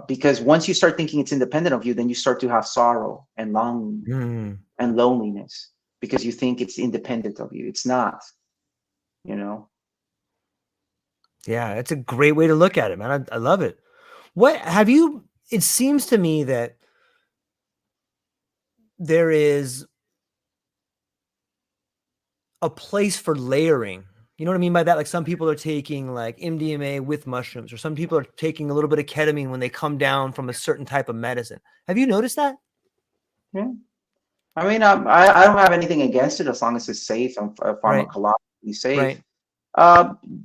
Because once you start thinking it's independent of you, then you start to have sorrow and longing and loneliness because you think it's independent of you. It's not, you know? Yeah, it's a great way to look at it, man. I love it. What have you, it seems to me that there is a place for layering. You know what I mean by that? Like some people are taking like MDMA with mushrooms, or some people are taking a little bit of ketamine when they come down from a certain type of medicine. Have you noticed that? Yeah. I mean, I don't have anything against it as long as it's safe and Right. pharmacologically safe. Right.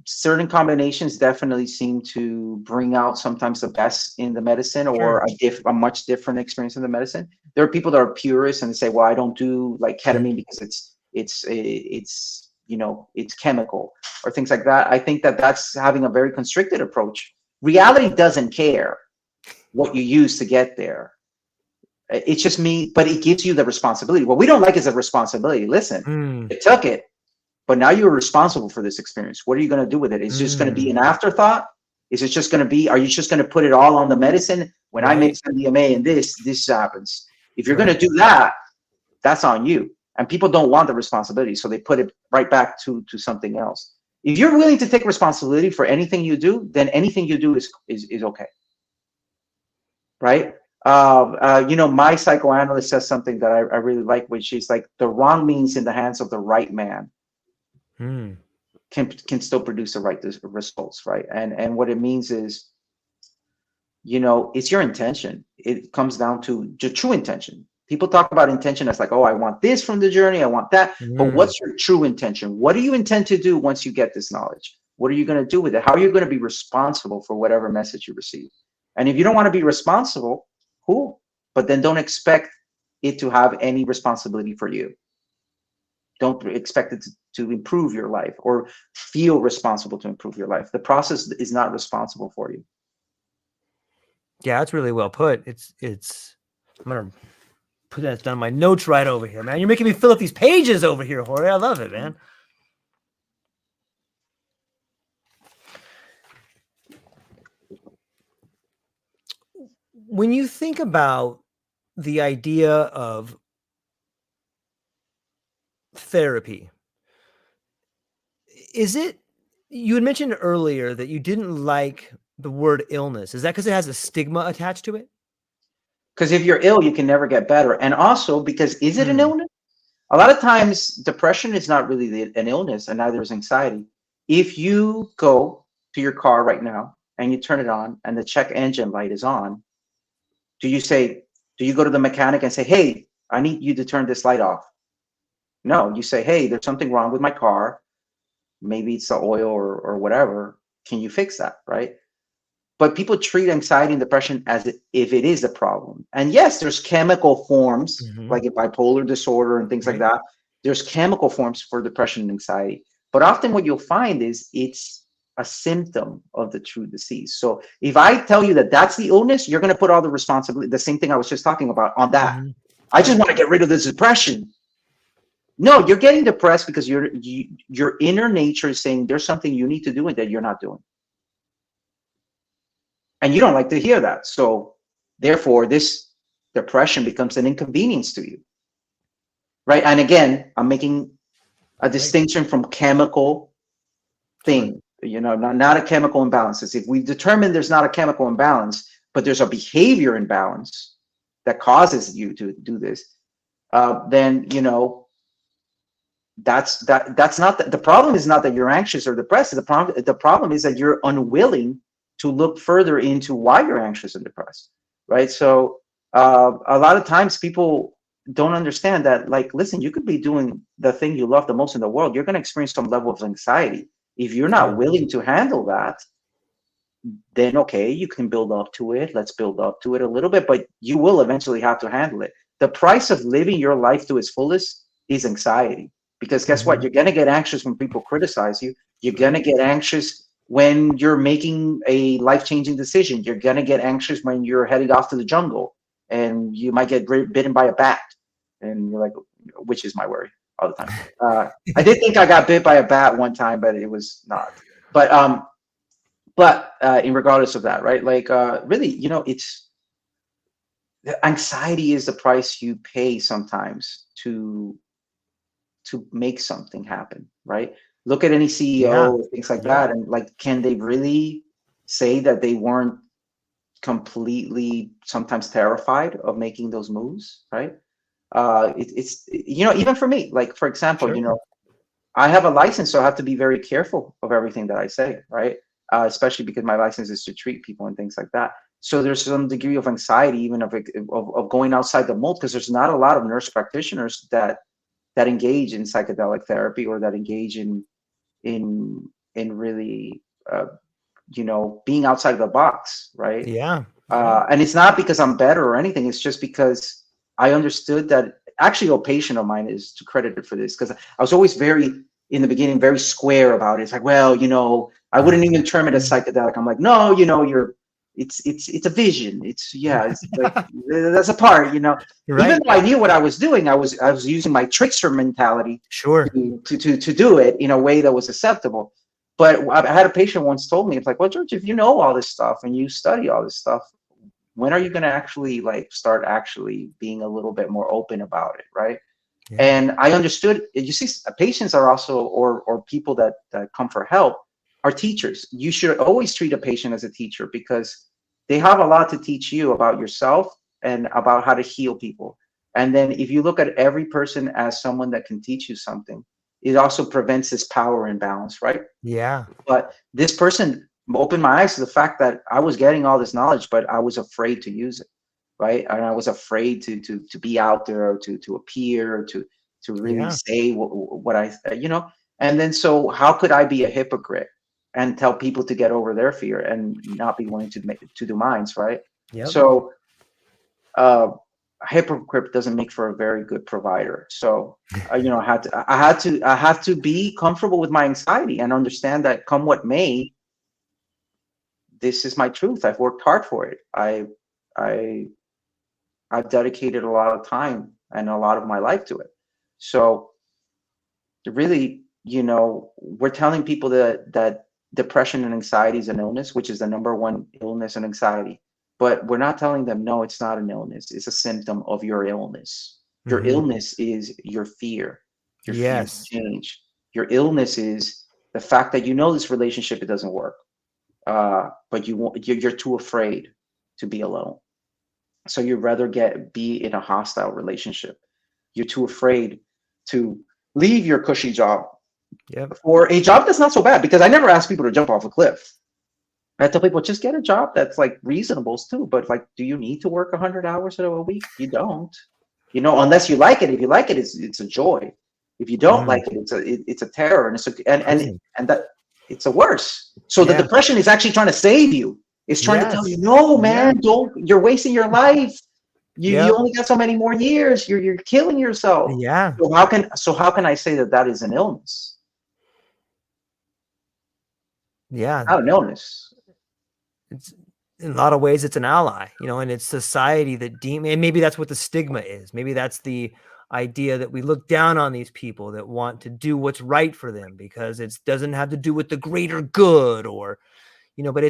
Certain combinations definitely seem to bring out sometimes the best in the medicine, or Sure. a much different experience in the medicine. There are people that are purists and say, well, I don't do like ketamine because it's you know, it's chemical or things like that. I think that that's having a very constricted approach. Reality doesn't care what you use to get there. It's just me, but it gives you the responsibility. What we don't like is the responsibility. Listen, you took it, but now you're responsible for this experience. What are you going to do with it? Is it just going to be an afterthought? Is it just going to be, are you just going to put it all on the medicine? When I mix MDMA and this happens. If you're going to do that, that's on you. And people don't want the responsibility, so they put it right back to something else. If you're willing to take responsibility for anything you do, then anything you do is okay. Right? You know, my psychoanalyst says something that I really like, which is like the wrong means in the hands of the right man can still produce the right results, right? And what it means is, you know, it's your intention. It comes down to your true intention. People talk about intention as like, oh, I want this from the journey, I want that. But what's your true intention? What do you intend to do once you get this knowledge? What are you going to do with it? How are you going to be responsible for whatever message you receive? And if you don't want to be responsible, cool. But then don't expect it to have any responsibility for you. Don't expect it to improve your life or feel responsible to improve your life. The process is not responsible for you. Yeah, that's really well put. I'm gonna put that down in my notes right over here, man. You're making me fill up these pages over here, Jorge. I love it, man. When you think about the idea of therapy, is it, you had mentioned earlier that you didn't like the word illness. Is that because it has a stigma attached to it? Because if you're ill, you can never get better. And also because, is it an illness? A lot of times depression is not really an illness, and neither is anxiety. If you go to your car right now and you turn it on and the check engine light is on, do you go to the mechanic and say, hey, I need you to turn this light off? No, you say, hey, there's something wrong with my car. Maybe it's the oil or whatever. Can you fix that, right? But people treat anxiety and depression as if it is a problem. And yes, there's chemical forms, like a bipolar disorder and things like that. There's chemical forms for depression and anxiety. But often what you'll find is it's a symptom of the true disease. So if I tell you that that's the illness, you're going to put all the responsibility, the same thing I was just talking about, on that. I just want to get rid of this depression. No, you're getting depressed because your inner nature is saying there's something you need to do and that you're not doing. And you don't like to hear that. So therefore, this depression becomes an inconvenience to you. Right? And again, I'm making a distinction from chemical thing, you know, not a chemical imbalance. If we determine there's not a chemical imbalance, but there's a behavior imbalance that causes you to do this, then, you know, that's not the problem. Is not that you're anxious or depressed. The problem is that you're unwilling to look further into why you're anxious and depressed, right? So a lot of times people don't understand that, like, listen, you could be doing the thing you love the most in the world. You're going to experience some level of anxiety. If you're not willing to handle that, then okay, you can build up to it. Let's build up to it a little bit, but you will eventually have to handle it. The price of living your life to its fullest is anxiety. Because guess what? You're going to get anxious when people criticize you. You're going to get anxious when you're making a life-changing decision. You're going to get anxious when you're heading off to the jungle and you might get bitten by a bat. And you're like, which is my worry all the time. I did think I got bit by a bat one time, but it was not. But in regardless of that, right? Like, really, you know, it's anxiety is the price you pay sometimes to make something happen, right? Look at any Yeah. CEO, things like Yep. that, and like, can they really say that they weren't completely sometimes terrified of making those moves, right? It's you know, even for me, like for example, Sure. you know, I have a license, so I have to be very careful of everything that I say, right? Especially because my license is to treat people and things like that. So there's some degree of anxiety, even of going outside the mold, because there's not a lot of nurse practitioners that engage in psychedelic therapy or that engage in really you know, being outside of the box, right? Yeah. Yeah. And it's not because I'm better or anything. It's just because I understood that actually a patient of mine is to credited for this, because I was always very, in the beginning, very square about it. It's like, well, you know, I wouldn't even term it as psychedelic. I'm like, no, you know, it's a vision. It's like, that's a part, you know. You're Even right. though I knew what I was doing, I was using my trickster mentality Sure. to do it in a way that was acceptable. But I had a patient once told me, it's like, well, George, if you know all this stuff and you study all this stuff, when are you going to actually like start actually being a little bit more open about it, right? Yeah. And I understood. You see, patients are also, or people that come for help, are teachers. You should always treat a patient as a teacher, because they have a lot to teach you about yourself and about how to heal people. And then if you look at every person as someone that can teach you something, it also prevents this power imbalance, right? Yeah. But this person opened my eyes to the fact that I was getting all this knowledge, but I was afraid to use it, right? And I was afraid to be out there, or to appear, to really Yeah. say what I, you know. And then, so how could I be a hypocrite and tell people to get over their fear and not be willing to do minds, right? Yep. So uh, a hypocrite doesn't make for a very good provider. So you know, I have to be comfortable with my anxiety and understand that come what may, this is my truth. I've worked hard for it. I I've dedicated a lot of time and a lot of my life to it. So really, you know, we're telling people that depression and anxiety is an illness, which is the number one illness and anxiety. But we're not telling them, no, it's not an illness. It's a symptom of your illness. Your Hmm. illness is your fear to Yes. change. Your illness is the fact that you know this relationship, it doesn't work, but you're too afraid to be alone. So you'd rather be in a hostile relationship. You're too afraid to leave your cushy job Yep. for a job that's not so bad, because I never ask people to jump off a cliff. I tell people, just get a job that's like reasonable too. But like, do you need to work 100 hours a week? You don't. You know, unless you like it. If you like it, it's a joy. If you don't Mm. like it, it's a terror, and Prison. and that it's a worse. So the Yeah. depression is actually trying to save you. It's trying to tell you, Yes. no, Yeah. man, don't. You're wasting your life. You Yep. only got so many more years. You're killing yourself. Yeah. So how can I say that that is an illness? Yeah. Not an illness. It's in a lot of ways it's an ally, you know, and it's society that and maybe that's what the stigma is. Maybe that's the idea that we look down on these people that want to do what's right for them because it doesn't have to do with the greater good, or you know, but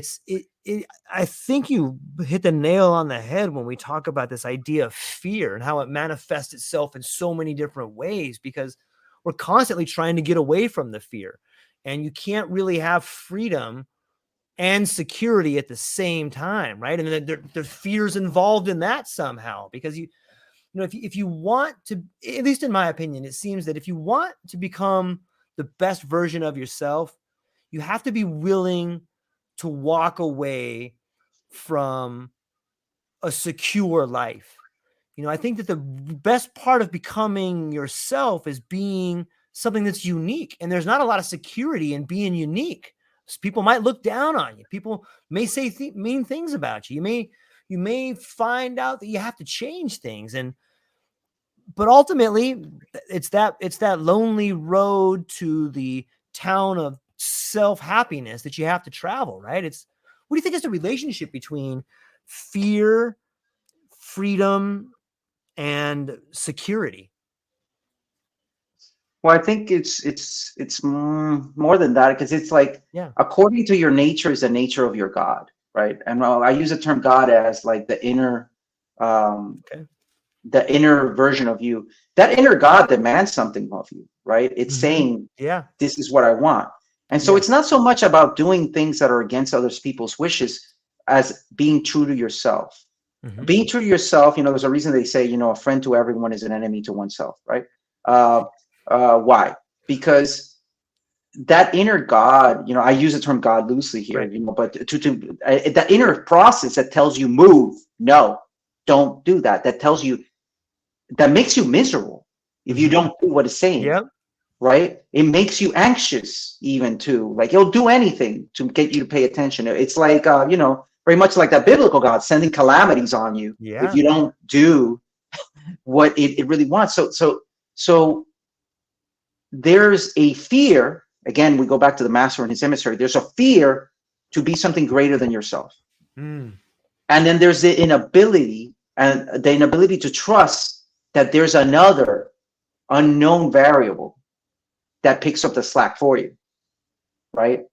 I think you hit the nail on the head when we talk about this idea of fear and how it manifests itself in so many different ways, because we're constantly trying to get away from the fear, and you can't really have freedom and security at the same time, right? And then there's fears involved in that somehow, because you know, if you want to, at least in my opinion, it seems that if you want to become the best version of yourself, you have to be willing to walk away from a secure life. You know, I think that the best part of becoming yourself is being something that's unique. And there's not a lot of security in being unique. People might look down on you. People may say mean things about you. You may find out that you have to change things. But ultimately, it's that lonely road to the town of self-happiness that you have to travel, right? What do you think is the relationship between fear, freedom, and security? Well, I think it's more than that, because it's like, Yeah. according to your nature is the nature of your God, right? And I use the term God as like um, Okay. the inner version of you. That inner God demands something of you, right? It's saying, Yeah. this is what I want. And so Yeah. it's not so much about doing things that are against other people's wishes as being true to yourself. Hmm. Being true to yourself, there's a reason they say, a friend to everyone is an enemy to oneself, right? Uh, why? Because that inner God, I use the term God loosely here, Right. but that inner process that tells you move, no, don't do that. That makes you miserable if you Hmm. don't do what it's saying, Yep. right? It makes you anxious even too. Like, it'll do anything to get you to pay attention. It's like, very much like that biblical God sending calamities on you if Yeah. you don't do what it really wants. So there's a fear. Again, we go back to the master and his emissary. There's a fear to be something greater than yourself. Mm. And then there's the inability to trust that there's another unknown variable that picks up the slack for you, right?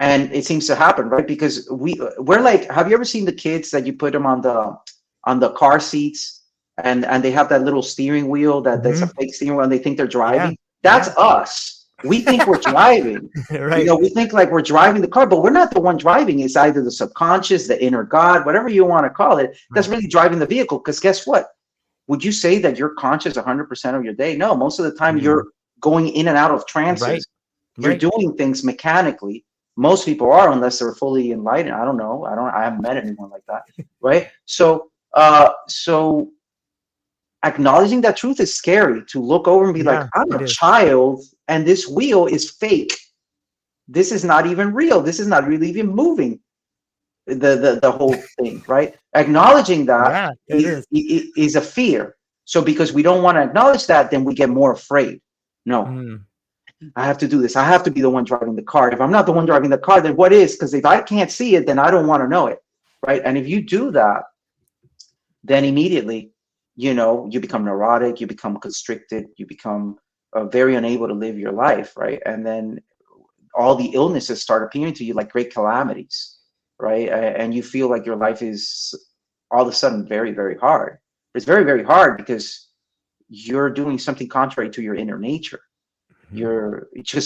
And it seems to happen, right? Because we're like, have you ever seen the kids that you put them on the car seats, and they have that little steering wheel that's a Hmm. fake steering wheel, and they think they're Yeah. driving? That's Yeah. us. We think we're driving. Right. We think like we're driving the car, but we're not the one driving. It's either the subconscious, the inner God, whatever you want to call it, that's Right. really driving the vehicle. Because guess what? Would you say that you're conscious 100% of your day? No, most of the time Mm. you're going in and out of Right. trances. You're Right. doing things mechanically. Most people are, unless they're fully enlightened. I don't know. I haven't met anyone like that, right? So acknowledging that truth is scary. To look over and be like, Yeah, I'm it a is. child, and this wheel is fake. This is not even real. This is not really even moving. The whole thing, right? Acknowledging that Yeah, it is. is a fear. So because we don't want to acknowledge that, then we get more afraid. No, Mm. I have to do this. I have to be the one driving the car. If I'm not the one driving the car, then what is? Because if I can't see it, then I don't want to know it, right? And if you do that, then immediately, you become neurotic, you become constricted, you become very unable to live your life, right? And then all the illnesses start appearing to you like great calamities, right? And you feel like your life is all of a sudden very, very hard. It's very, very hard because you're doing something contrary to your inner nature. Mhm.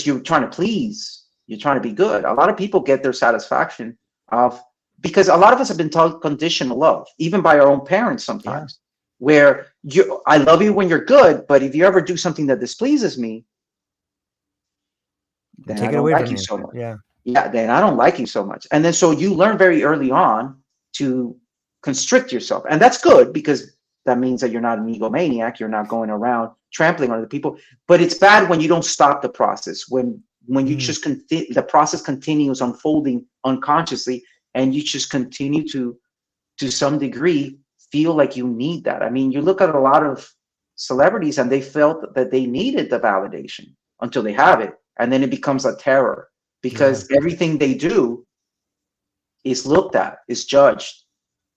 You're trying to please, you're trying to be good. A lot of people get their satisfaction of, because a lot of us have been taught conditional love, even by our own parents Yeah. sometimes, where I love you when you're good, but if you ever do something that displeases me, then I Take it don't away like from you you. so much. Yeah. Yeah, then I don't like you so much. And then so you learn very early on to constrict yourself. And that's good, because that means that you're not an egomaniac. You're not going around trampling on other people. But it's bad when you don't stop the process, when you Mm. just the process continues unfolding unconsciously, and you just continue to some degree feel like you need that. I mean, you look at a lot of celebrities and they felt that they needed the validation until they have it. And then it becomes a terror, Yeah. because everything they do is looked at, is judged,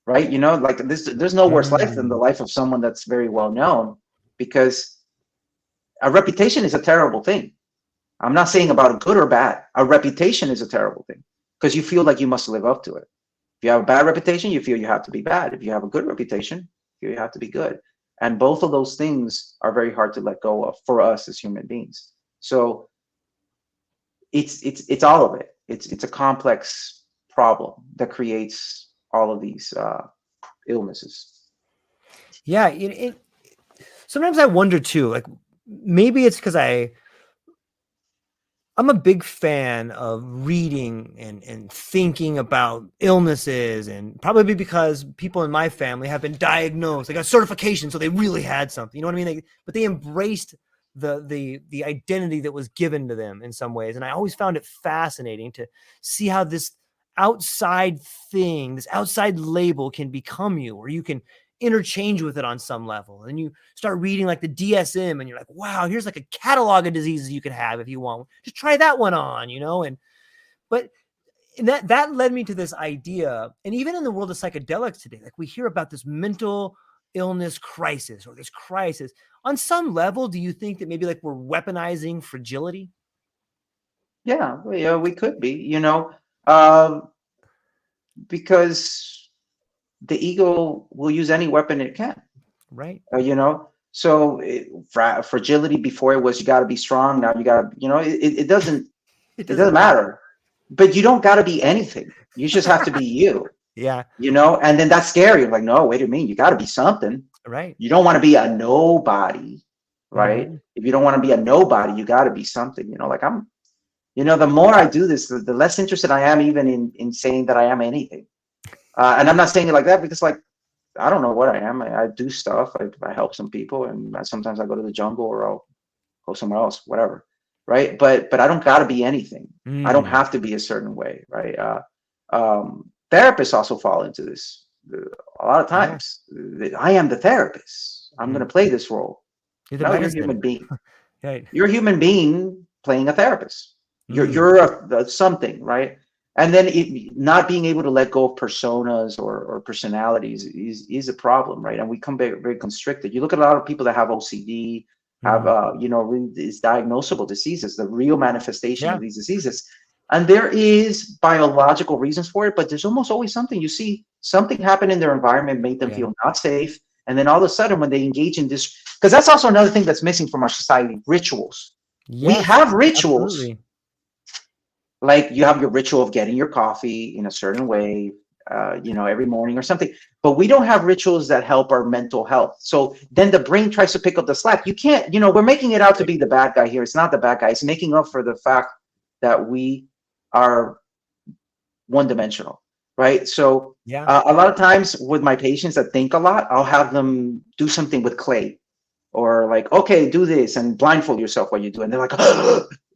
right? Like this, there's no worse life than the Mm. life of someone that's very well known, because a reputation is a terrible thing. I'm not saying about good or bad. A reputation is a terrible thing, because you feel like you must live up to it. If you have a bad reputation, you feel you have to be bad. If you have a good reputation, you have to be good. And both of those things are very hard to let go of for us as human beings. So it's all of it. It's a complex problem that creates all of these illnesses. Yeah. Sometimes I wonder too, like maybe it's because I'm a big fan of reading and thinking about illnesses, and probably because people in my family have been diagnosed. They got certification, so they really had something. You know what I mean? But they embraced the identity that was given to them in some ways. And I always found it fascinating to see how this outside thing, this outside label can become you, or you can interchange with it on some level. And you start reading like the DSM and you're like, wow, here's like a catalog of diseases you could have if you want. Just try that one on, and But that led me to this idea, and even in the world of psychedelics today, like we hear about this mental illness crisis or this crisis. On some level, do you think that maybe like we're weaponizing fragility? Yeah, we could be, uh, because the ego will use any weapon it can, Right. So fragility before it was you got to be strong. Now you got to, it doesn't It it doesn't doesn't matter. matter. But you don't got to be anything. You just have to be you, Yeah. and then that's scary. Like, no, wait a minute, you got to be something. Right. You don't want to be a nobody, right? Mm-hmm. If you don't want to be a nobody, you got to be something. Like the more I do this, the less interested I am even in saying that I am anything. And I'm not saying it like that because, like, I don't know what I am. I do stuff. I help some people, and sometimes I go to the jungle or I'll go somewhere else, whatever, right? But I don't got to be anything. I don't have to be a certain way, right? Therapists also fall into this a lot of times. I am the therapist. I'm going to play this role. You're the No, you're a medicine. human being. Right. You're a human being playing a therapist. You're a something, right? And then not being able to let go of personas or personalities is a problem, right? And we come very, very constricted. You look at a lot of people that have OCD, have these diagnosable diseases, the real manifestation of these diseases. And there is biological reasons for it, but there's almost always something. You see something happen in their environment, made them feel not safe. And then all of a sudden when they engage in this, because that's also another thing that's missing from our society, rituals. We have rituals. Absolutely. Like you have your ritual of getting your coffee in a certain way, every morning or something. But we don't have rituals that help our mental health. So then the brain tries to pick up the slack. You can't, we're making it out to be the bad guy here. It's not the bad guy. It's making up for the fact that we are one-dimensional, right? So a lot of times with my patients that think a lot, I'll have them do something with clay, or like, okay, do this and blindfold yourself while you do it. And they're like,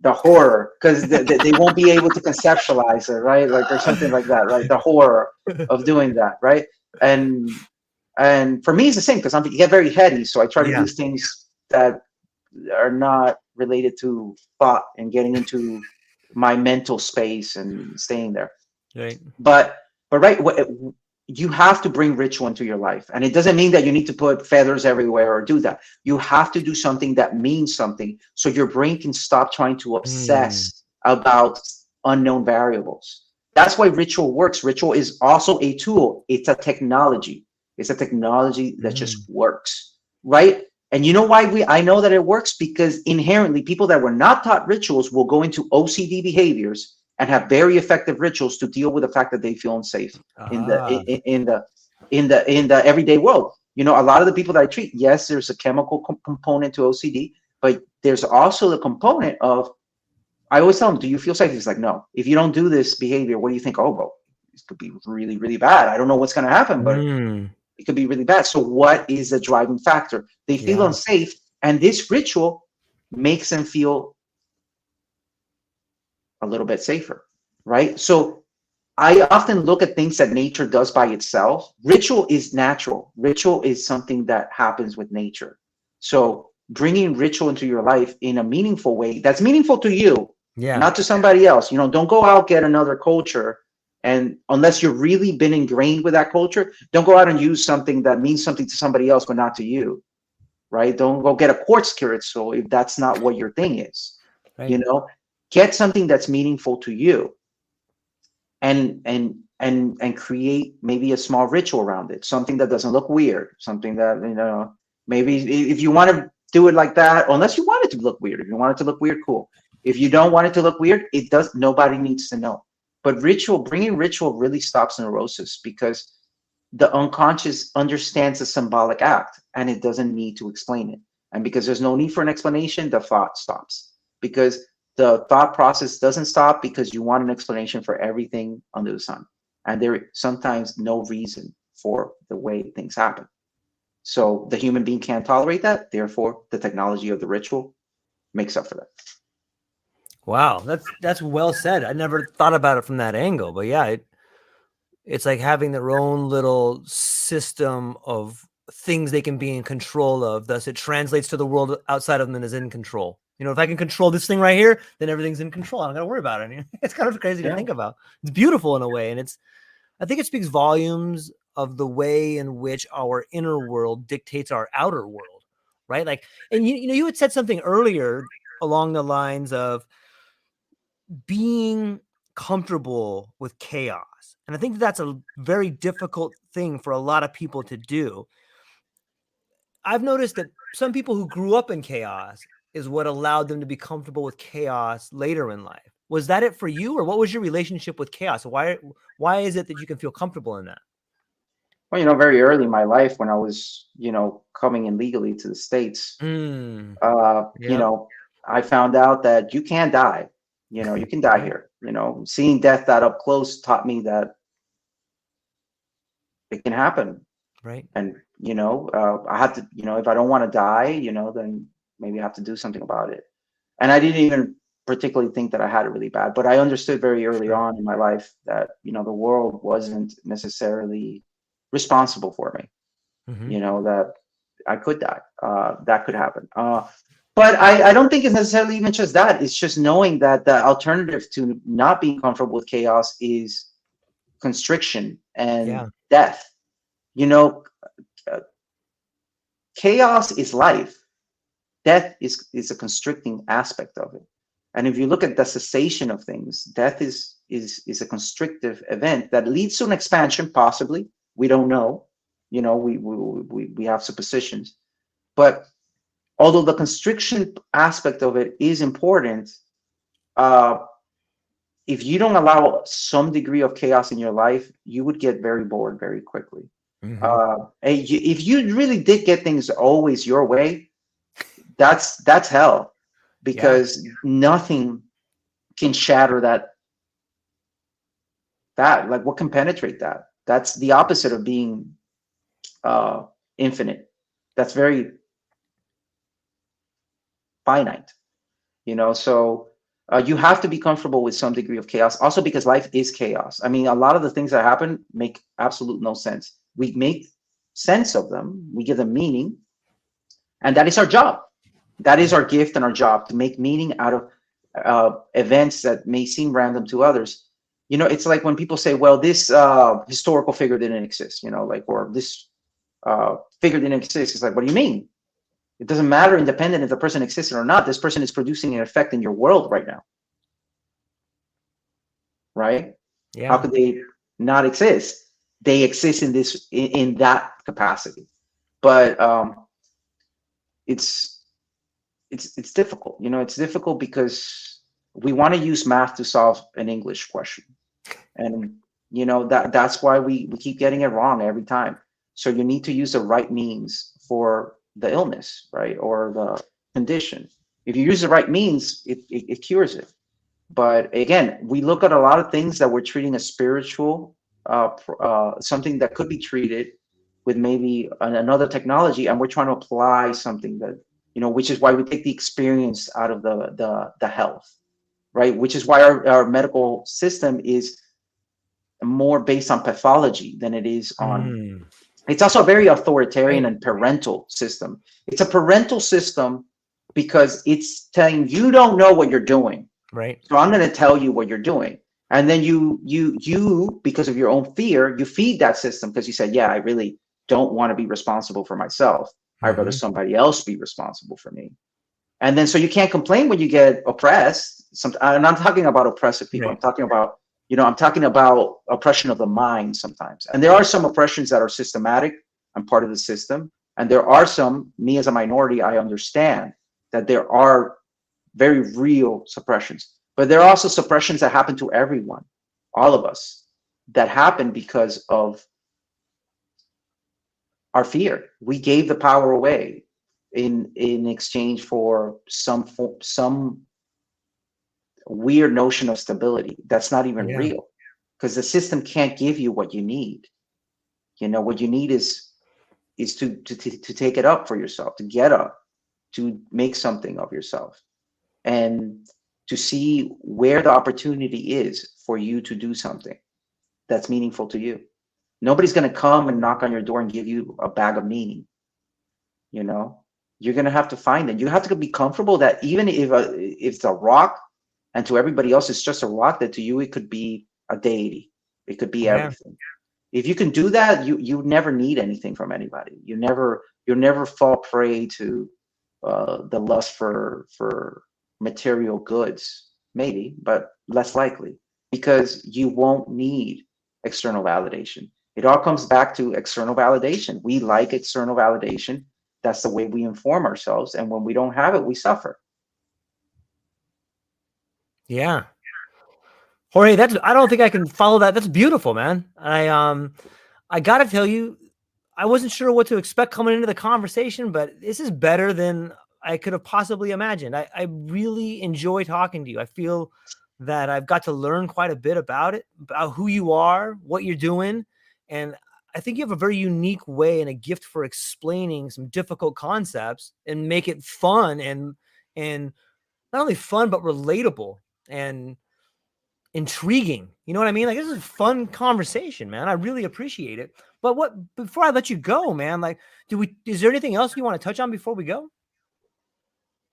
the horror, because they won't be able to conceptualize it, right? Like, or something like that, right? The horror of doing that, right? And for me, it's the same because I get very heady. So I try to do things that are not related to thought and getting into my mental space and staying there. Right. But right, you have to bring ritual into your life. And it doesn't mean that you need to put feathers everywhere or do that. You have to do something that means something so your brain can stop trying to obsess about unknown variables. That's why ritual works. Ritual is also a tool. It's a technology. It's a technology that just works, right? And you know why I know that it works? Because inherently people that were not taught rituals will go into OCD behaviors and have very effective rituals to deal with the fact that they feel unsafe in the everyday world. A lot of the people that I treat, yes, there's a chemical component to OCD, but there's also the component of, I always tell them, do you feel safe? He's like, no. If you don't do this behavior, what do you think? Oh, well, this could be really, really bad. I don't know what's going to happen, but it could be really bad. So what is the driving factor? They feel unsafe, and this ritual makes them feel a little bit safer, right? So I often look at things that nature does by itself. Ritual is natural. Ritual is something that happens with nature. So bringing ritual into your life in a meaningful way, that's meaningful to you, not to somebody else. Don't go out, get another culture. And unless you've really been ingrained with that culture, don't go out and use something that means something to somebody else, but not to you, right? Don't go get a quartz crystal if that's not what your thing is, Get something that's meaningful to you, and create maybe a small ritual around it, something that doesn't look weird, something that, maybe if you want to do it like that, unless you want it to look weird. If you want it to look weird, cool. If you don't want it to look weird, nobody needs to know. But bringing ritual really stops neurosis, because the unconscious understands the symbolic act and it doesn't need to explain it. And because there's no need for an explanation, the thought stops. Because the thought process doesn't stop because you want an explanation for everything under the sun. And there is sometimes no reason for the way things happen. So the human being can't tolerate that. Therefore, the technology of the ritual makes up for that. Wow, that's well said. I never thought about it from that angle, but yeah, it's like having their own little system of things they can be in control of. Thus, it translates to the world outside of them and is in control. You know, if I can control this thing right here, then everything's in control. I don't got to worry about it. It's kind of crazy to think about. It's beautiful in a way. And I think it speaks volumes of the way in which our inner world dictates our outer world, right? Like, and you had said something earlier along the lines of being comfortable with chaos. And I think that's a very difficult thing for a lot of people to do. I've noticed that some people who grew up in chaos is what allowed them to be comfortable with chaos later in life. Was that it for you, or what was your relationship with chaos? Why is it that you can feel comfortable in that? Well, very early in my life when I was, coming in legally to the States, Yep. I found out that you can die. You can die Right. here. Seeing death that up close taught me that it can happen. Right. And, I have to, if I don't want to die, then maybe I have to do something about it. And I didn't even particularly think that I had it really bad, but I understood very early Sure. on in my life that, the world wasn't necessarily responsible for me, Mm-hmm. that I could die, that could happen. But I don't think it's necessarily even just that. It's just knowing that the alternative to not being comfortable with chaos is constriction and Yeah. death. You know, uh, Chaos is life. Death is a constricting aspect of it. And if you look at the cessation of things, death is a constrictive event that leads to an expansion, possibly. We don't know. We have suppositions. But although the constriction aspect of it is important, uh, if you don't allow some degree of chaos in your life, you would get very bored very quickly. Mm-hmm. If you really did get things always your way, that's hell, Yeah. because nothing can shatter that. Like, what can penetrate that? That's the opposite of being infinite. That's very finite. So you have to be comfortable with some degree of chaos, also because life is chaos. I mean, a lot of the things that happen make absolute no sense. We make sense of them, we give them meaning, and that is our job. That is our gift and our job, to make meaning out of events that may seem random to others. It's like when people say, well, this historical figure didn't exist, or this figure didn't exist. It's like, what do you mean? It doesn't matter, independent if the person existed or not. This person is producing an effect in your world right now, right? How Yeah. could they not exist? They exist in that capacity. But it's it's difficult. It's difficult because we want to use math to solve an English question, and that's why we keep getting it wrong every time. So you need to use the right means for the illness, right, or the condition. If you use the right means, it cures it. But again, we look at a lot of things that we're treating as spiritual, something that could be treated with maybe another technology, and we're trying to apply something that, which is why we take the experience out of the health, right? Which is why our medical system is more based on pathology than it is on. Mm. It's also a very authoritarian Right. and parental system. It's a parental system because it's telling you don't know what you're doing, Right. so I'm going to tell you what you're doing. And then you, because of your own fear, you feed that system, because you said, yeah, I really don't want to be responsible for myself. I'd rather Mm-hmm. somebody else be responsible for me. And then so you can't complain when you get oppressed. And I'm talking about oppressive people. Right. I'm talking about oppression of the mind sometimes. And there are some oppressions that are systematic. I'm part of the system. And there are some, me as a minority, I understand that there are very real suppressions. But there are also suppressions that happen to everyone, all of us, that happen because of our fear. We gave the power away in exchange for some weird notion of stability that's not even Yeah. real, because the system can't give you what you need. What you need is to take it up for yourself, to get up, to make something of yourself, and to see where the opportunity is for you to do something that's meaningful to you. Nobody's going to come and knock on your door and give you a bag of meaning. You know, you're going to have to find it. You have to be comfortable that even if it's a rock, and to everybody else it's just a rock, that to you it could be a deity, it could be Yeah. everything. If you can do that, you never need anything from anybody. You never fall prey to the lust for material goods, maybe, but less likely, because you won't need external validation. It all comes back to external validation. We like external validation. That's the way we inform ourselves, and when we don't have it, we suffer. Yeah. Jorge, I don't think I can follow that. That's beautiful, man. I gotta tell you, I wasn't sure what to expect coming into the conversation, but this is better than I could have possibly imagined. I really enjoy talking to you. I feel that I've got to learn quite a bit about it, about who you are, what you're doing. And I think you have a very unique way and a gift for explaining some difficult concepts and make it fun and not only fun, but relatable and intriguing. You know what I mean? Like, this is a fun conversation, man. I really appreciate it. But before I let you go, man, like, is there anything else you want to touch on before we go?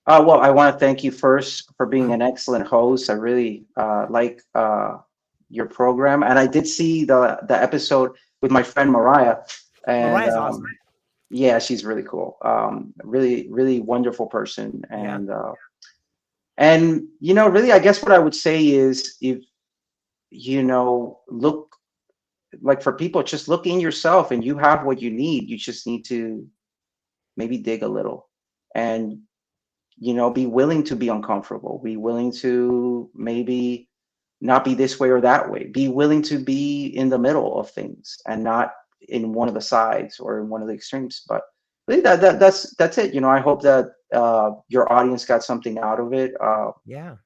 Well, I want to thank you first for being an excellent host. I really like your program, and I did see the episode with my friend Mariah, and Mariah's awesome. yeah, she's really cool. Really, really wonderful person, Yeah. and really, I guess what I would say is, if look, like, for people, just look in yourself, and you have what you need. You just need to maybe dig a little, and be willing to be uncomfortable, be willing to maybe not be this way or that way, be willing to be in the middle of things and not in one of the sides or in one of the extremes. But really, that's it. I hope that your audience got something out of it. Yeah.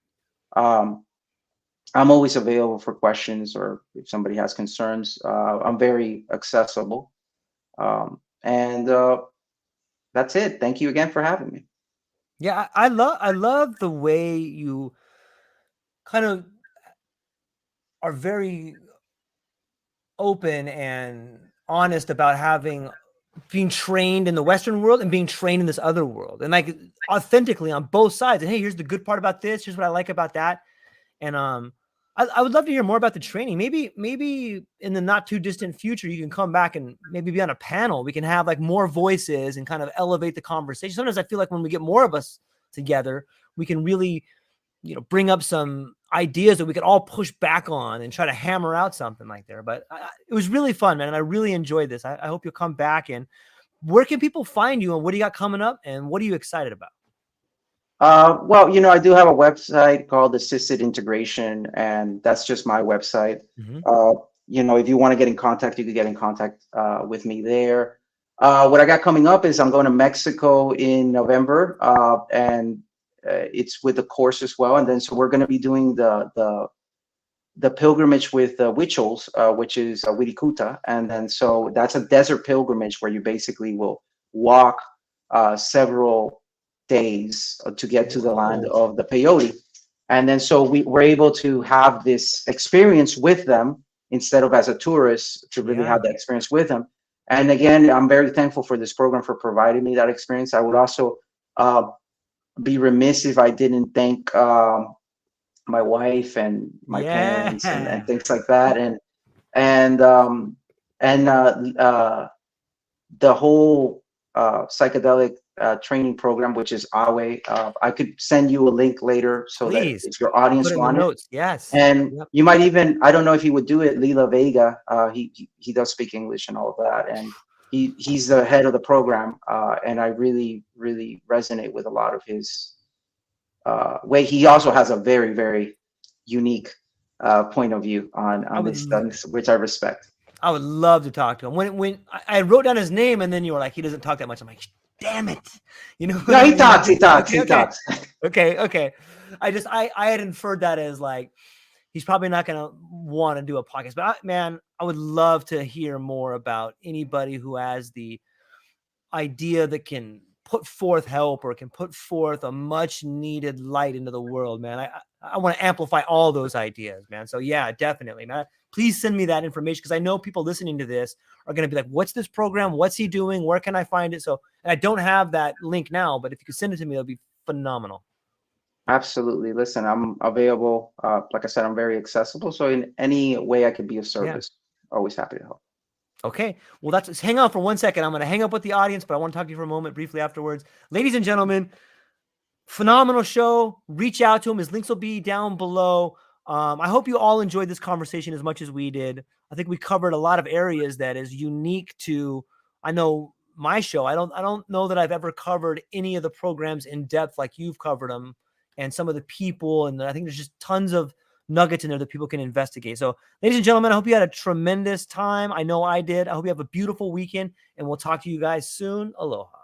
I'm always available for questions, or if somebody has concerns. I'm very accessible. And that's it. Thank you again for having me. Yeah. I love the way you kind of are very open and honest about being trained in the Western world and being trained in this other world, and like authentically on both sides. And hey, here's the good part about this. Here's what I like about that. And I would love to hear more about the training. Maybe in the not too distant future, you can come back and maybe be on a panel. We can have like more voices and kind of elevate the conversation. Sometimes I feel like when we get more of us together, we can really, bring up some ideas that we could all push back on and try to hammer out something like there. But it was really fun, man. And I really enjoyed this. I hope you'll come back. And where can people find you, and what do you got coming up, and what are you excited about? Well, I do have a website called Assisted Integration, and that's just my website. Mm-hmm. If you want to get in contact, you can get in contact with me there. What I got coming up is I'm going to Mexico in November, and it's with the course as well. And then so we're going to be doing the pilgrimage with Huichols, which is Wirikuta. And then so that's a desert pilgrimage where you basically will walk several days to get to the land of the peyote. And then so we're able to have this experience with them instead of as a tourist, to really have that experience with them. And again, I'm very thankful for this program for providing me that experience. I would also be remiss if I didn't thank my wife and my parents and things like that, and the whole psychedelic training program, which is Awe. I could send you a link later, so Please, that if your audience wants notes. Yes. And you might even, I don't know if he would do it, Lila Vega. He does speak English and all of that, and he's the head of the program, and I really, really resonate with a lot of his way. He also has a very, very unique point of view on these things, which I respect. I would love to talk to him. When I wrote down his name, and then you were like, he doesn't talk that much. I'm like, damn it. No, he talks. Okay. I had inferred that as like, he's probably not going to want to do a podcast, but I would love to hear more about anybody who has the idea that can put forth help or can put forth a much needed light into the world, man, I want to amplify all those ideas, man. So yeah, definitely, man. Please send me that information, because I know people listening to this are going to be like, what's this program? What's he doing? Where can I find it? So, and I don't have that link now, but if you could send it to me, it'll be phenomenal. Absolutely. Listen, I'm available. Like I said, I'm very accessible. So in any way I could be of service, always happy to help. Okay. Well, that's, hang on for 1 second. I'm going to hang up with the audience, but I want to talk to you for a moment briefly afterwards. Ladies and gentlemen, phenomenal show. Reach out to him. His links will be down below. I hope you all enjoyed this conversation as much as we did. I think we covered a lot of areas that is unique to, I know, my show. I don't know that I've ever covered any of the programs in depth like you've covered them, and some of the people. And I think there's just tons of nuggets in there that people can investigate. So, ladies and gentlemen, I hope you had a tremendous time. I know I did. I hope you have a beautiful weekend, and we'll talk to you guys soon. Aloha.